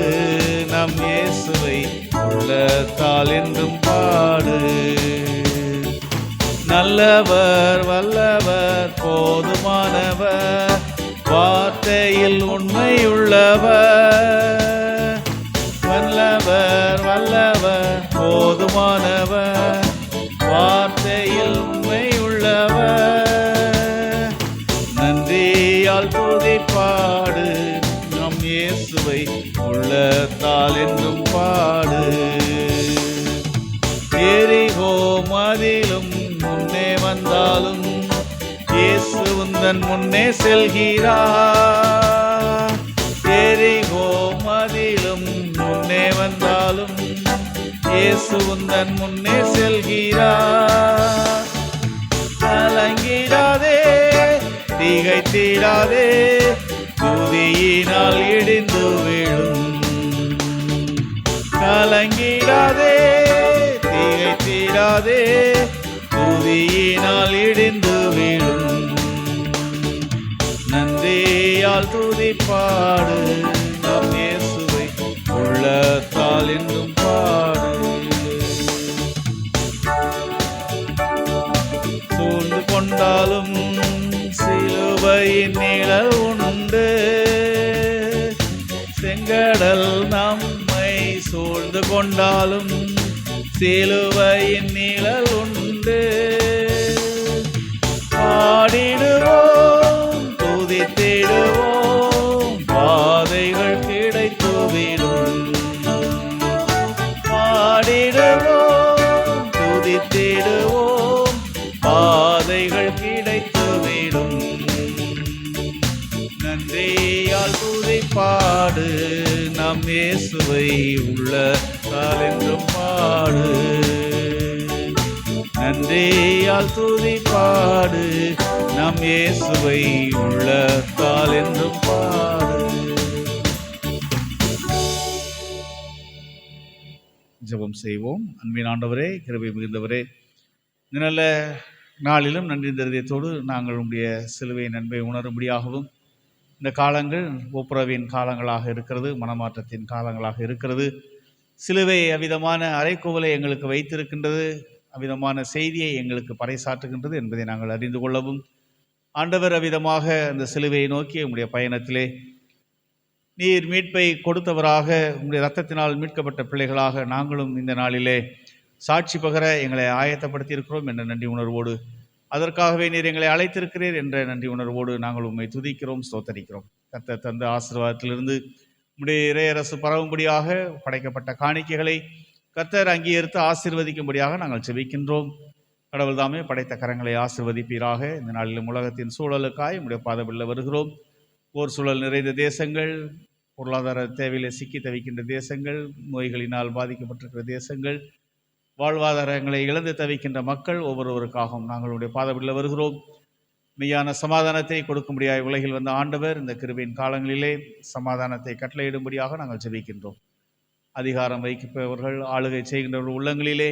நம் இயேசுவை உள்ளத்தால் என்றும் பாடு. நல்லவர், வல்லவர், போதுமானவர், வார்த்தையில் உண்மையுள்ளவர். வல்லவர், வல்லவர், போதுமானவர், வார்த்தையில் உண்மையுள்ளவர். நன்றியால் துதி பாடு நம் இயேசுவை உள்ளத்தால் என்றும் பாடு. எரிகோ மதிலும் முன்னே வந்தாலும் இயேசு உந்தன் முன்னே செல்கிறார். எரிகோ மதிலும் முன்னே வந்தாலும் இயேசு உந்தன் முன்னே செல்கிறார். கலங்கிடாதே, திகைத்திடாதே, துதியினால் இடிந்து விழும். கலங்கிடாதே, திகைத்திடாதே, துதியினால் இடிந்து விழும். நன்றியால் துதிப்பாடு, நம் இயேசுவை உள்ளத்தால் என்றும் பாடு. சூழ்ந்து கொண்டாலும் சிலுவையின் நிழல் உண்டு, செங்கடல் நம்மை சூழ்ந்து கொண்டாலும் சிலுவையின் நிழல் உண்டு. பாடிடுவோம், துதித்திடுவோம், பாதைகள் கிடைத்துவிடும். பாடிடுவோம், துதித்திடுவோம், பாதைகள் கிடைத்துவிடும். நன்றியால் துதிப்பாடு, நம் இயேசுவை உள்ளத்தால் என்றும் பாடு. நன்றியால் துதிப்பாடு, நம் இயேசுவை உள்ளத்தால் என்றும் பாடு. ஜெபம் செய்வோம். அன்பின் ஆண்டவரே, கிருபை மிகுந்தவரே, இந்த நல்ல நாளிலும் நன்றி இருதயத்தோடு நாங்கள் உடைய சிலுவையின் அன்பை உணரும்படியாகவும், இந்த காலங்கள் ஒப்புரவின் காலங்களாக இருக்கிறது, மனமாற்றத்தின் காலங்களாக இருக்கிறது. சிலுவை அவ்விதமான அறைகூவலை எங்களுக்கு வைத்திருக்கின்றது, அவ்விதமான செய்தியை எங்களுக்கு பறைசாற்றுகின்றது என்பதை நாங்கள் அறிந்து கொள்ளவும், ஆண்டவர் அவ்விதமாக அந்த சிலுவையை நோக்கி உங்களுடைய பயணத்திலே நீர் மீட்பை கொடுத்தவராக, உங்களுடைய இரத்தத்தினால் மீட்கப்பட்ட பிள்ளைகளாக நாங்களும் இந்த நாளிலே சாட்சி பகர எங்களை ஆயத்தப்படுத்தியிருக்கிறோம் என்ற நன்றி உணர்வோடு, அதற்காகவே நீர் எங்களை அழைத்திருக்கிறீர் என்ற நன்றி உணர்வோடு நாங்கள் உம்மை துதிக்கிறோம், ஸ்தோத்தரிக்கிறோம். கர்த்தர் தந்த ஆசீர்வாதத்திலிருந்து உம்முடைய இறையரசு பரவும்படியாக படைக்கப்பட்ட காணிக்கைகளை கர்த்தர் அங்கீகரித்து ஆசீர்வதிக்கும்படியாக நாங்கள் செபிக்கின்றோம். கடவுள் தாமே படைத்த கரங்களை ஆசீர்வதிப்பீராக. இந்த நாளிலும் உலகத்தின் சூழலுக்காய் உம்முடைய பாதபில்ல வருகிறோம். போர் சூழல் நிறைந்த தேசங்கள், பொருளாதார தேவையிலே சிக்கி தவிக்கின்ற தேசங்கள், நோய்களினால் பாதிக்கப்பட்டிருக்கிற தேசங்கள், வாழ்வாதாரங்களை இழந்து தவிக்கின்ற மக்கள் ஒவ்வொருவருக்காகவும் நாங்களுடைய பாதபில்ல வருகிறோம். மெய்யான சமாதானத்தை கொடுக்கும்படியாக உலகில் வந்த ஆண்டவர் இந்த கிருபையின் காலங்களிலே சமாதானத்தை கட்டளையிடும்படியாக நாங்கள் ஜெபிக்கின்றோம். அதிகாரம் வைக்கப்பவர்கள், ஆளுகை செய்கின்றவர்கள் உள்ளங்களிலே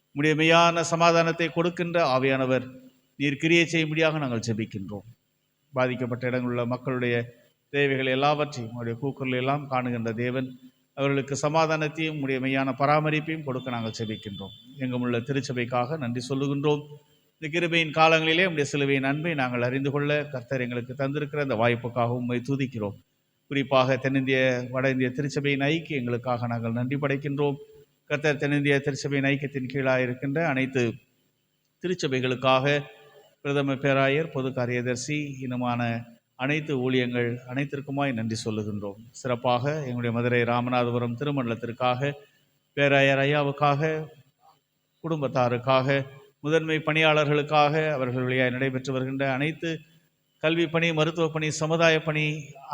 உம்முடைய மெய்யான சமாதானத்தை கொடுக்கின்ற ஆவியானவர் நீர் கிரியை செய்யும்படியாக நாங்கள் ஜெபிக்கின்றோம். பாதிக்கப்பட்ட இடங்களுள்ள மக்களுடைய தேவைகள் எல்லாவற்றையும் உடைய கூக்குரல் எல்லாம் காணுகின்ற தேவன், அவர்களுக்கு சமாதானத்தையும் உடைய மெய்யான பராமரிப்பையும் கொடுக்க நாங்கள் செபிக்கின்றோம். எங்கும் உள்ள திருச்சபைக்காக நன்றி சொல்லுகின்றோம். இந்த கிருபையின் காலங்களிலே உடைய சிலுவையின் அன்பை நாங்கள் அறிந்து கொள்ள கர்த்தர் எங்களுக்கு தந்திருக்கிற அந்த வாய்ப்புக்காக உம்மை துதிக்கிறோம். குறிப்பாக தென்னிந்திய வட இந்திய திருச்சபையின் ஐக்கிய எங்களுக்காக நாங்கள் நன்றி படைக்கின்றோம். கர்த்தர் தென்னிந்திய திருச்சபையின் ஐக்கியத்தின் கீழாக இருக்கின்ற அனைத்து திருச்சபைகளுக்காக, பிரதம பேராயர், பொது காரியதர்சி, இன்னுமான அனைத்து ஊழியங்கள் அனைத்திற்குமாய் நன்றி சொல்லுகின்றோம். சிறப்பாக எங்களுடைய மதுரை ராமநாதபுரம் திருமண்டலத்திற்காக, பேராயர் ஐயாவுக்காக, குடும்பத்தாருக்காக, முதன்மை பணியாளர்களுக்காக, அவர்கள் வழியாக நடைபெற்று வருகின்ற அனைத்து கல்வி பணி, மருத்துவ பணி, சமுதாய பணி,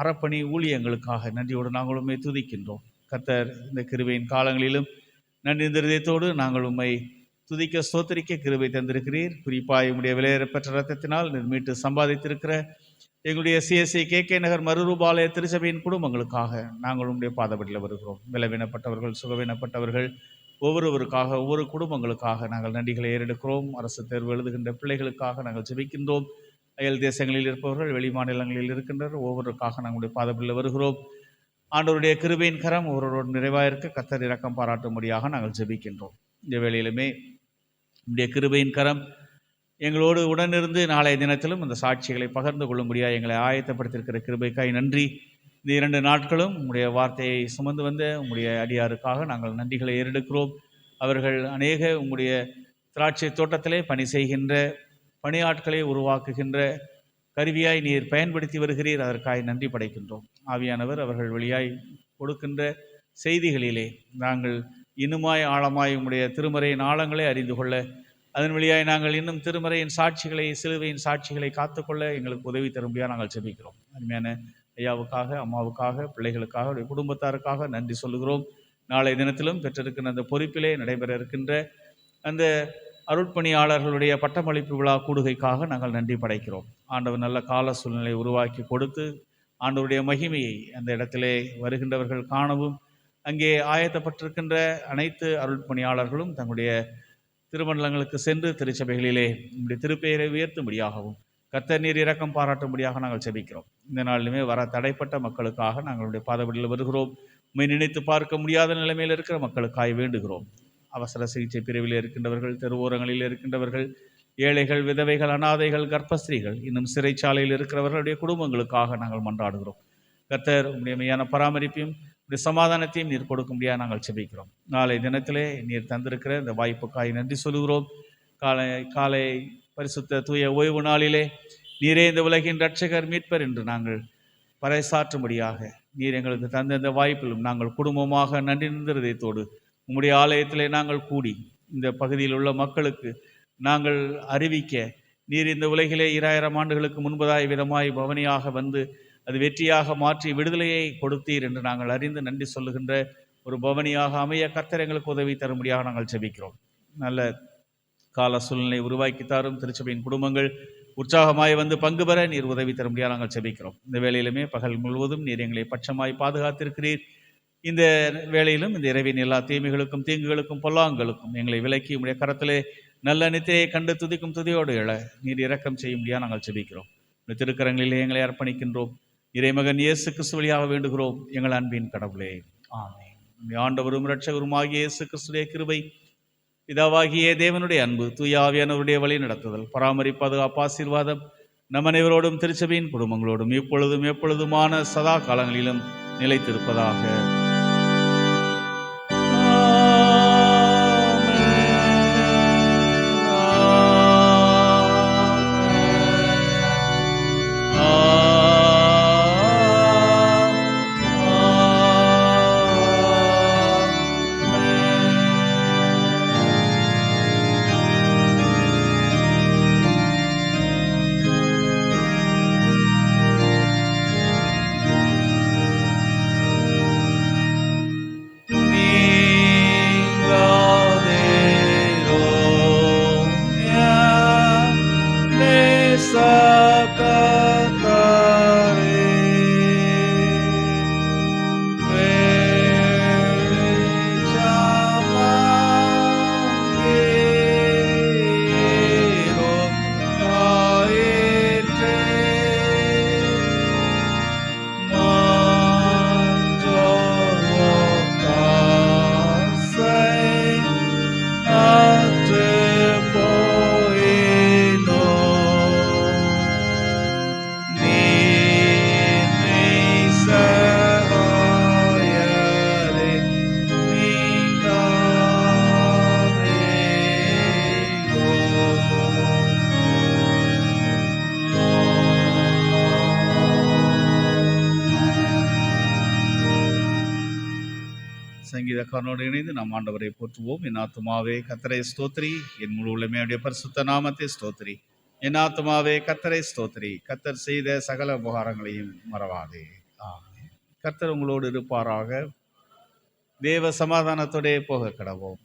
அறப்பணி ஊழியங்களுக்காக நன்றியோடு நாங்கள் உம்மை துதிக்கின்றோம். கர்த்தர் இந்த கிருபையின் காலங்களிலும் நன்றி இருதயத்தோடு நாங்கள் உம்மை துதிக்க ஸ்தோத்திரிக்க கிருபை தந்திருக்கிறீர். குறிப்பாக உம்முடைய விலையேறப்பெற்ற இரத்தத்தினால் மீட்டு சம்பாதித்திருக்கிற எங்களுடைய சிஎஸ்ஐ KK நகர் மறுரூபாலய திருச்சபையின் குடும்பங்களுக்காக நாங்கள் உம்முடைய பாதபடியில் வருகிறோம். விலவினப்பட்டவர்கள், சுகவினப்பட்டவர்கள் ஒவ்வொருவருக்காக, ஒவ்வொரு குடும்பங்களுக்காக நாங்கள் நன்றிகளை ஏறெடுக்கிறோம். அரசு தேர்வு எழுதுகின்ற பிள்ளைகளுக்காக நாங்கள் ஜெபிக்கின்றோம். அயல் தேசங்களில் இருப்பவர்கள், வெளி மாநிலங்களில் இருக்கின்றனர் ஒவ்வொருவருக்காக நாங்களுடைய பாதபடியில் வருகிறோம். ஆண்டவருடைய கிருபையின் கரம் ஒவ்வொருவரோடு நிறைவாயிருக்க கர்த்தர் இரக்கம் பாராட்டும்படியாக நாங்கள் ஜெபிக்கின்றோம். இந்த வேளையிலுமே உடைய கிருபையின் கரம் எங்களோடு உடனிருந்து நாளைய தினத்திலும் இந்த சாட்சிகளை பகிர்ந்து கொள்ளும்படியாக எங்களை ஆயத்தப்படுத்தியிருக்கிற கிருபைக்காய் நன்றி. இந்த 2 நாட்களும் உம்முடைய வார்த்தையை சுமந்து வந்த உம்முடைய அடியாருக்காக நாங்கள் நன்றிகளை ஏறெடுக்கிறோம். அவர்கள் அநேக உம்முடைய திராட்சை தோட்டத்திலே பணி செய்கின்ற பணியாட்களை உருவாக்குகின்ற கருவியாய் நீர் பயன்படுத்தி வருகிறீர். அதற்காய் நன்றி படைக்கின்றோம். ஆவியானவர் அவர்கள் வழியாய் கொடுக்கின்ற செய்திகளிலே நாங்கள் இன்னுமாய் ஆழமாய் உம்முடைய திருமறையின் ஆழங்களை அறிந்து கொள்ள, அதன் வழியாய் நாங்கள் இன்னும் திருமறையின் சாட்சிகளை, சிலுவையின் சாட்சிகளை காத்துக்கொள்ள எங்களுக்கு உதவி தரும்படியாக நாங்கள் ஜெபிக்கிறோம். அருமையான ஐயாவுக்காக, அம்மாவுக்காக, பிள்ளைகளுக்காக, குடும்பத்தாருக்காக நன்றி சொல்லுகிறோம். நாளை தினத்திலும் பெற்றிருக்கின்ற அந்த பொறுப்பிலே நடைபெற இருக்கின்ற அந்த அருட்பணியாளர்களுடைய பட்டமளிப்பு விழா கூடுகைக்காக நாங்கள் நன்றி படைக்கிறோம். ஆண்டவர் நல்ல கால சூழ்நிலை உருவாக்கி கொடுத்து ஆண்டவருடைய மகிமையை அந்த இடத்திலே வருகின்றவர்கள் காணவும், அங்கே ஆயத்தப்பட்டிருக்கின்ற அனைத்து அருட்பணியாளர்களும் தங்களுடைய திருமண்டலங்களுக்கு சென்று திருச்சபைகளிலே நம்முடைய திருப்பெயரை உயர்த்தும்படியாகவும் கர்த்தர் நீர் இரக்கம் பாராட்டும்படியாக நாங்கள் செபிக்கிறோம். இந்த நாளிலுமே வர தடைப்பட்ட மக்களுக்காக நாங்களுடைய பாதபடியில் வருகிறோம். உண்மை நினைத்து பார்க்க முடியாத நிலைமையில் இருக்கிற மக்களுக்காய் வேண்டுகிறோம். அவசர சிகிச்சை பிரிவில் இருக்கின்றவர்கள், தெருவோரங்களில் இருக்கின்றவர்கள், ஏழைகள், விதவைகள், அனாதைகள், கர்ப்பஸ்திரீகள், இன்னும் சிறைச்சாலையில் இருக்கிறவர்களுடைய குடும்பங்களுக்காக நாங்கள் மன்றாடுகிறோம். கர்த்தர் உம்முடைய மெய்யான பராமரிப்பையும் உடைய சமாதானத்தையும் நீர் கொடுக்க முடியாது நாங்கள் செபிக்கிறோம். நாளை தினத்திலே நீர் தந்திருக்கிற இந்த வாய்ப்புக்காய் நன்றி சொல்கிறோம். காலை பரிசுத்த தூய ஓய்வு நாளிலே நீரே இந்த உலகின் இரட்சகர் மீட்பர் என்று நாங்கள் பறைசாற்றும்படியாக நீர் எங்களுக்கு தந்த இந்த வாய்ப்பிலும் நாங்கள் குடும்பமாக நன்றி நின்றதோடு உம்முடைய ஆலயத்திலே நாங்கள் கூடி இந்த பகுதியில் உள்ள மக்களுக்கு நாங்கள் அறிவிக்க நீர் இந்த உலகிலே 2000 ஆண்டுகளுக்கு முன்பதாய் விதமாய் பவனியாக வந்து அது வெற்றியாக மாற்றி விடுதலையை கொடுத்தீர் என்று நாங்கள் அறிந்து நன்றி சொல்லுகின்ற ஒரு பவனியாக அமைய கர்த்தர் எங்களுக்கு உதவி தரும்படியாக நாங்கள் ஜெபிக்கிறோம். நல்ல கால சூழ்நிலை உருவாக்கி தாரும் திருச்சபையின் குடும்பங்கள் உற்சாகமாய் வந்து பங்கு பெற நீர் உதவி தரும்படியாக நாங்கள் ஜெபிக்கிறோம். இந்த வேளையிலுமே பகல் முழுவதும் நீர் எங்களை பட்சமாய் பாதுகாத்திருக்கிறீர். இந்த வேளையிலும் இந்த இரவின் எல்லா தீமைகளுக்கும் தீங்குகளுக்கும் பொல்லாங்களுக்கும் எங்களை விலக்கி உடைய கரத்திலே நல்ல நித்திரையை கண்டு துதிக்கும் துதியோடு எழ நீர் இரக்கம் செய்ய முடியாது நாங்கள் ஜெபிக்கிறோம். இந்த திருக்கரங்களிலே எங்களை அர்ப்பணிக்கின்றோம். இறைமகன் இயேசு கிறிஸ்து வழியாக வேண்டுகிறோம் எங்கள் அன்பின் கடவுளே, ஆமென். ஆண்டவரும் இரட்சகருமாகிய இயேசு கிறிஸ்துடைய கிருபை, பிதாவாகிய தேவனுடைய அன்பு, தூய ஆவியானவருடைய வழி நடத்துதல், பராமரிப்பது, ஆசீர்வாதம் நம் அனைவரோடும் திருச்சபையின் குடும்பங்களோடும் இப்பொழுதும் எப்பொழுதுமான சதா காலங்களிலும் நிலைத்திருப்பதாக. சங்கீதக்காரனோடு இணைந்து நாம் ஆண்டவரை போற்றுவோம். என் ஆத்துமாவே கர்த்தரை ஸ்தோத்திரி, என் முழு உள்ளமையுடைய பரிசுத்த நாமத்தை ஸ்தோத்திரி. என் ஆத்துமாவே கர்த்தரை ஸ்தோத்திரி, கர்த்தர் செய்த சகல உபகாரங்களையும் மறவாதே. ஆமென். கர்த்தர் உங்களோடு இருப்பாராக. தேவ சமாதானத்தோடே போக கடவோம்.